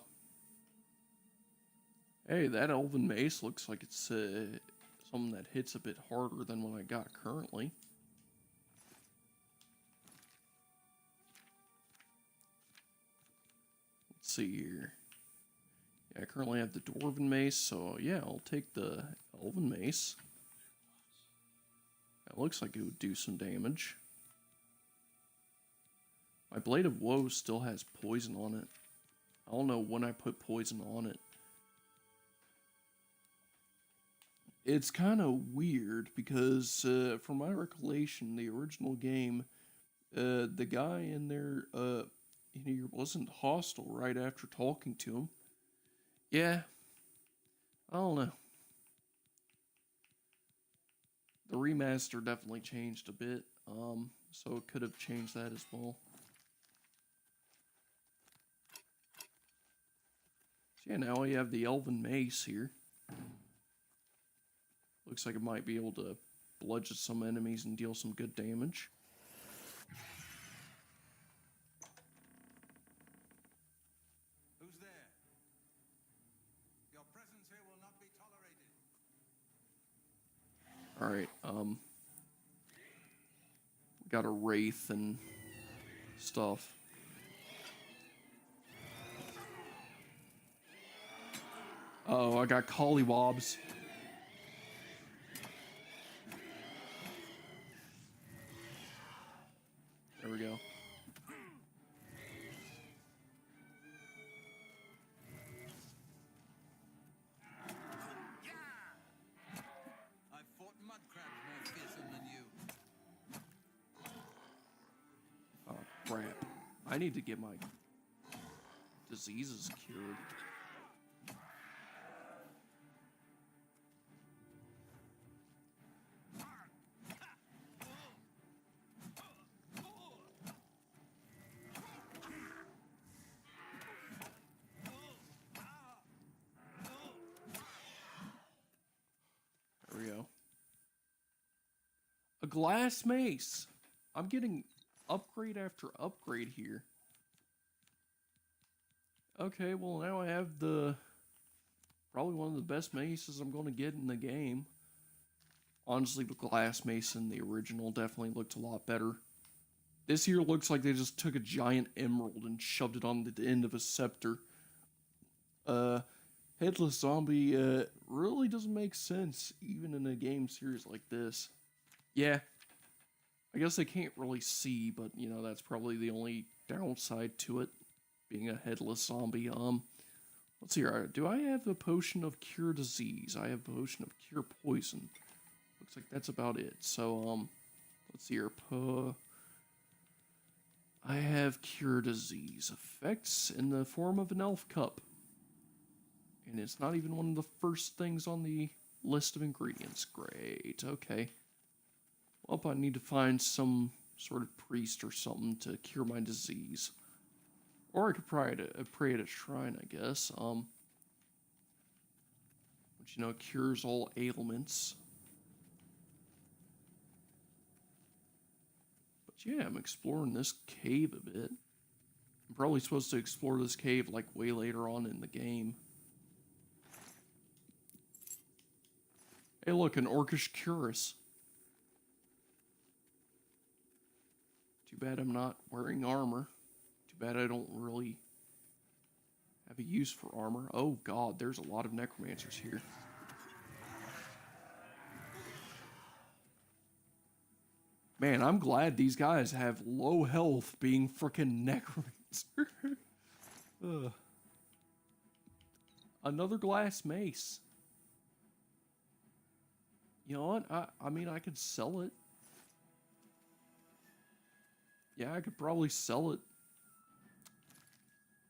Hey, that elven mace looks like it's something that hits a bit harder than what I got currently. see here. Yeah, I currently have the Dwarven Mace, so yeah, I'll take the Elven Mace. That looks like it would do some damage. My Blade of Woe still has poison on it. I don't know when I put poison on it. It's kind of weird because, from my recollection, the original game, the guy in there, he wasn't hostile right after talking to him. Yeah, I don't know. The remaster definitely changed a bit, so it could have changed that as well. So yeah, now we have the Elven Mace here. Looks like it might be able to bludgeon some enemies and deal some good damage. Who's there? Your presence here will not be tolerated. Alright, we got a Wraith and stuff. Oh, I got Collywobs. There we go. I've fought mud crabs more fearsome than you. Oh, crap. I need to get my diseases cured. There we go. A glass mace. I'm getting upgrade after upgrade here. Okay, well now I have probably one of the best maces I'm going to get in the game. Honestly, the glass mace in the original definitely looked a lot better. This here looks like they just took a giant emerald and shoved it on the end of a scepter. Headless Zombie really doesn't make sense, even in a game series like this. Yeah, I guess they can't really see, but, you know, that's probably the only downside to it, being a headless zombie. Let's see here. Do I have a potion of cure disease? I have a potion of cure poison. Looks like that's about it. So, let's see here. I have cure disease. Effects in the form of an elf cup. And it's not even one of the first things on the list of ingredients. Great, okay. Well, I need to find some sort of priest or something to cure my disease. Or I could pray at a shrine, I guess. Which, you know, cures all ailments. But yeah, I'm exploring this cave a bit. I'm probably supposed to explore this cave, like, way later on in the game. Hey, look, an Orcish Cuirass. Too bad I'm not wearing armor. Too bad I don't really have a use for armor. Oh god, there's a lot of necromancers here. Man, I'm glad these guys have low health being frickin' necromancer. Another glass mace. You know what? I mean, I could sell it. Yeah, I could probably sell it.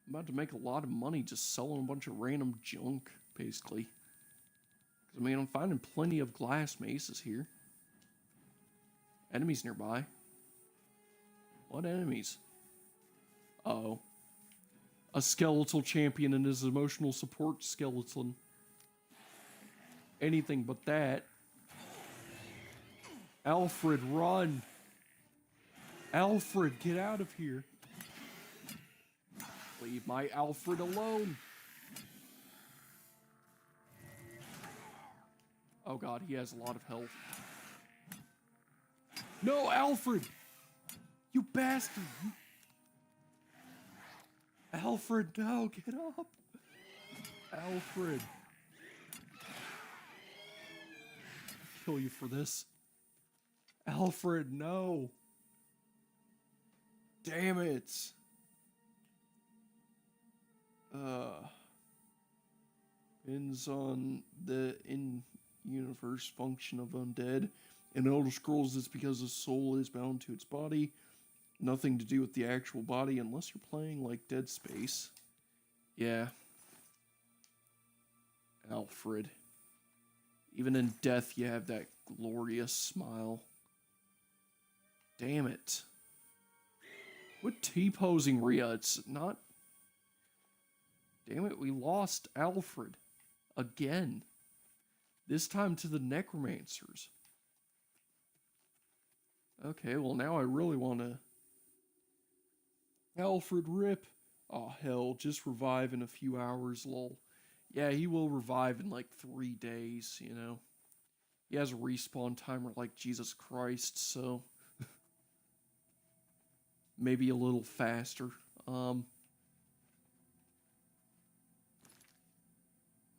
I'm about to make a lot of money just selling a bunch of random junk, basically. 'Cause, I mean, I'm finding plenty of glass maces here. Enemies nearby. What enemies? Uh-oh. A skeletal champion and his emotional support skeleton. Anything but that. Alfred, run! Alfred, get out of here! Leave my Alfred alone! Oh god, he has a lot of health. No, Alfred! You bastard! Alfred, no, get up. Alfred. I'll kill you for this. Alfred, no. Damn it. Ends on the in-universe function of undead. In Elder Scrolls, it's because the soul is bound to its body. Nothing to do with the actual body unless you're playing like Dead Space. Yeah. Alfred. Even in death, you have that glorious smile. Damn it. What T-posing Rhea? It's not... Damn it, we lost Alfred. Again. This time to the Necromancers. Okay, well now I really want to... Alfred, rip. Oh, hell, just revive in a few hours, lol. Yeah, he will revive in like 3 days, you know. He has a respawn timer like Jesus Christ, so... maybe a little faster.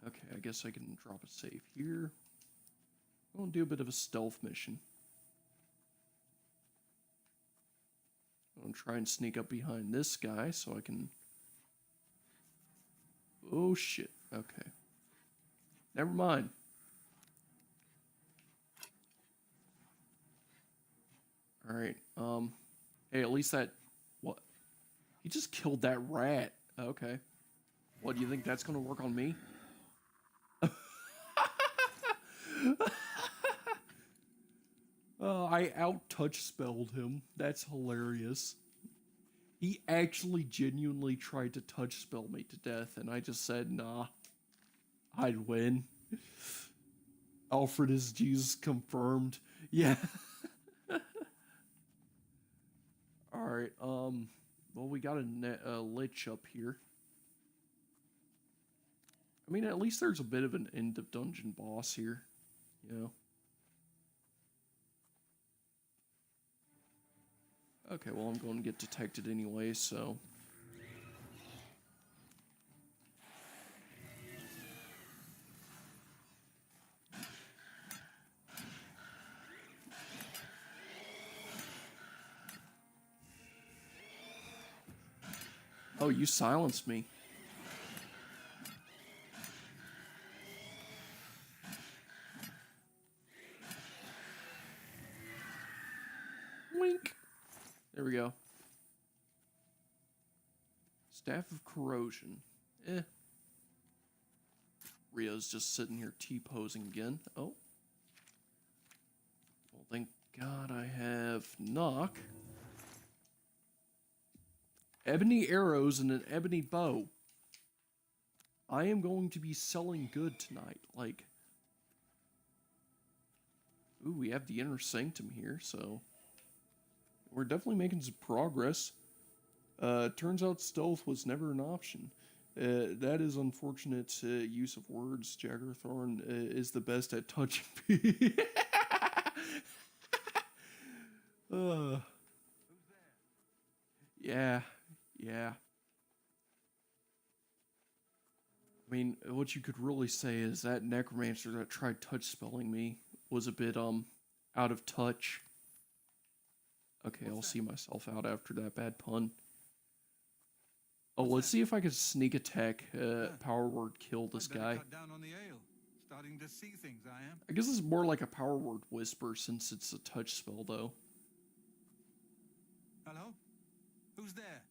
Okay, I guess I can drop a save here. I'll do a bit of a stealth mission. I'm gonna try and sneak up behind this guy so I can... Oh shit, okay. Never mind. Alright, hey, at least that... What? He just killed that rat. Okay. What, do you think that's gonna work on me? I out-touch spelled him. That's hilarious. He actually genuinely tried to touch spell me to death, and I just said, nah, I'd win. Alfred is Jesus confirmed. Yeah. Alright, well, we got a lich up here. I mean, at least there's a bit of an end of dungeon boss here, you know. Okay, well, I'm going to get detected anyway, so... Oh, you silenced me. Wink. There we go. Staff of Corrosion. Rhea's just sitting here T-posing again. Oh. Well, thank God I have knock. Ebony arrows and an ebony bow. I am going to be selling good tonight. Like, ooh, we have the Inner Sanctum here, so we're definitely making some progress. Turns out stealth was never an option. That is unfortunate use of words. Jaggerthorn is the best at touching people. Yeah. Yeah. I mean, what you could really say is that necromancer that tried touch spelling me was a bit, out of touch. Okay, I'll see myself out after that bad pun. Oh, let's see if I can sneak attack, power word kill this guy. Cut down on the ale. Starting to see things, I am. I guess it's more like a power word whisper since it's a touch spell, though. Hello? Who's there?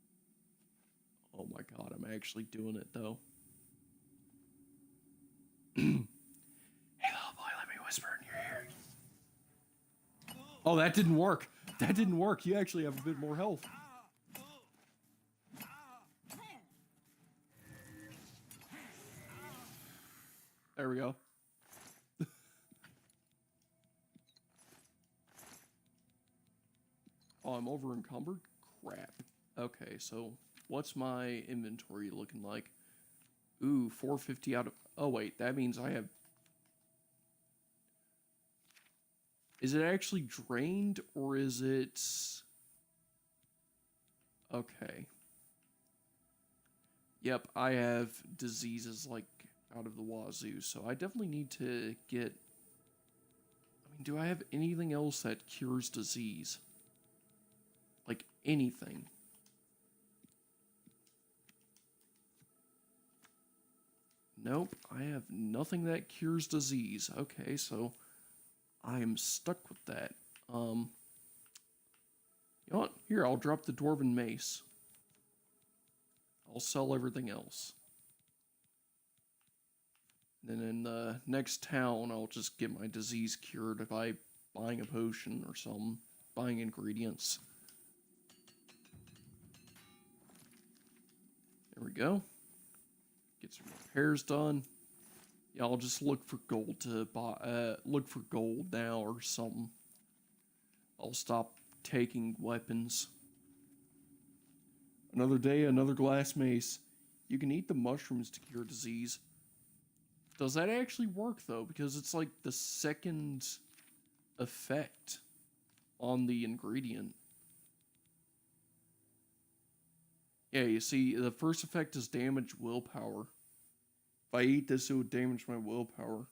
Oh my god, I'm actually doing it, though. Hey, little boy, let me whisper in your ear. Oh, that didn't work. That didn't work. You actually have a bit more health. There we go. Oh, I'm over encumbered? Crap. Okay, so what's my inventory looking like? Ooh, 450 out of... Oh, wait, that means I have... Is it actually drained, or is it... Okay. Yep, I have diseases like out of the wazoo, so I definitely need to get... I mean, do I have anything else that cures disease? Like, anything. Nope, I have nothing that cures disease. Okay, so I am stuck with that. You know what? Here, I'll drop the Dwarven Mace. I'll sell everything else. Then in the next town, I'll just get my disease cured by buying a potion or something. Buying ingredients. There we go. Get some repairs done. Yeah, I'll just look for gold to buy. Look for gold now or something. I'll stop taking weapons. Another day, another glass mace. You can eat the mushrooms to cure disease. Does that actually work though? Because it's like the second effect on the ingredient. Yeah, you see, the first effect is damage willpower. If I eat this, it would damage my willpower.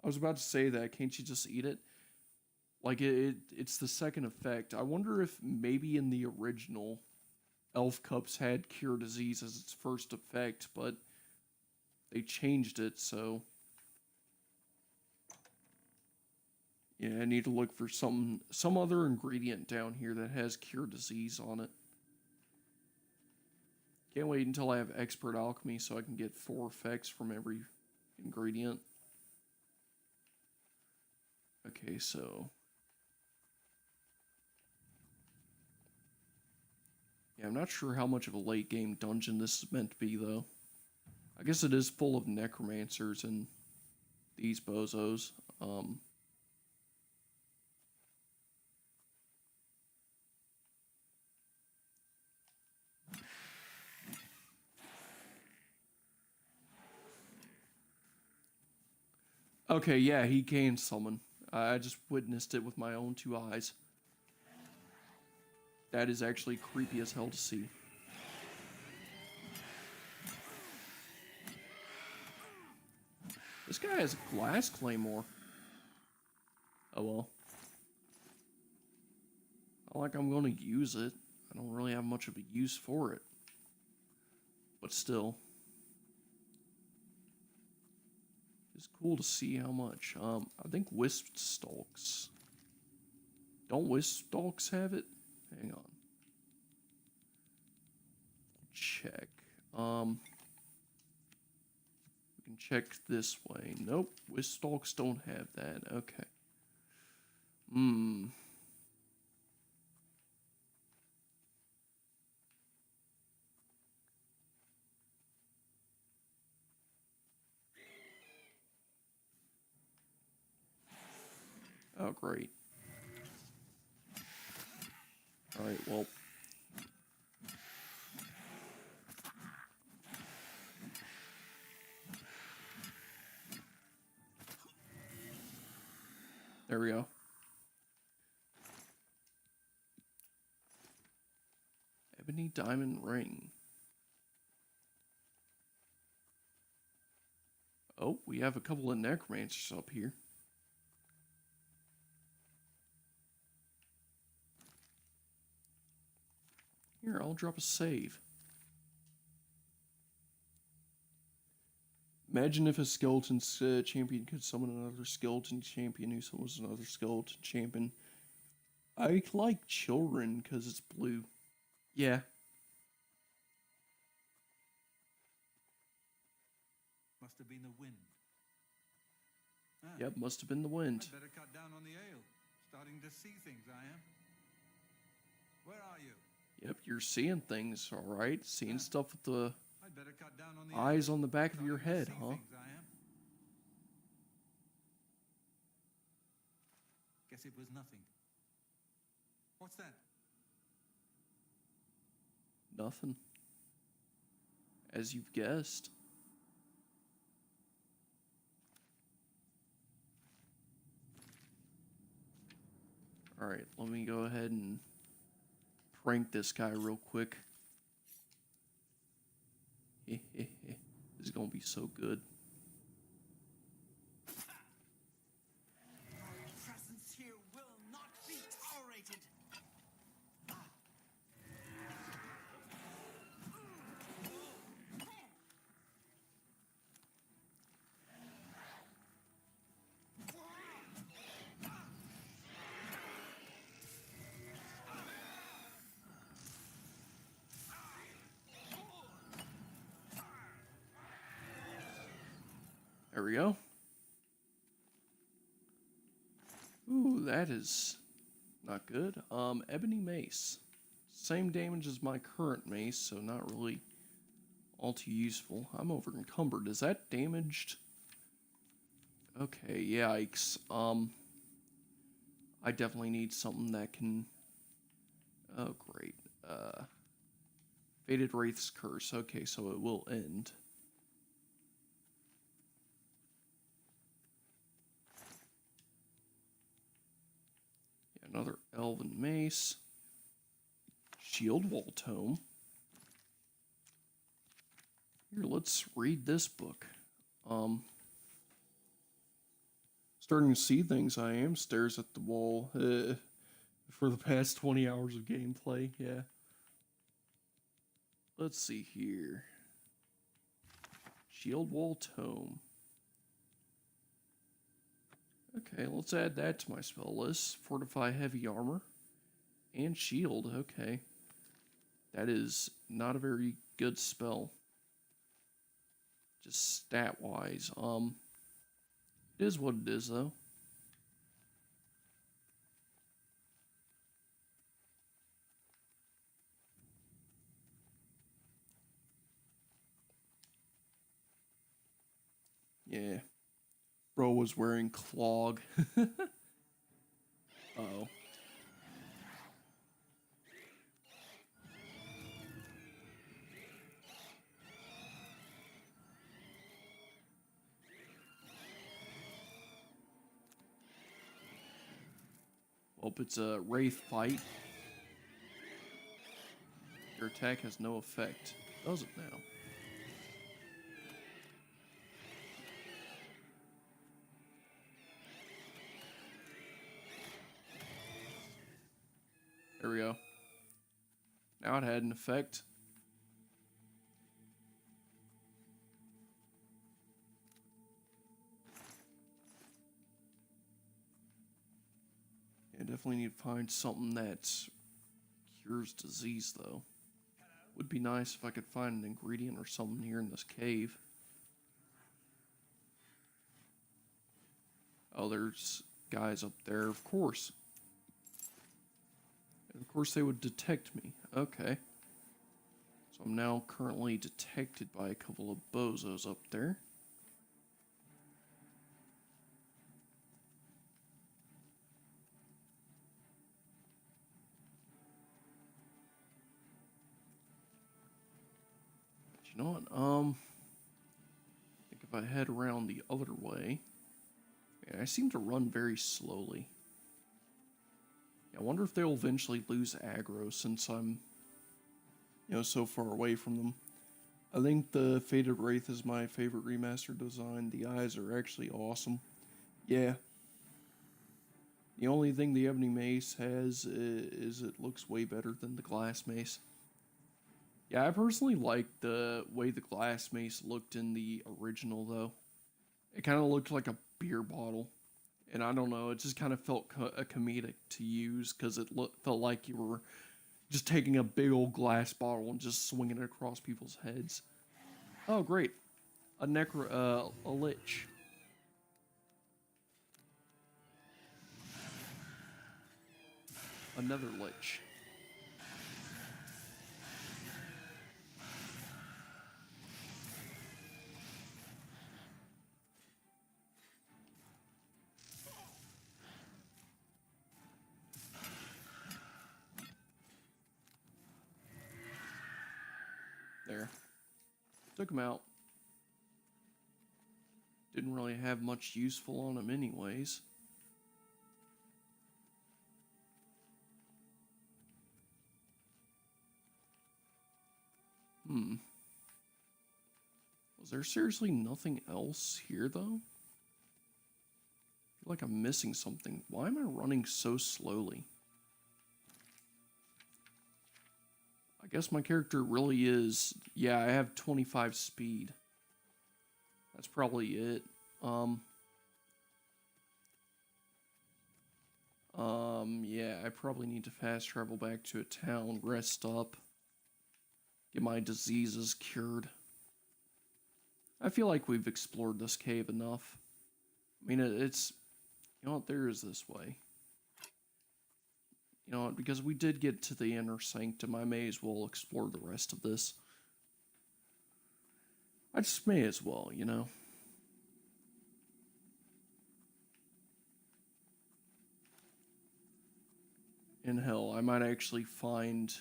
I was about to say that, can't you just eat it? Like, it's the second effect. I wonder if maybe in the original, Elf Cups had Cure Disease as its first effect, but they changed it, so... Yeah, I need to look for some other ingredient down here that has Cure Disease on it. Can't wait until I have Expert Alchemy so I can get 4 effects from every ingredient. Okay, so... Yeah, I'm not sure how much of a late game dungeon this is meant to be, though. I guess it is full of necromancers and these bozos. Okay, yeah, he can summon. I just witnessed it with my own 2 eyes. That is actually creepy as hell to see. This guy has a glass claymore. Oh well. Not like I'm going to use it. I don't really have much of a use for it. But still. It's cool to see how much. I think Wisp Stalks. Don't Wisp Stalks have it? Hang on. Check. We can check this way. Nope. Wisp Stalks don't have that. Okay. Oh, great. Alright, well. There we go. Ebony Diamond Ring. Oh, we have a couple of necromancers up here. Here, I'll drop a save. Imagine if a skeleton champion could summon another skeleton champion who summons another skeleton champion. I like children because it's blue. Yeah. Must have been the wind. Yep, must have been the wind. I'd better cut down on the ale. Starting to see things, I am. Where are you? Yep, you're seeing things, alright? Seeing stuff with the I'd better cut down on the eyes ale. on the back of your head, Starting to see huh? things, I am. Guess it was nothing. What's that? Nothing. As you've guessed. Alright, let me go ahead and prank this guy real quick. This is gonna be so good. Your presence here will not be tolerated. There we go. Ooh, that is not good. Ebony Mace. Same damage as my current mace, so not really all too useful. I'm over encumbered. Is that damaged? Okay, yikes. I definitely need something that can... Oh, great. Faded Wraith's Curse. Okay, so it will end. Yeah, another Elven Mace. Shield Wall Tome. Here, let's read this book. Starting to see things. I am. Stares at the wall. For the past 20 hours of gameplay, yeah. Let's see here. Shield Wall Tome. Okay, let's add that to my spell list. Fortify Heavy Armor. And Shield, okay. That is not a very good spell. Just stat-wise. It is what it is, though. Yeah. Bro was wearing clog. Uh-oh. Well, it's a Wraith fight. Your attack has no effect. Does it now? There we go. Now it had an effect. Yeah, definitely need to find something that cures disease, though. Would be nice if I could find an ingredient or something here in this cave. Oh, there's guys up there, of course. And of course they would detect me. Okay. So I'm now currently detected by a couple of bozos up there. But you know what? I think if I head around the other way... Yeah, I seem to run very slowly. Yeah, I wonder if they'll eventually lose aggro since I'm, so far away from them. I think the Faded Wraith is my favorite remaster design. The eyes are actually awesome. Yeah. The only thing the Ebony Mace has is it looks way better than the Glass Mace. Yeah, I personally like the way the Glass Mace looked in the original, though. It kind of looked like a beer bottle. And I don't know, it just kind of felt comedic to use because it felt like you were just taking a big old glass bottle and just swinging it across people's heads. Oh, great. A lich. Another lich. There. Took him out. Didn't really have much useful on him anyways. there seriously nothing else here, though? I feel like I'm missing something. Why am I running so slowly? I guess my character really is... Yeah, I have 25 speed. That's probably it. Yeah, I probably need to fast travel back to a town, rest up, get my diseases cured. I feel like we've explored this cave enough. I mean, it's... You know what, there is this way. You know what, because we did get to the inner sanctum, I may as well explore the rest of this. I just may as well, you know. In hell, I might actually find,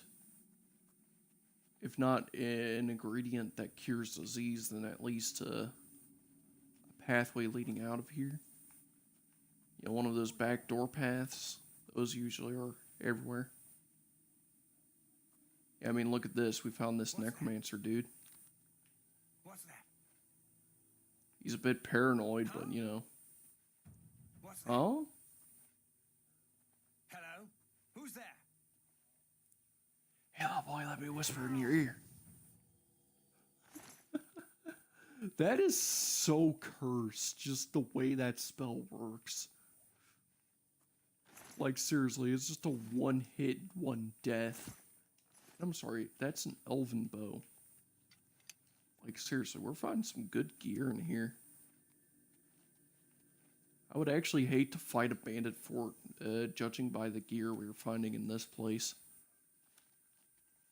if not an ingredient that cures disease, then at least a pathway leading out of here. You know, one of those backdoor paths. Those usually are everywhere. Yeah, I mean, look at this. We found this necromancer dude. What's that? He's a bit paranoid, but you know. What's that? Oh? Hello? Who's there? Hell, boy, let me whisper in your ear. That is so cursed, just the way that spell works. Like, seriously, it's just a one hit, one death. I'm sorry, that's an elven bow. Like, seriously, we're finding some good gear in here. I would actually hate to fight a bandit fort, judging by the gear we were finding in this place.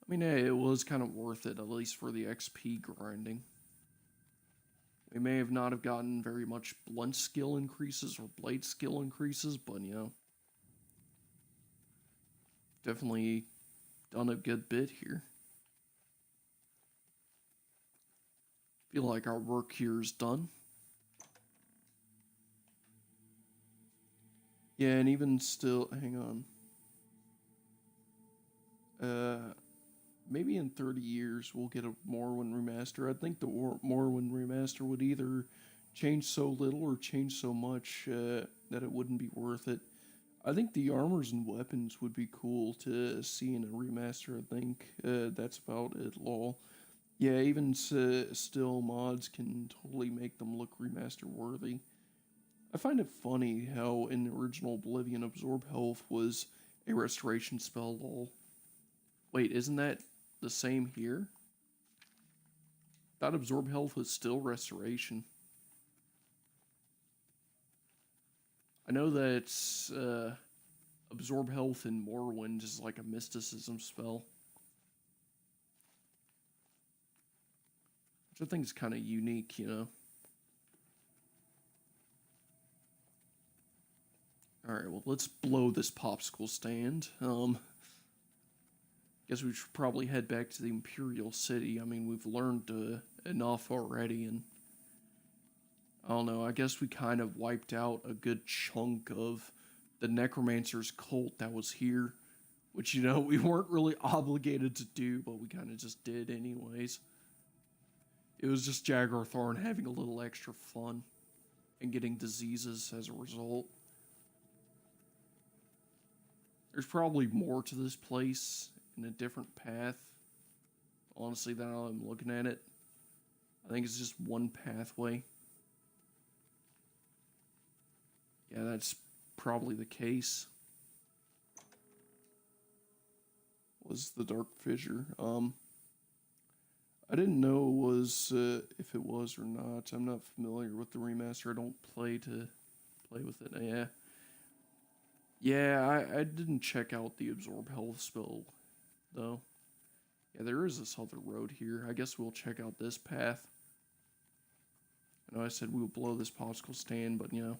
I mean, hey, it was kind of worth it, at least for the XP grinding. We may have not have gotten very much blunt skill increases or blade skill increases, but, you know. Definitely done a good bit here. Feel like our work here is done. Yeah, and even still, hang on. Maybe in 30 years we'll get a Morrowind remaster. I think the Morrowind remaster would either change so little or change so much that it wouldn't be worth it. I think the armors and weapons would be cool to see in a remaster, I think. That's about it, lol. Yeah, even still, mods can totally make them look remaster worthy. I find it funny how in the original Oblivion, Absorb Health was a restoration spell, lol. Wait, isn't that the same here? That Absorb Health was still restoration. I know that Absorb Health in Morrowind is like a mysticism spell. Which I think is kind of unique, you know. Alright, well, let's blow this popsicle stand. Guess we should probably head back to the Imperial City. I mean, we've learned enough already, and I don't know, I guess we kind of wiped out a good chunk of the Necromancer's cult that was here, which, you know, we weren't really obligated to do, but we kind of just did anyways. It was just Jagar Thorn having a little extra fun and getting diseases as a result. There's probably more to this place in a different path. Honestly, now I'm looking at it, I think it's just one pathway. Yeah, that's probably the case. Was the Dark Fissure. I didn't know if it was or not. I'm not familiar with the remaster. I don't play with it. Yeah. Yeah, I didn't check out the Absorb Health spell, though. Yeah, there is this other road here. I guess we'll check out this path. I know I said we'll blow this popsicle stand, but, you know.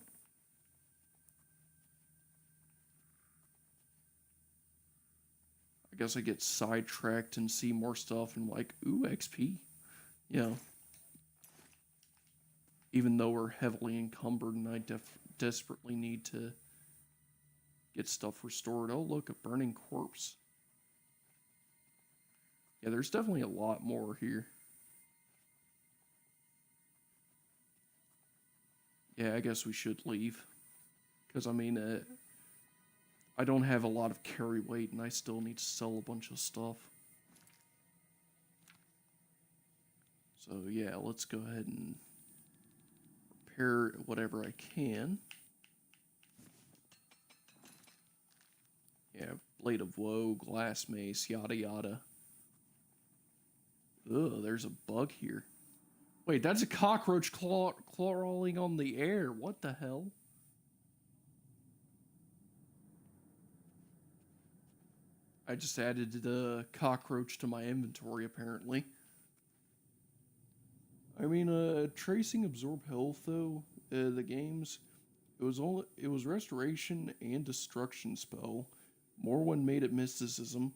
I guess I get sidetracked and see more stuff and like, ooh, XP. You know. Even though we're heavily encumbered and I desperately need to get stuff restored. Oh, look, a burning corpse. Yeah, there's definitely a lot more here. Yeah, I guess we should leave. Because, I mean, I don't have a lot of carry weight, and I still need to sell a bunch of stuff. So, yeah, let's go ahead and repair whatever I can. Yeah, Blade of Woe, Glass Mace, yada yada. Ugh, there's a bug here. Wait, that's a cockroach crawling on the air. What the hell? I just added the cockroach to my inventory, apparently. I mean, tracing absorb health though, the games, it was restoration and destruction spell. Morrowind made it mysticism.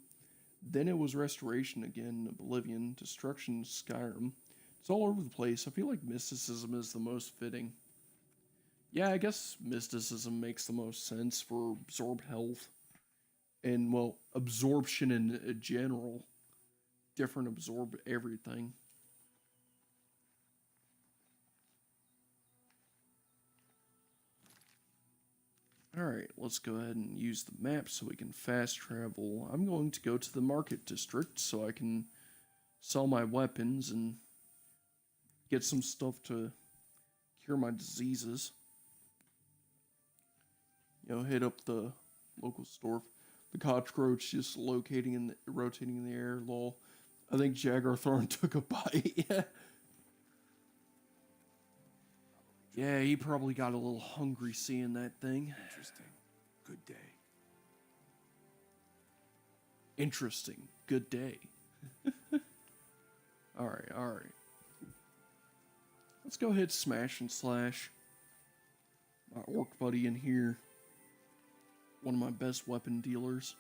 Then it was restoration again, Oblivion, destruction, Skyrim. It's all over the place. I feel like mysticism is the most fitting. Yeah, I guess mysticism makes the most sense for absorb health. And, well, absorption in general. Different absorb everything. Alright, let's go ahead and use the map so we can fast travel. I'm going to go to the market district so I can sell my weapons and get some stuff to cure my diseases. You know, hit up the local store. The cockroach just rotating in the air, lol. I think Jagarthorn took a bite. Yeah, he probably got a little hungry seeing that thing. Interesting. Good day. Interesting. Good day. Alright, alright. Let's go hit Smash and Slash. My orc buddy in here. One of my best weapon dealers.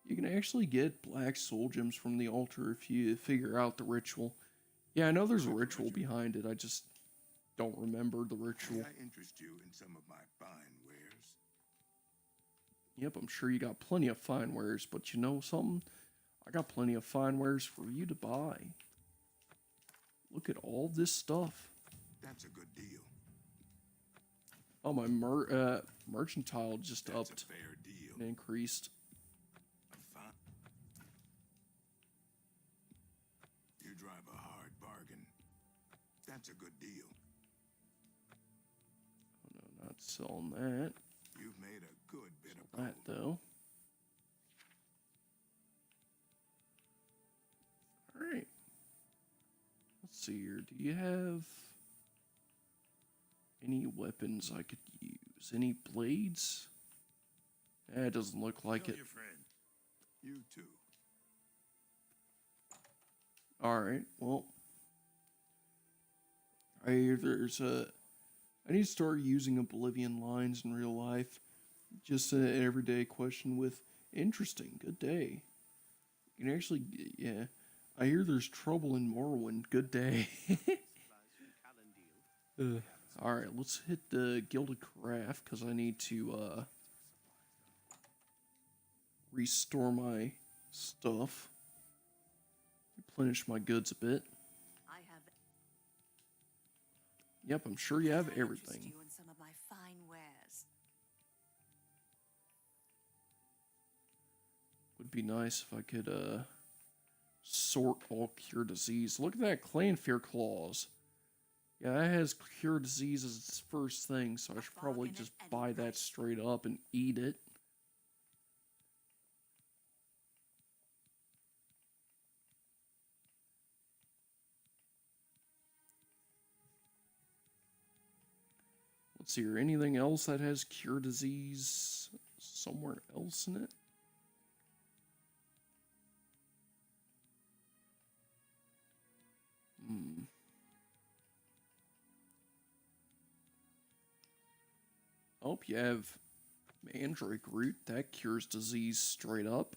You can actually get black soul gems from the altar if you figure out the ritual. Yeah, I know there's a ritual behind it. I just don't remember the ritual. May I interest you in some of my fine wares? Yep, I'm sure you got plenty of fine wares, but you know something? I got plenty of fine wares for you to buy. Look at all this stuff. That's a good deal. Oh, my mercantile just That's upped a fair deal. and increased. You drive a hard bargain. That's a good deal. Oh, no, not selling that. You've made a good bit of That though. All right. Let's see here. Do you have any weapons I could use? Any blades? It doesn't look like it. Your friend. You too. Alright, well. I hear there's I need to start using Oblivion lines in real life. Just an everyday question with interesting, good day. You can actually, yeah. I hear there's trouble in Morrowind, good day. Alright, let's hit the Gilded Carafe because I need to restore my stuff. Replenish my goods a bit. I have Yep, I'm sure you have everything. you in some of my fine wares. Would be nice if I could sort all cure disease. Look at that Clanfear clause. Yeah, that has cure disease as its first thing, so I should probably just buy that straight up and eat it. Let's see here. Anything else that has cure disease somewhere else in it? Oh, you have Mandrake Root. That cures disease straight up.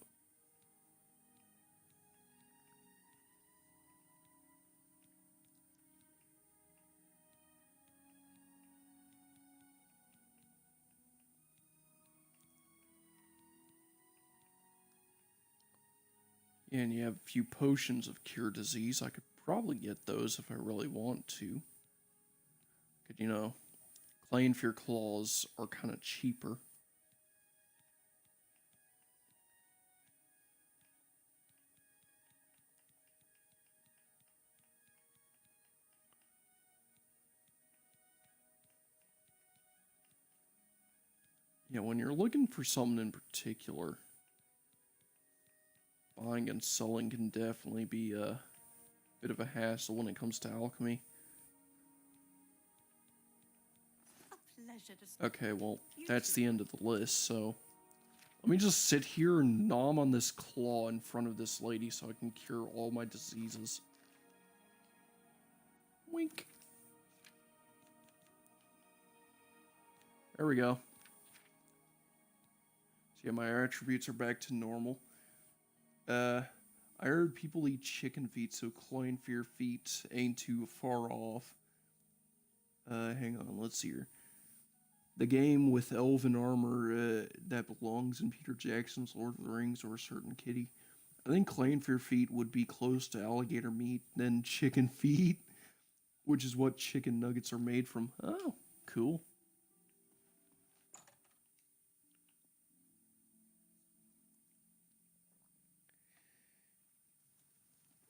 And you have a few potions of cure disease. I could probably get those if I really want to. Could, you know, Clay and Fear Claws are kind of cheaper. Yeah, when you're looking for something in particular, buying and selling can definitely be a bit of a hassle when it comes to alchemy. A pleasure to Okay, well, that's the end of the list, so let me just sit here and nom on this claw in front of this lady so I can cure all my diseases. Wink. There we go. So yeah, my attributes are back to normal. I heard people eat chicken feet, so Claw and Fear feet ain't too far off. Hang on, let's see here. The game with elven armor that belongs in Peter Jackson's Lord of the Rings or a certain kitty. I think Claw and Fear feet would be close to alligator meat than chicken feet, which is what chicken nuggets are made from. Oh, cool.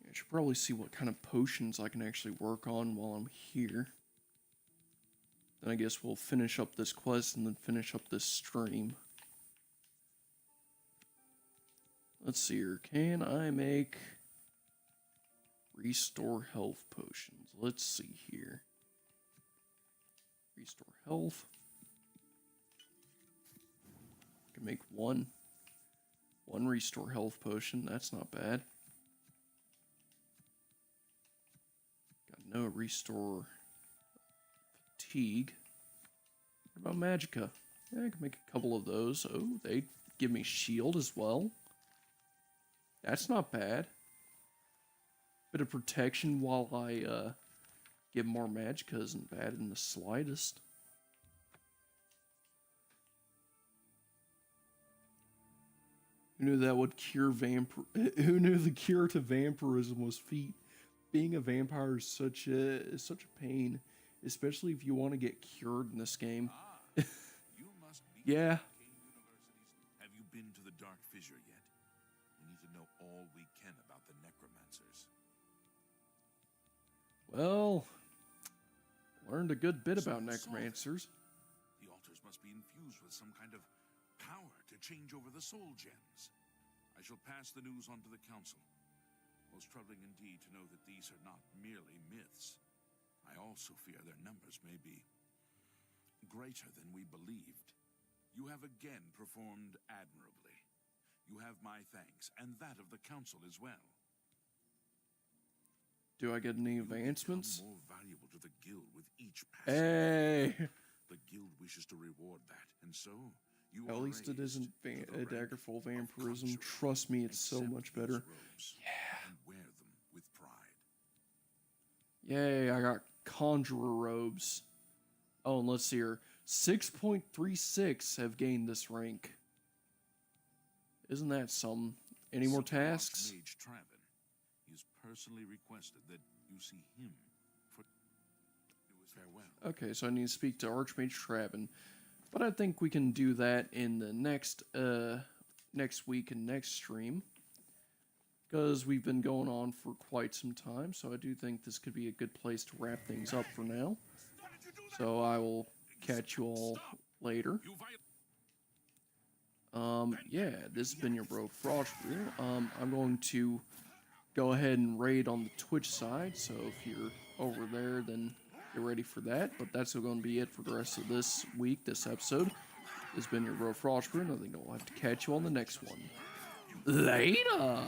I should probably see what kind of potions I can actually work on while I'm here. Then I guess we'll finish up this quest and then finish up this stream. Let's see here. Can I make restore health potions? Let's see here. Restore health. I can make one restore health potion. That's not bad. Got no restore fatigue. What about magicka? Yeah, I can make a couple of those. Oh, they give me shield as well. That's not bad. Bit of protection while I get more magicka isn't bad in the slightest. Who knew that would cure Who knew the cure to vampirism was feet? Being a vampire is such a pain, especially if you want to get cured in this game. You must be Yeah. Have you been to the Dark Fissure yet? We need to know all we can about the necromancers. Well, learned a good bit about necromancers. The altars must be infused with some kind of power to change over the soul gems. I shall pass the news on to the council. Most troubling indeed to know that these are not merely myths. I also fear their numbers may be greater than we believed. You have again performed admirably. You have my thanks, and that of the council as well. Do I get any advancements? More valuable to the guild with each passing Hey! day. The guild wishes to reward that, and so you At least it isn't a Daggerfall vampirism. Trust me, it's so much better. Yeah. And wear them with pride. Yay, I got Conjurer robes. Oh, and let's see here. 6.36 have gained this rank. Isn't that some? Any more tasks? Mage Traven. He has personally requested that you see him for his farewell. Okay, so I need to speak to Archmage Traven. But I think we can do that in the next week and next stream. Because we've been going on for quite some time, so I do think this could be a good place to wrap things up for now. So I will catch you all later. Yeah, this has been your bro Frostbrew. I'm going to go ahead and raid on the Twitch side, so if you're over there, then get ready for that. But that's going to be it for the rest of this week, this episode. This has been your bro Frostbrew, and I think I'll have to catch you on the next one. Later!